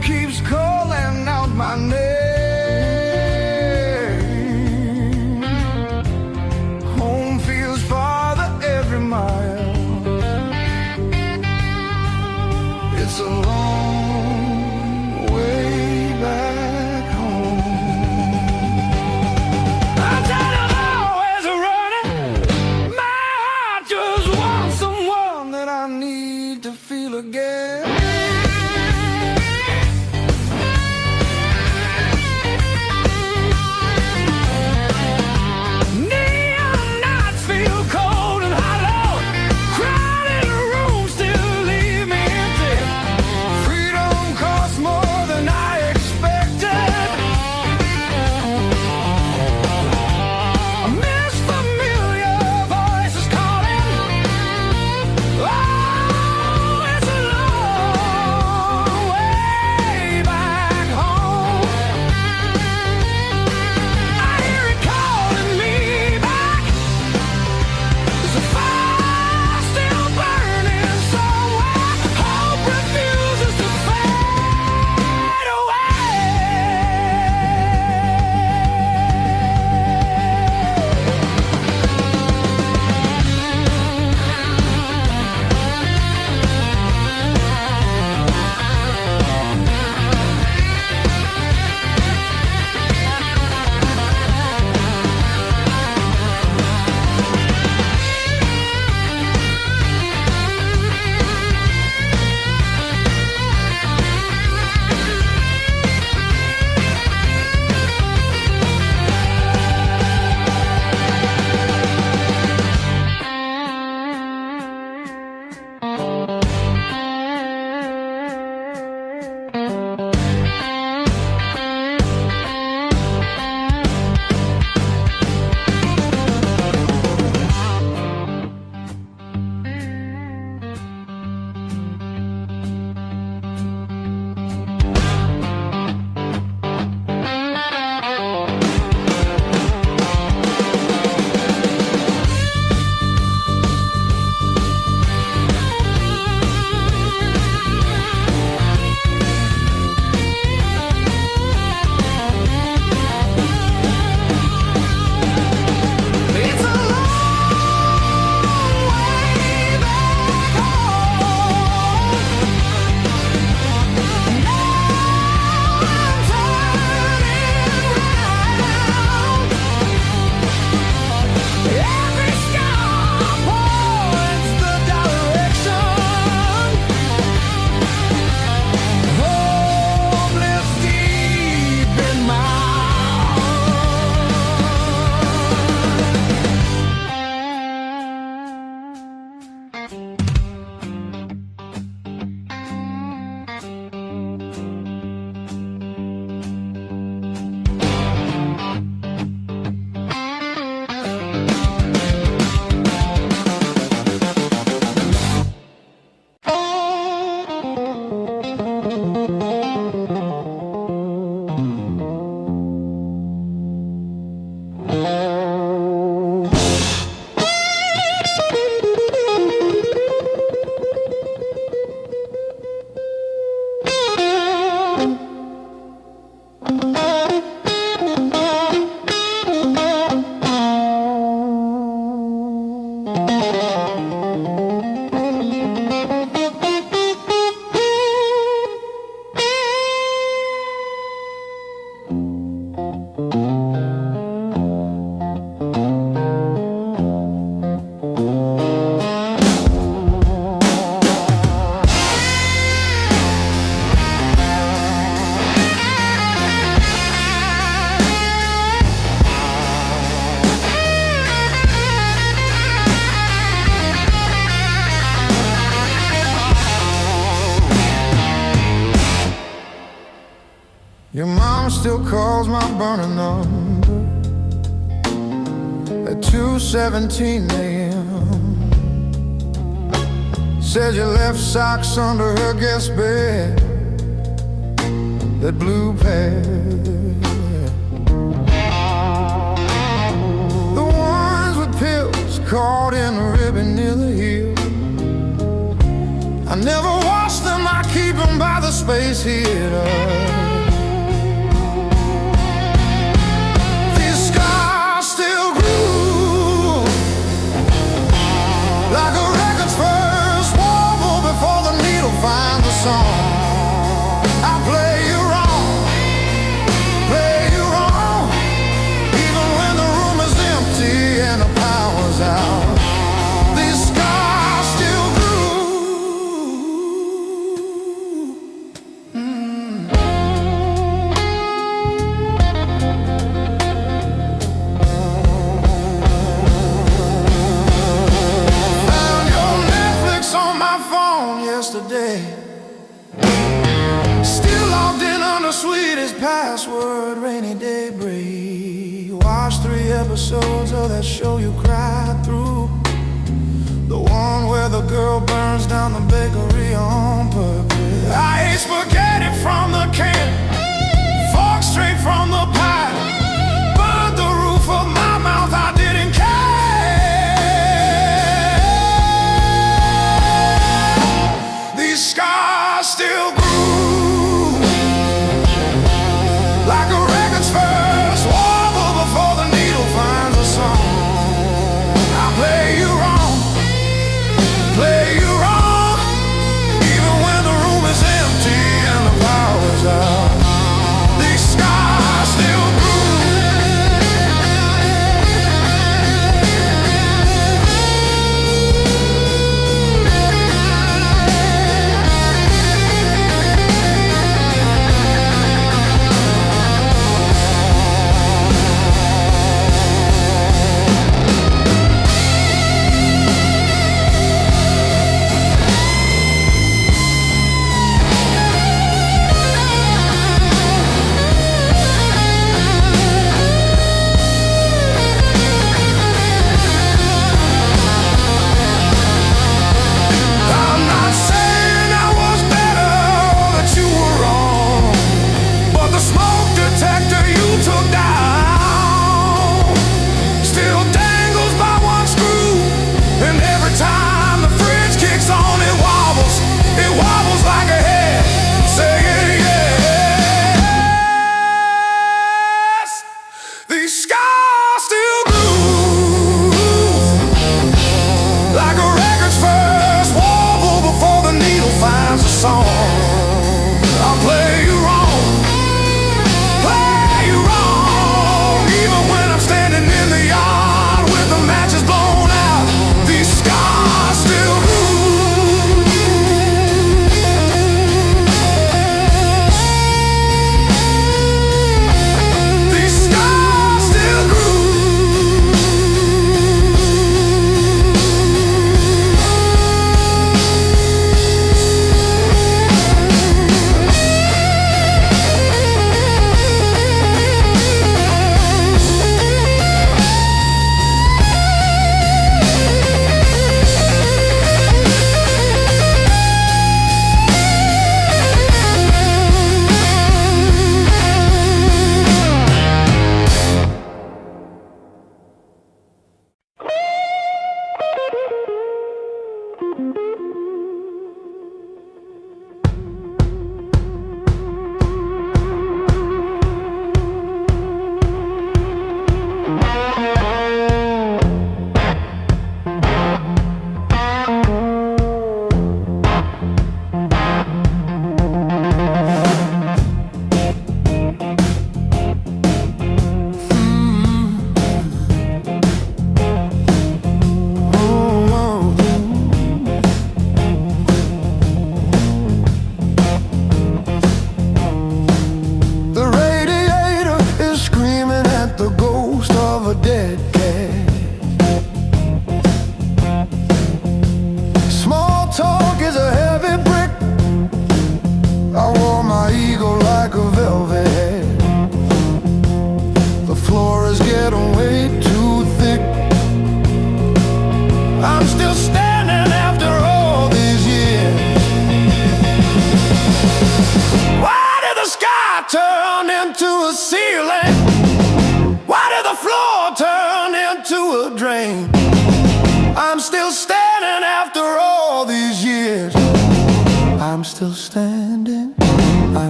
Speaker 1: keeps calling out my name. Home feels farther every mile. It's a long way back home. I'm tired of always running. My heart just wants someone that I need to feel again.
Speaker 3: Your mom still calls my burner number at 2:17 a.m. Says you left socks under her guest bed, that blue pair, the ones with pills caught in the ribbon near the heel. I never wash them, I keep them by the space heater. These scars still groove like a record's first warble before the needle finds the song. I play you wrong, play you wrong, even when the room is empty and the power's out. These scars still Found your Netflix on my phone yesterday. Still logged in on the sweetest password, rainy day break. Watched 3 episodes of that show you cried through. The one where the girl burns down the bakery on purpose. I ate spaghetti from the can, fork straight from the pie. Burned the roof of my mouth, I didn't care. These scars still groove like a record's first warble before the needle finds a song. I play you wrong, play you wrong, even when the room is empty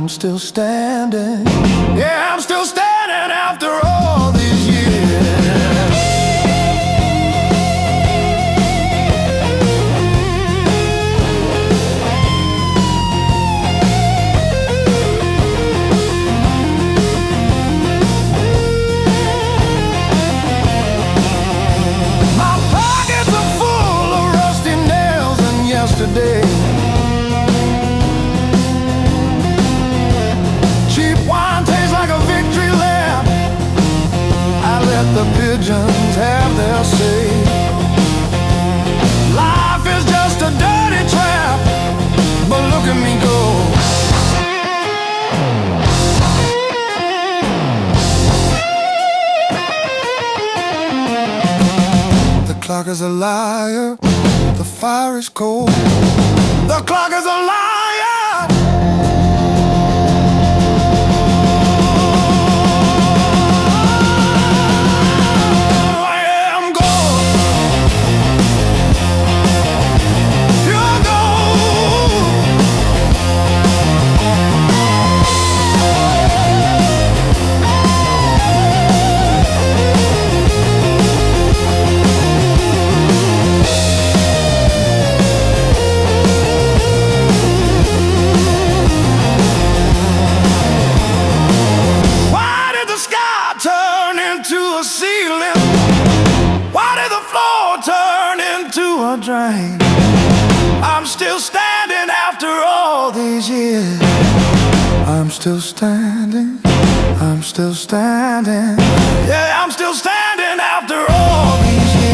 Speaker 3: I'm still standing. Yeah, I'm still standing after all these years. My pockets are full of rusty nails and yesterday. Cheap wine tastes like a victory lap. I let the pigeons have their say. Life is just a dirty trap, but look at me go. The clock is a liar, the fire is cold. The clock is a liar. Drain. I'm still standing after all these years. I'm still standing. I'm still standing. Yeah, I'm still standing after all these years.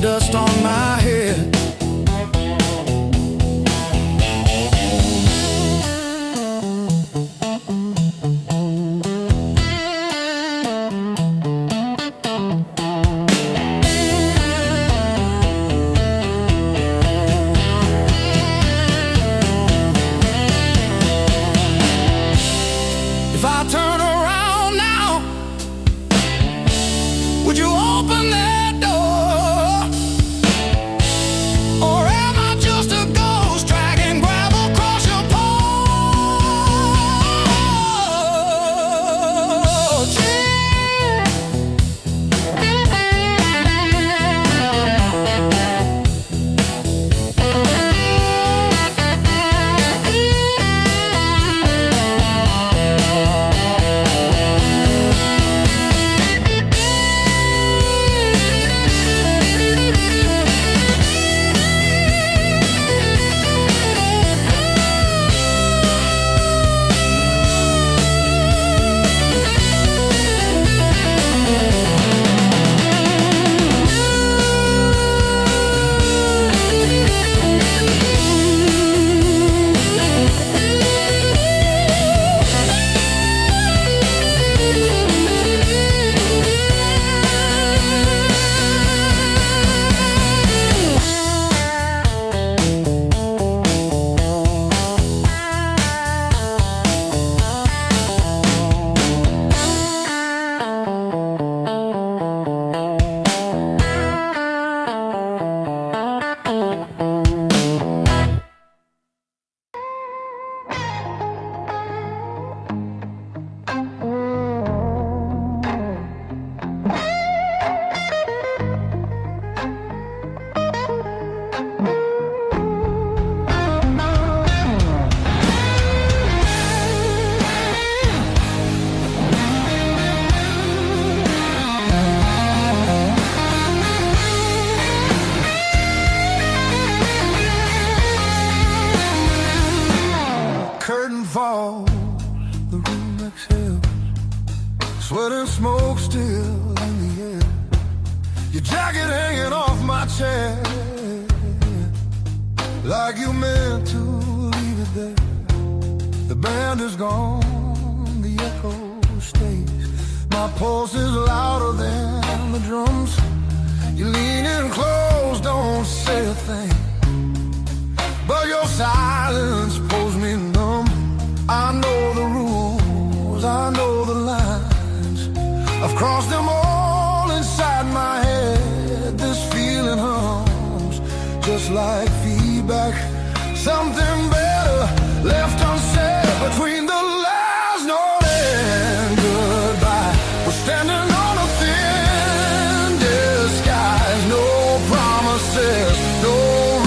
Speaker 3: dust on my head.
Speaker 1: If I turn around now, would you open that door? Or am I just a ghost dragging gravel across your porch?
Speaker 3: Curtain falls, the room exhales, sweat and smoke still in the air. Your jacket hanging off my chair, like you meant to leave it there. The band is gone, the echo stays. My pulse is louder than the drums. You lean in close, don't say a thing, but your silence pulls me numb. I know the rules, I know the lines. I've crossed them all inside my head. This feeling hums, just like feedback. Something better left unsaid between the last note and goodbye. We're standing on a thin disguise. No promises, no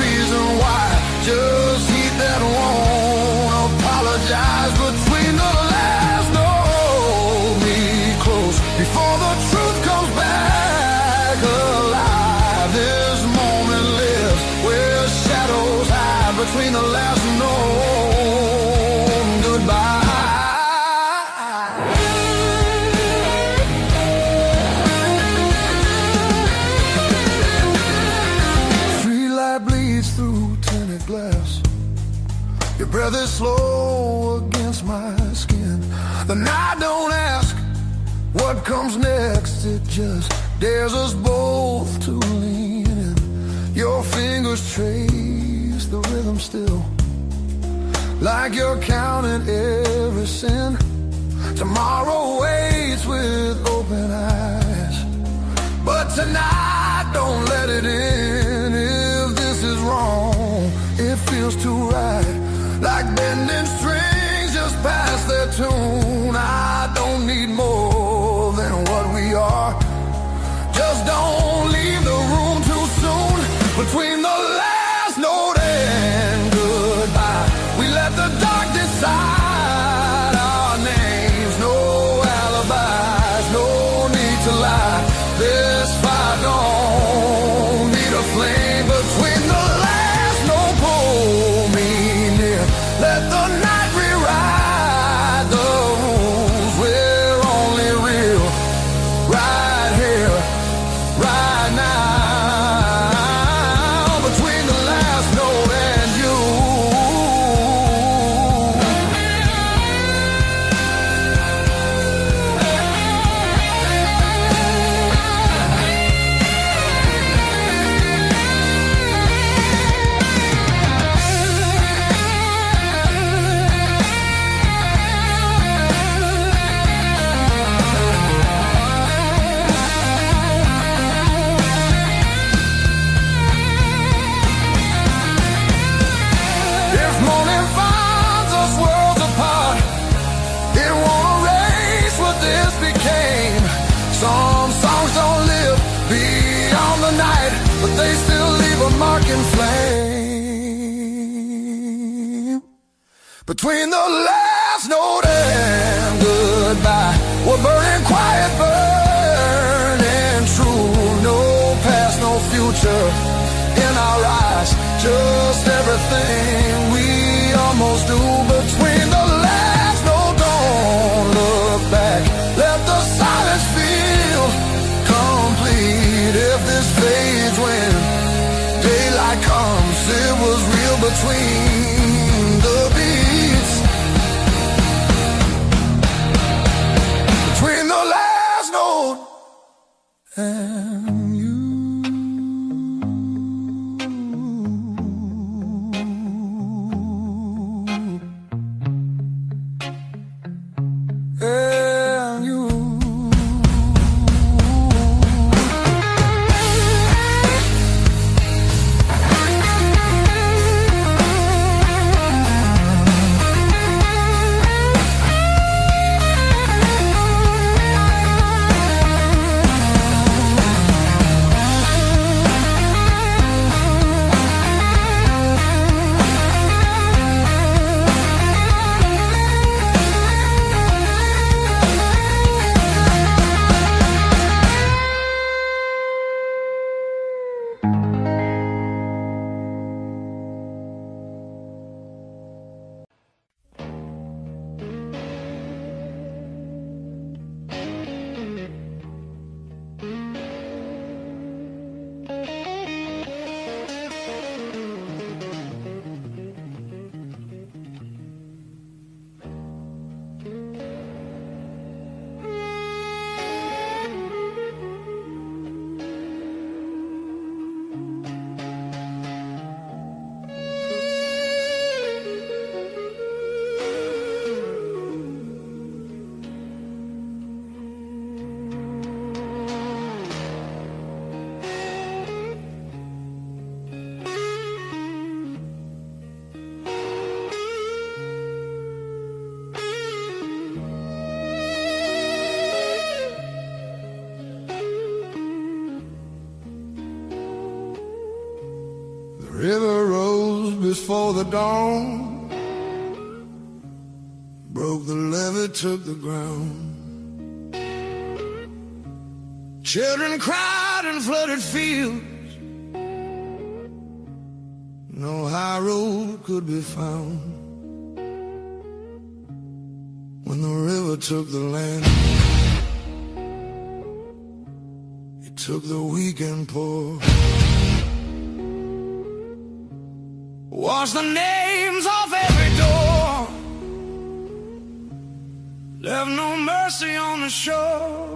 Speaker 3: reason why. Just heat that won't apologize. Between the last note, me close before the truth comes back alive. This moment lives where shadows hide. Between the last note and goodbye. Street light bleeds through tinted glass. Your breath is slow against my skin. The night don't ask what comes next. It just dares us both to lean in. Your fingers trace the rhythm still, like you're counting every sin. Tomorrow waits with open eyes, but tonight don't let it in. If this is wrong, it feels too right, like bending strings just past their tune. I don't need more than what we are. Just don't leave the room too soon. Between the last note and goodbye, we let the dark decide our names. No alibis, no need to lie. This fire don't need a flame. Between the last note, pull me near. Let the night Between the last note and goodbye, we're burning quiet, burning true. No past, no future in our eyes, just everything we almost do. Between the last note, don't look back, let the silence feel complete. If this fades when daylight comes, it was real between the beats. Between the last note and you. And you. River rose before the dawn, broke the levee, took the ground. Children cried in flooded fields, no high road could be found. When the river took the land, it took the weak and poor. Wash the names off every door, left no mercy on the shore.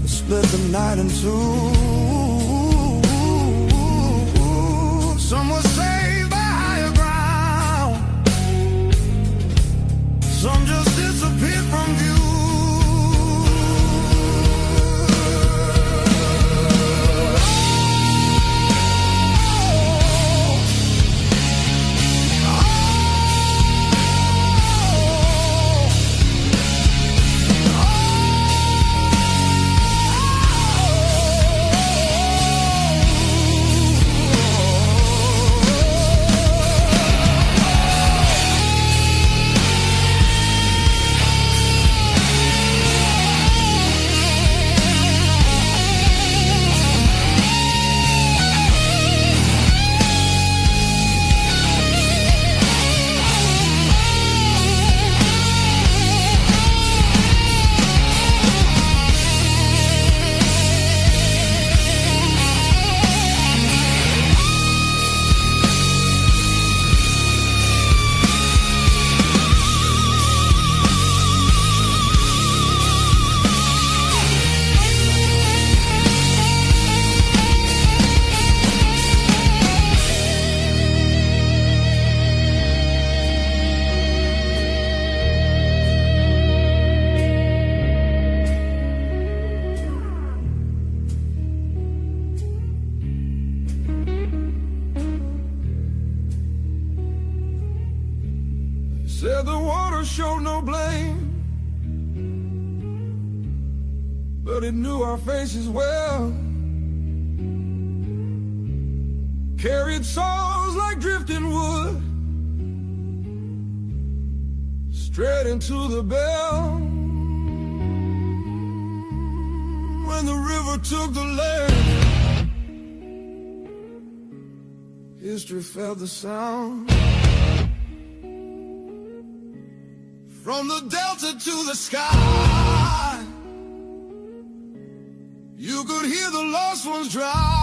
Speaker 3: Split the night in two. Some were saved by higher ground, some just disappeared from view. Said the water showed no blame, but it knew our faces well. Carried souls like drifting wood straight into the bell. When the river took the land, history felt the sound. From the delta to the sky, you could hear the lost ones drown.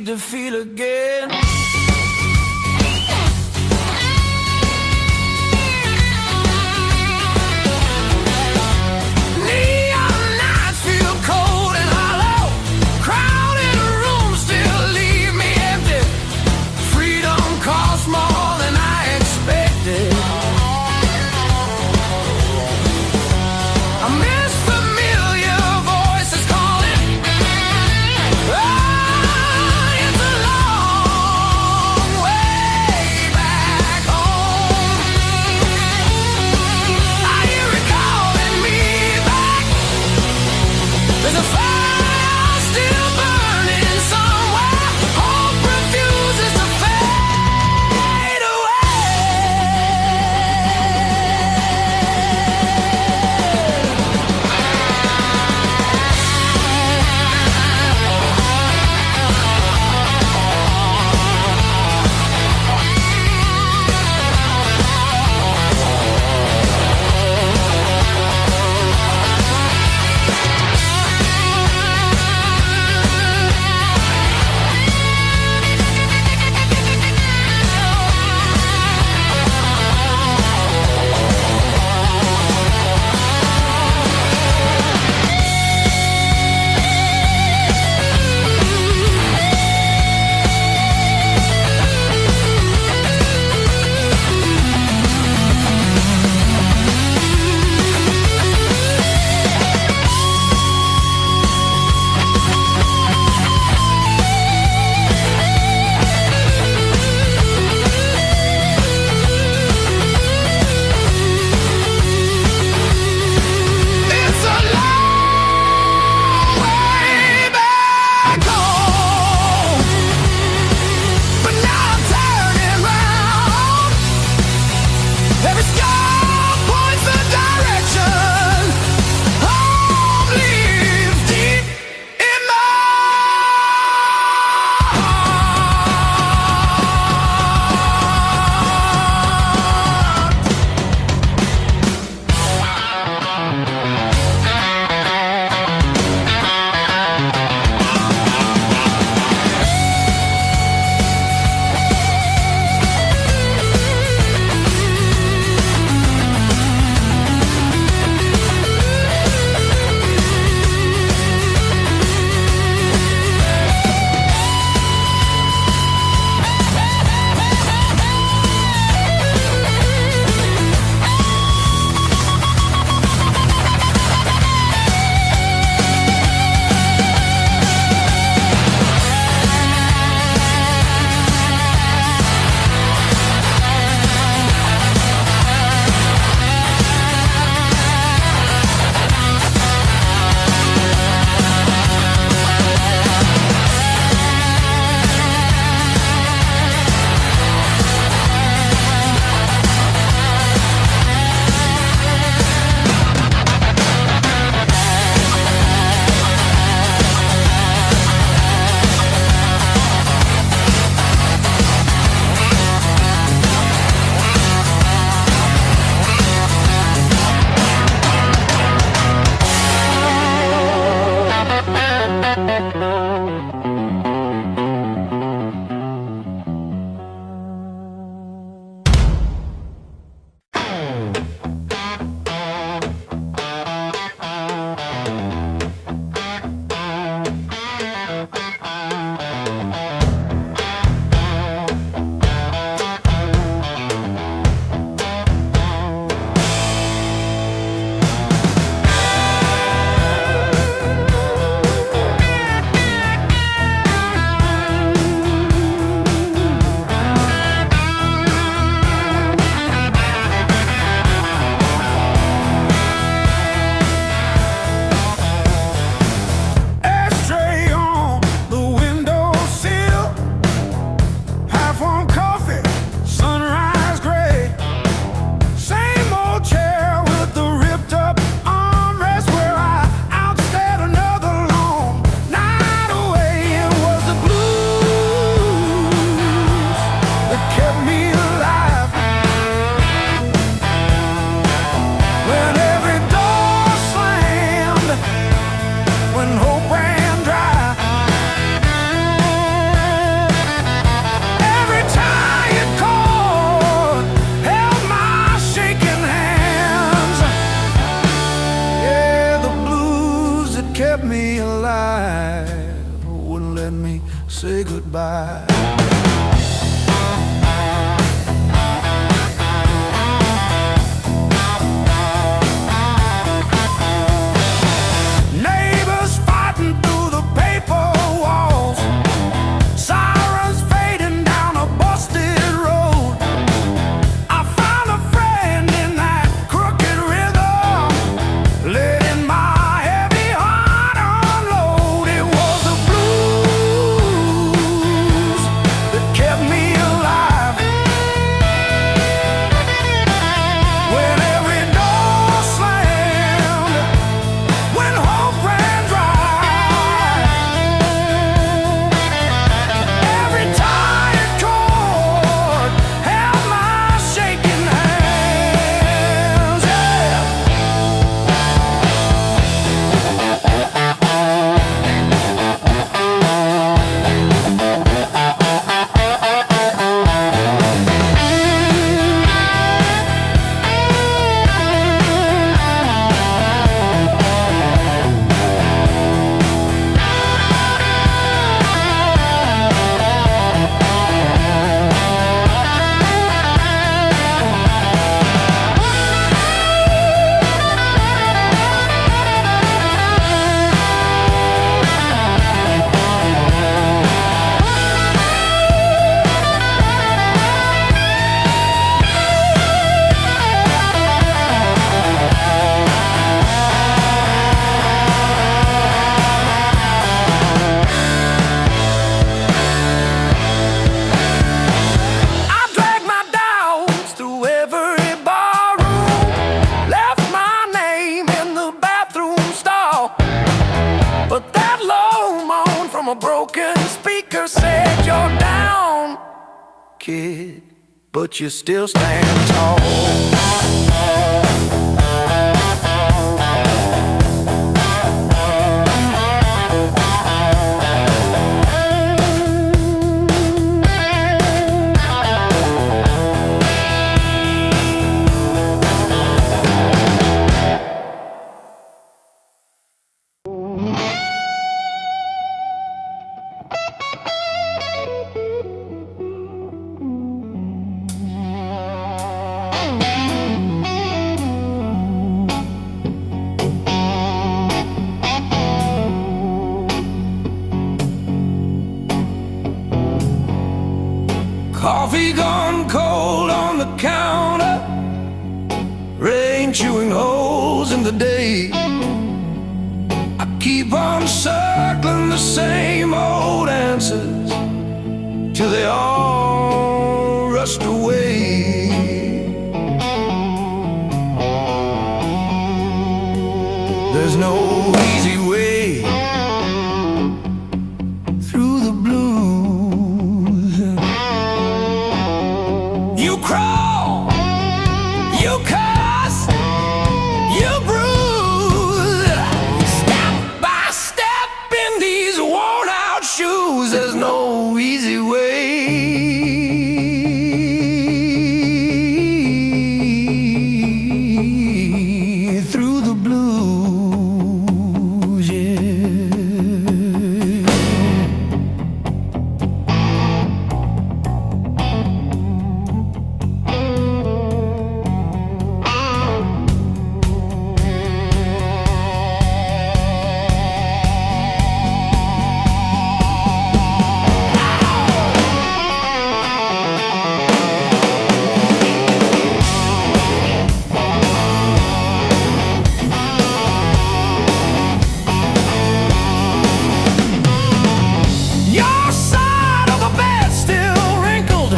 Speaker 2: to feel again. Neon nights feel cold and hollow. Crowded rooms still leave me empty. Freedom costs more than I expected. I miss familiar voices calling. Ah, it's a long way back home. I hear it calling me back. There's a fire still burning somewhere. Hope refuses to fade away. It's a long way back home, but now I'm turning round. Every scar points the direction. Home lives deep in my Ashtray on the
Speaker 3: let me say goodbye. Neighbors fighting through the paper walls, sirens fading down a busted road. I found a friend in that crooked rhythm, letting my heavy heart unload. It was the blues that kept me alive. When every door slammed, when hope ran dry, every tired chord held my shaking hands. Yeah. I dragged my doubts through every barroom, left my name in the bathroom stall. But that low moan from a broken speaker said, "You're down, kid, but you still stand tall."
Speaker 2: Coffee gone cold on the counter, rain chewing holes in the day. I keep on circling the same old answers till they all rushed away. There's no easy way through the blues. You crawl, you cuss, you bruise, step by step in these worn out shoes. There's no easy way through the blues, yeah. Your side of the bed still wrinkled,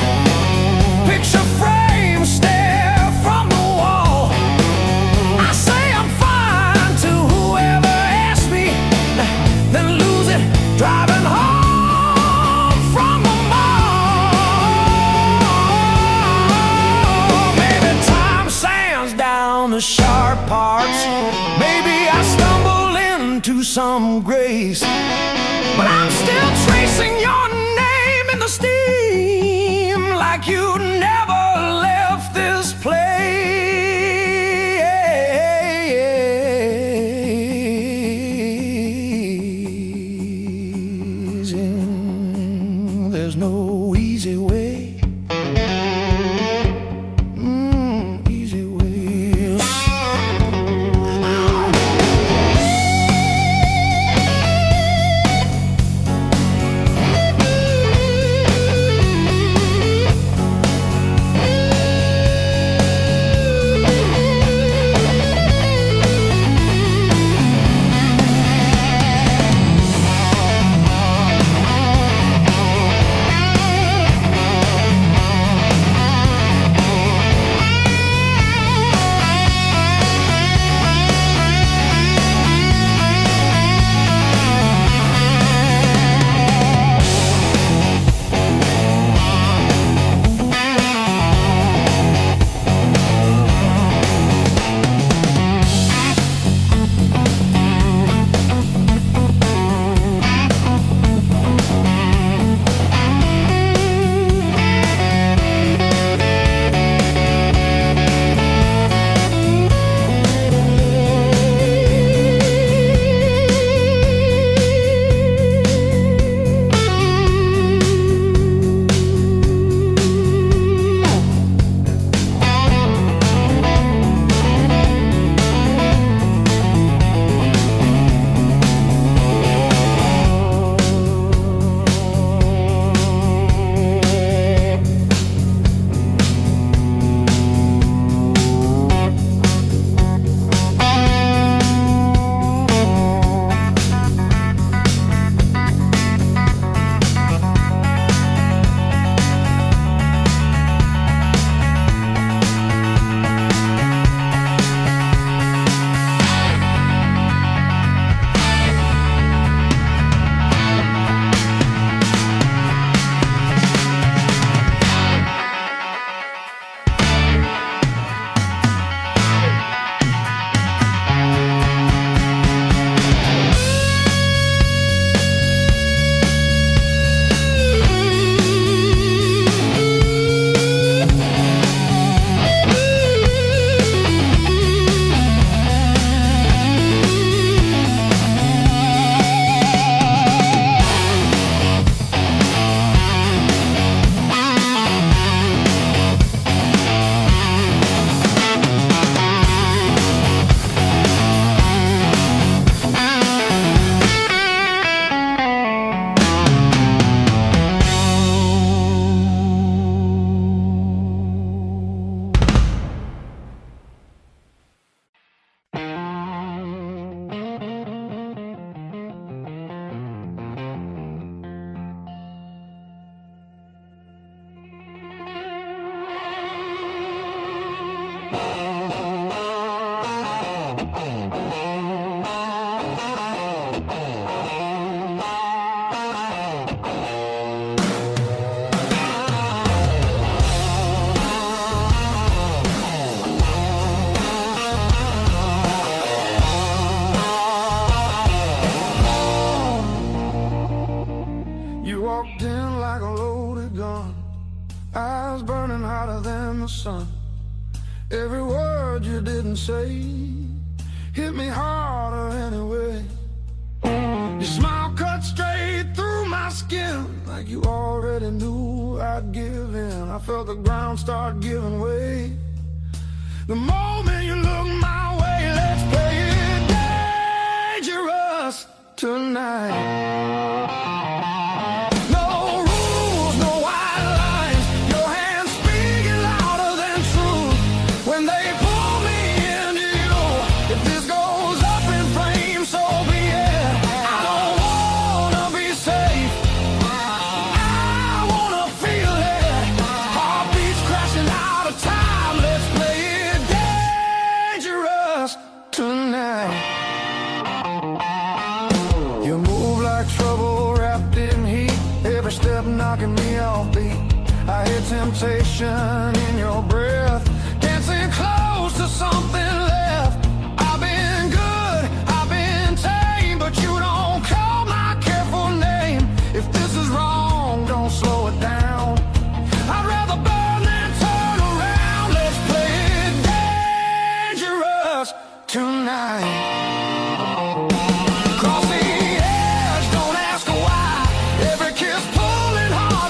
Speaker 2: picture frame stare from the wall. I say I'm fine to whoever asks me, then lose it driving home from the mall. Maybe time sands down the sharp parts, maybe I stumble into some grace, but I'm still tracing your name in the steam like you never left this place.
Speaker 3: there's no easy way. Easy way. Walked in like a loaded gun, eyes burning hotter than the sun. Every word you didn't say hit me harder anyway. Your smile cut straight through my skin, like you already knew I'd give in. I felt the ground start giving way the moment you looked my way. Let's play it dangerous tonight. Knocking me off beat. I hear temptation in your breath, dancing close to something left. I've been good, I've been tame, but you don't call my careful name. If this is wrong, don't slow it down. I'd rather burn than turn around. Let's play it dangerous tonight. Cross the edge, don't ask why. Every kiss pulling hard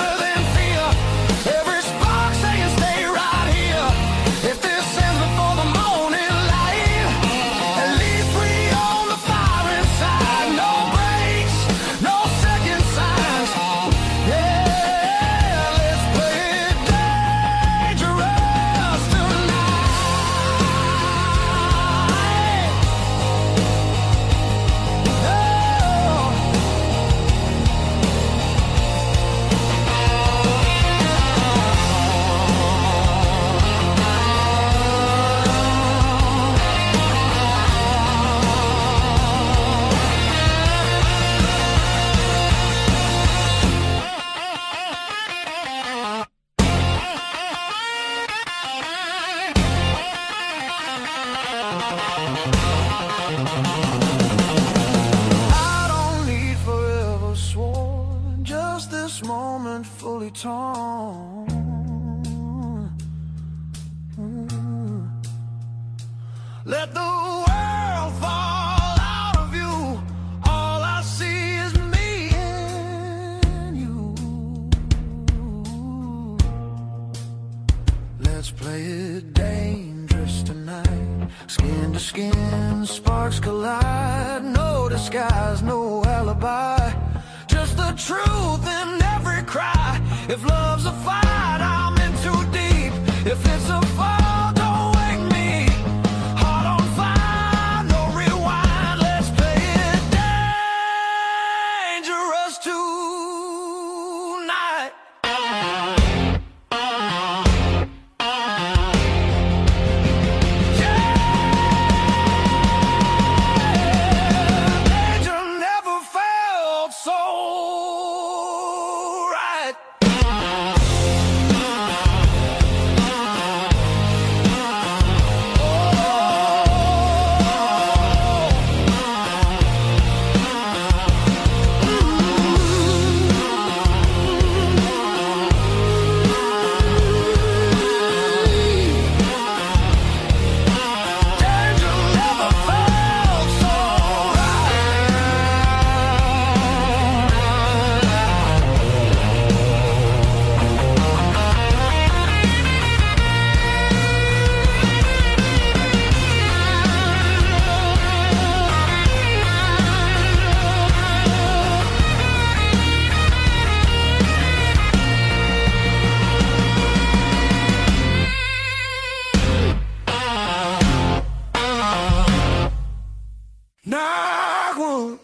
Speaker 3: just this moment fully torn. Let the world fall out of you. All I see is me and you. Let's play it dangerous tonight. Skin to skin, sparks collide. No disguise, no alibi. Just the truth in every cry. If love's a fight, I'm in too deep. If it's a fall, don't wake me. Heart on fire, no rewind. Let's play it dangerous tonight. Danger never felt so right. Danger never felt so Knock one.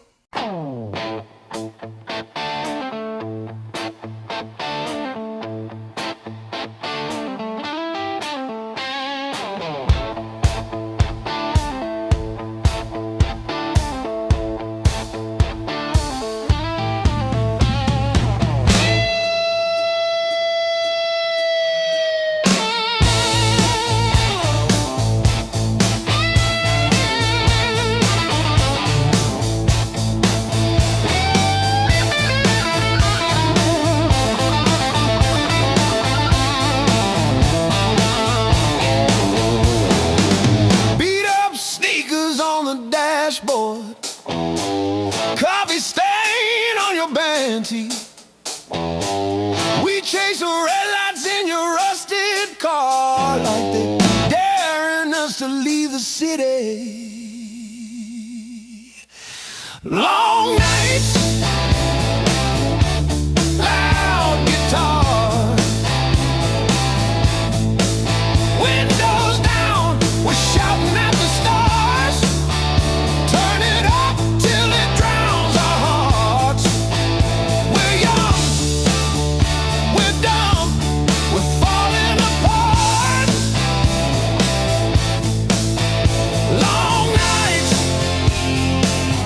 Speaker 3: Beat up sneakers on the dashboard. Coffee stain on your band tee. We chase the red lights in your rusted car like they daring us to leave the city. Long nights, loud guitar, windows down, we're shouting at the stars. Turn it up till it drowns our hearts. We're young, we're dumb, we're falling apart. Long nights,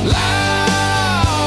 Speaker 3: loud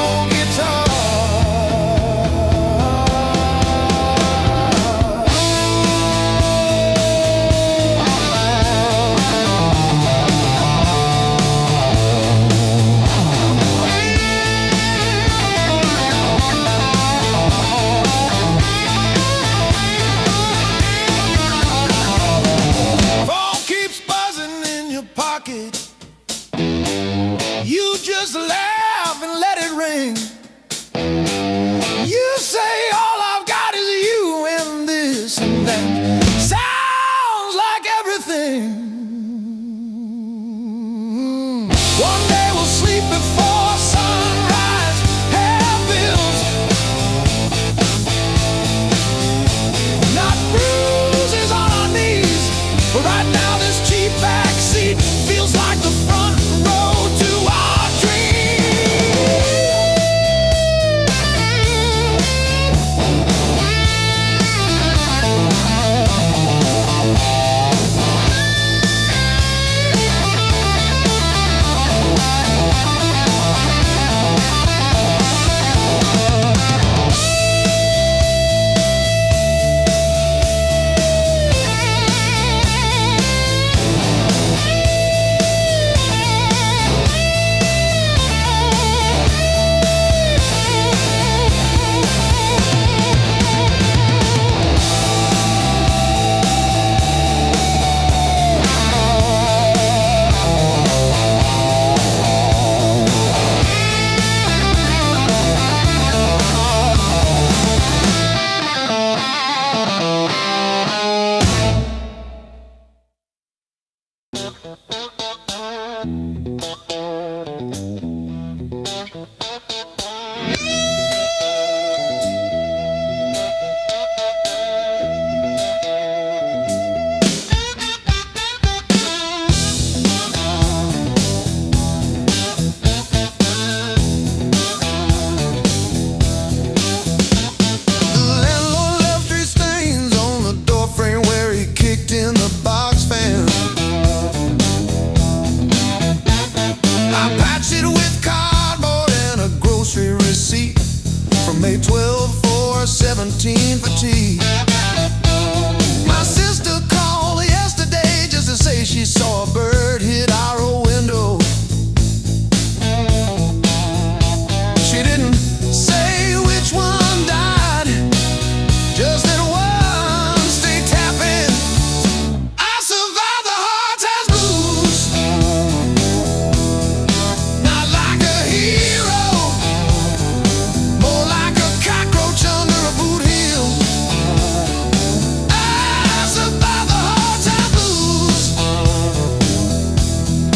Speaker 3: routine fatigue. My sister called yesterday just to say she saw a bird hit our old window. She didn't say which one died, just that one stayed tapping. I survived the hard times blues, not like a hero, more like a cockroach under a boot heel. I survived the hard times blues,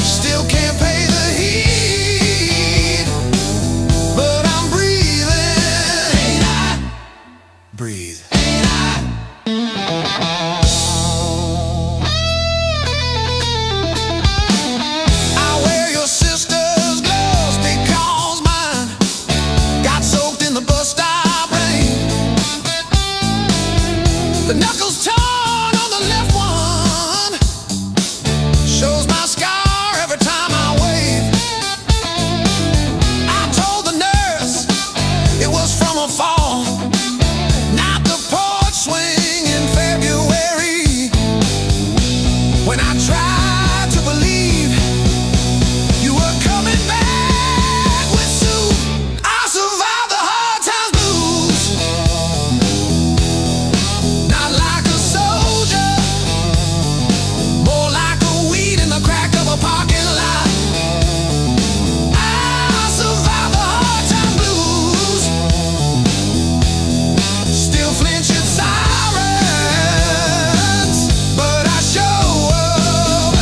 Speaker 3: still can't pay the heat, but I'm breathing. Ain't I? Breathe. I wear your sister's gloves because mine got soaked in the bus stop rain. The knuckles torn on the left one shows my scar every time I wave. I told the nurse it was from a fall, not the porch swing in February. When I tried to believe you were coming back with Sue, I survived the hard times blues, not like a soldier, more like a weed in the crack of a parking lot. I survived the hard times blues, still flinch at sirens, but I show up,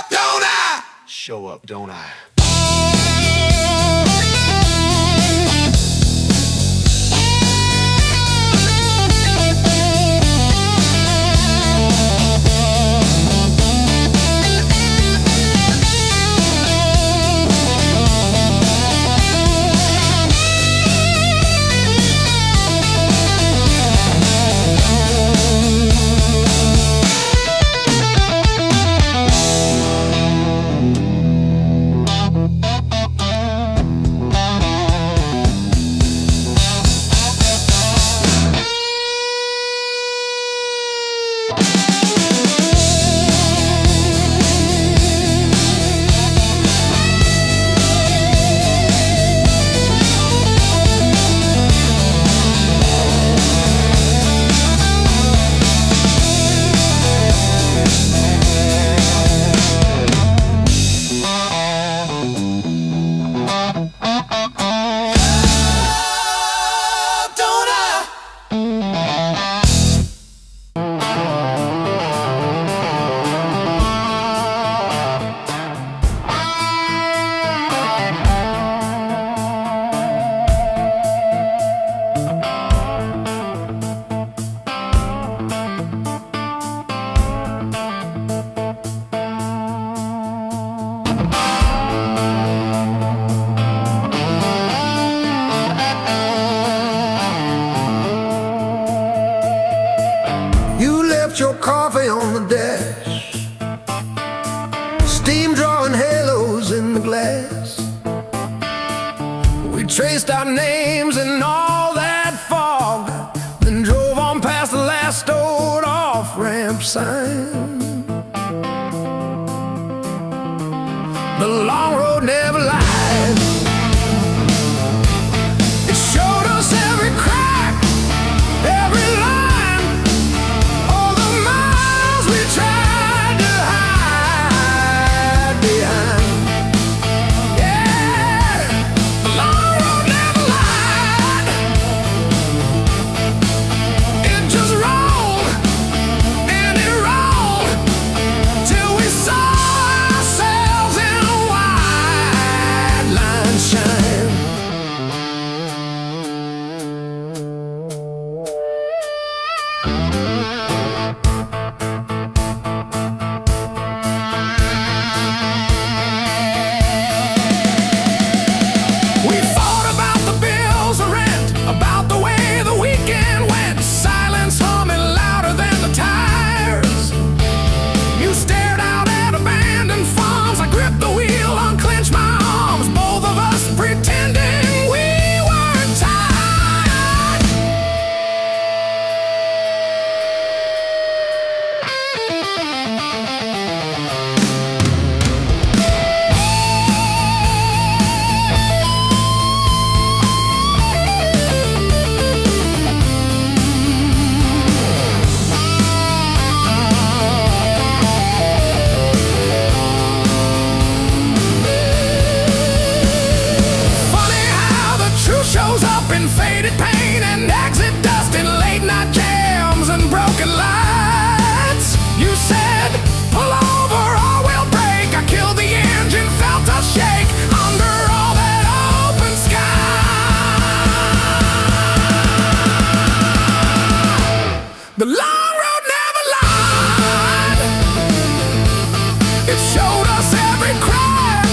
Speaker 3: don't I? Show up, don't I? Don't I? You left your coffee on the dash, steam drawing halos in the glass. We traced our names in all that fog, then drove on past the last old off-ramp sign. The long road never lied. It showed us every crack, every line, all the miles we tried to hide behind. Yeah, the long road never lied. up in faded paint and exit dust in late night jams and broken lights. You said, pull over or we'll break. I killed the engine, felt us shake under all that open sky. The long road never lied. It showed us every crack,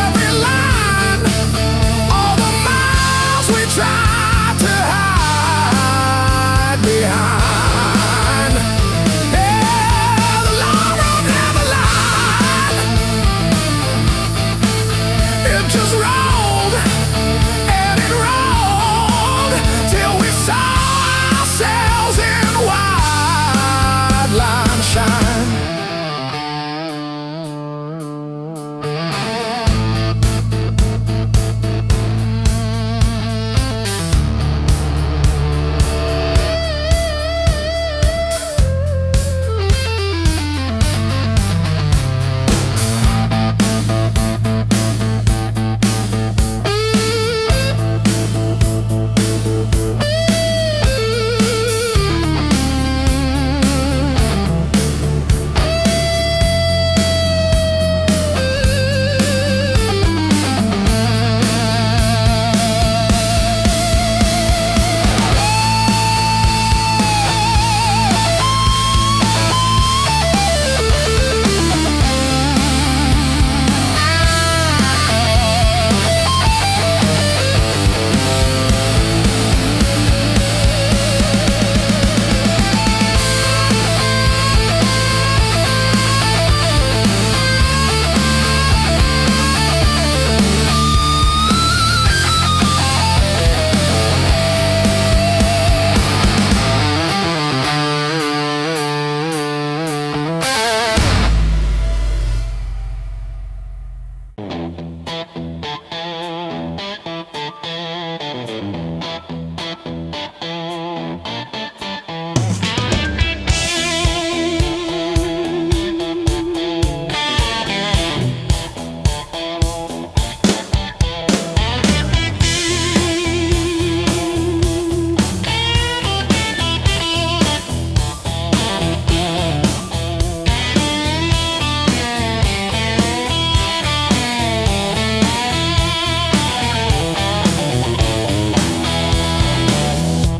Speaker 3: every line, all the miles we tried to hide behind. Yeah, the long road never lied. It just rolled and it rolled till we saw ourselves in wide line shine.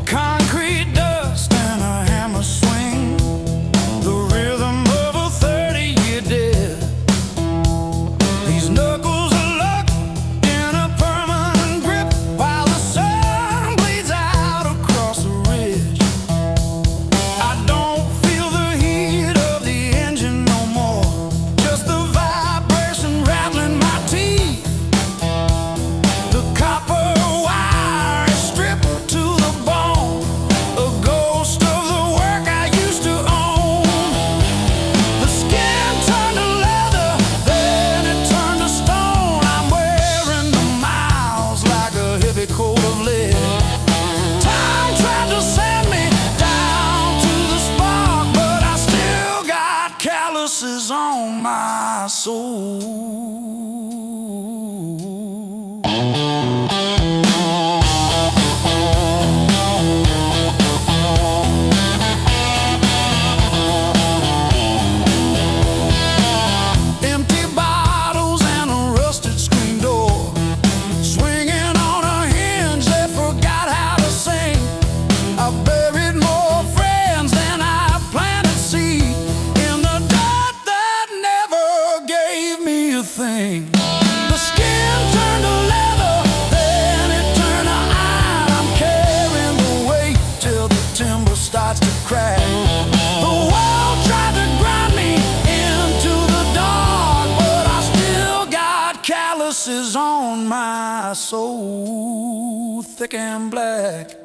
Speaker 3: Concrete dust and a hammer swing, the rhythm of a 30-year death. These knuckles are locked in a permanent grip while the sun bleeds out across the ridge. I don't feel the heat of the engine no more, just the vibration rattling my teeth. The copper wire is stripped to the bone, a ghost of the work I used to own. The skin turned to leather, then it turned to stone. I'm wearing the miles like a heavy coat of lead. Time tried to send me down to the spark, but I still got calluses on my soul. Empty bottles and a rusted screen door, swinging on a hinge that forgot how to sing. I buried more friends than I planted seed in the dirt that never gave me a thing. The skin turned to leather, then it turned to iron. I'm carrying the weight till the timber starts to crack. The world tried to grind me into the dark, but I still got calluses on my soul, thick and black.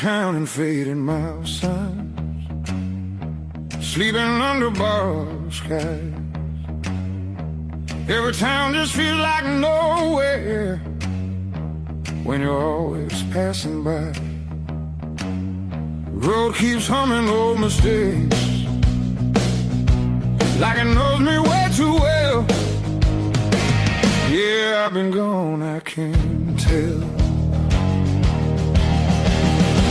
Speaker 3: counting faded mile signs, sleeping under borrowed skies. Every town just feels like nowhere when you're always passing by. The road keeps humming old mistakes like it knows me way too well. Yeah, I've been gone, I can't tell.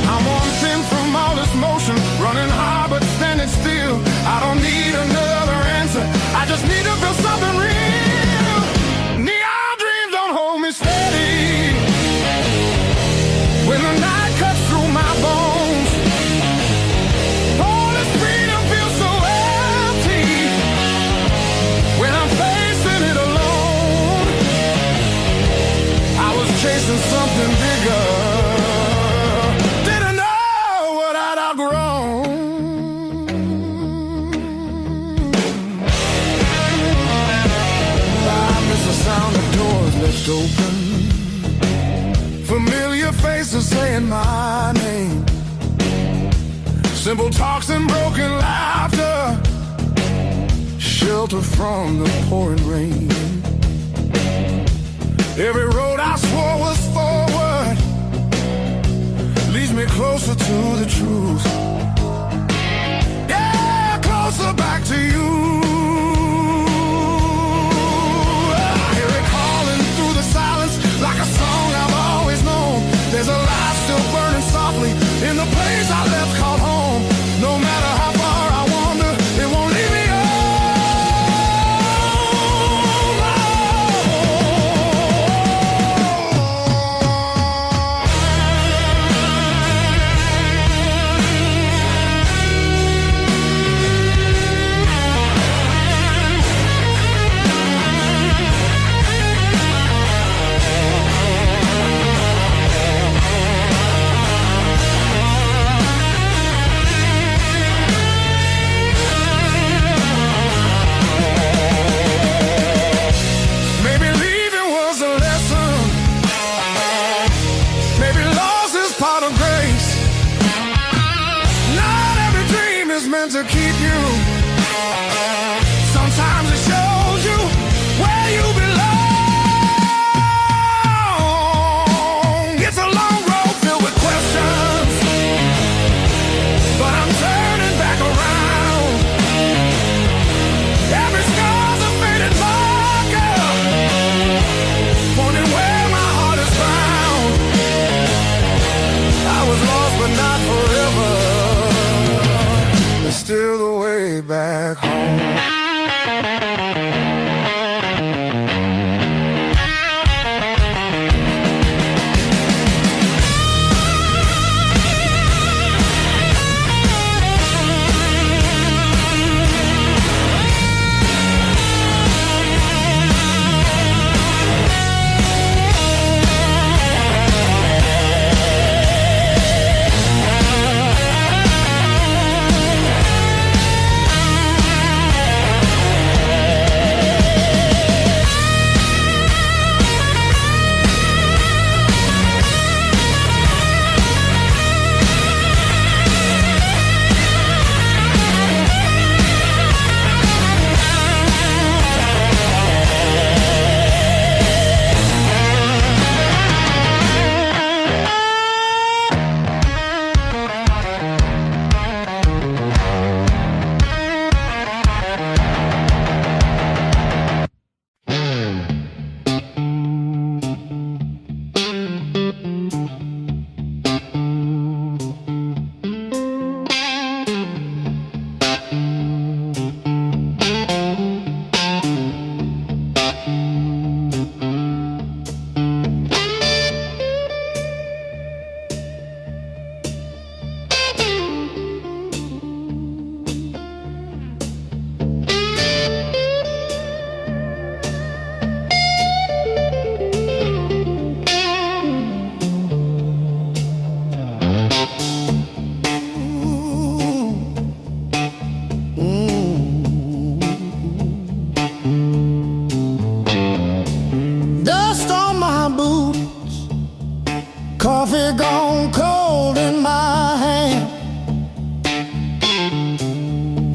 Speaker 3: I'm one thing from all this motion, running hard but standing still. I don't need another answer, I just need to feel something real. Neon dreams don't hold me steady when the night cuts through my bones. All this freedom feels so empty when I'm facing it alone. I was chasing something bigger, didn't know what I'd outgrown. I miss the sound of doors left open, familiar faces saying my name, simple talks and broken laughter, shelter from the pouring rain. Every road I swore was forward leads me closer to the truth. Yeah, closer back to you. I hear it calling through the silence like a song I've always known. There's a light still burning softly in the place I left called home. No matter how far I wander, it won't leave me alone. Maybe leaving was a lesson, maybe loss is part of grace. Not every dream is meant to keep you. Sometimes it shows you where you belong. It's a long road filled with questions, but I'm turning back around. Every scar's a faded marker, pointing where my heart is found. I was lost but not forever, there's still the body gone cold in my hand.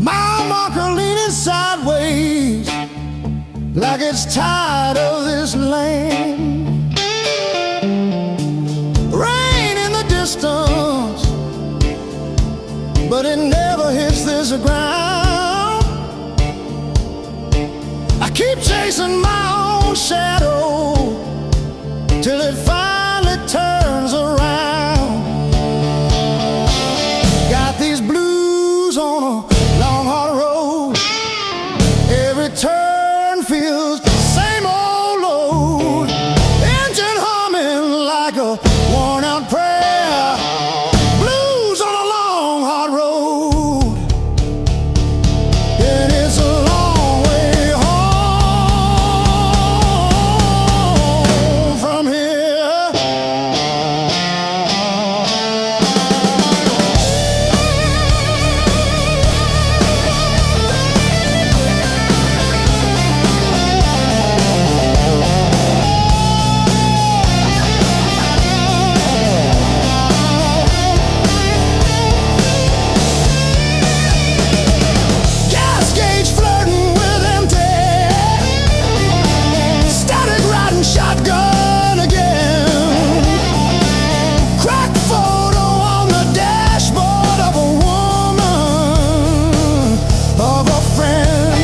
Speaker 3: Mile marker leaning sideways like it's tired of this land. Rain in the distance, but it never hits this ground. I keep chasing my own shadow till it finally turns around. Got these blues on a long hard road. Every turn feels the same old load. Engine humming like a worn out prayer. Blues on a long hard road. And it's a long way home from here. Gas gauge flirting with empty. Static riding shotgun again. Crack photo on the dashboard of a woman, of a friend.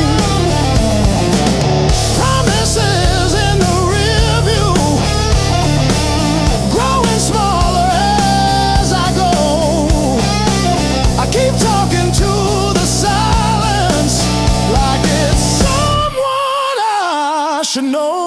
Speaker 3: Promises in the rear view, growing smaller as I go. I keep talking to the silence like it's someone I should know.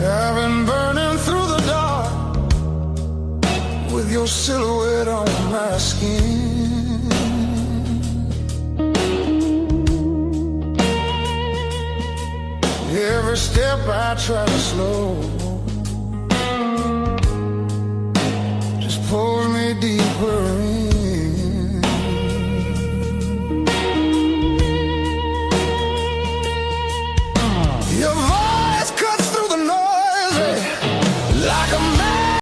Speaker 3: I've been burning through the dark with your silhouette on my skin. Every step I try to slow just pulls me deep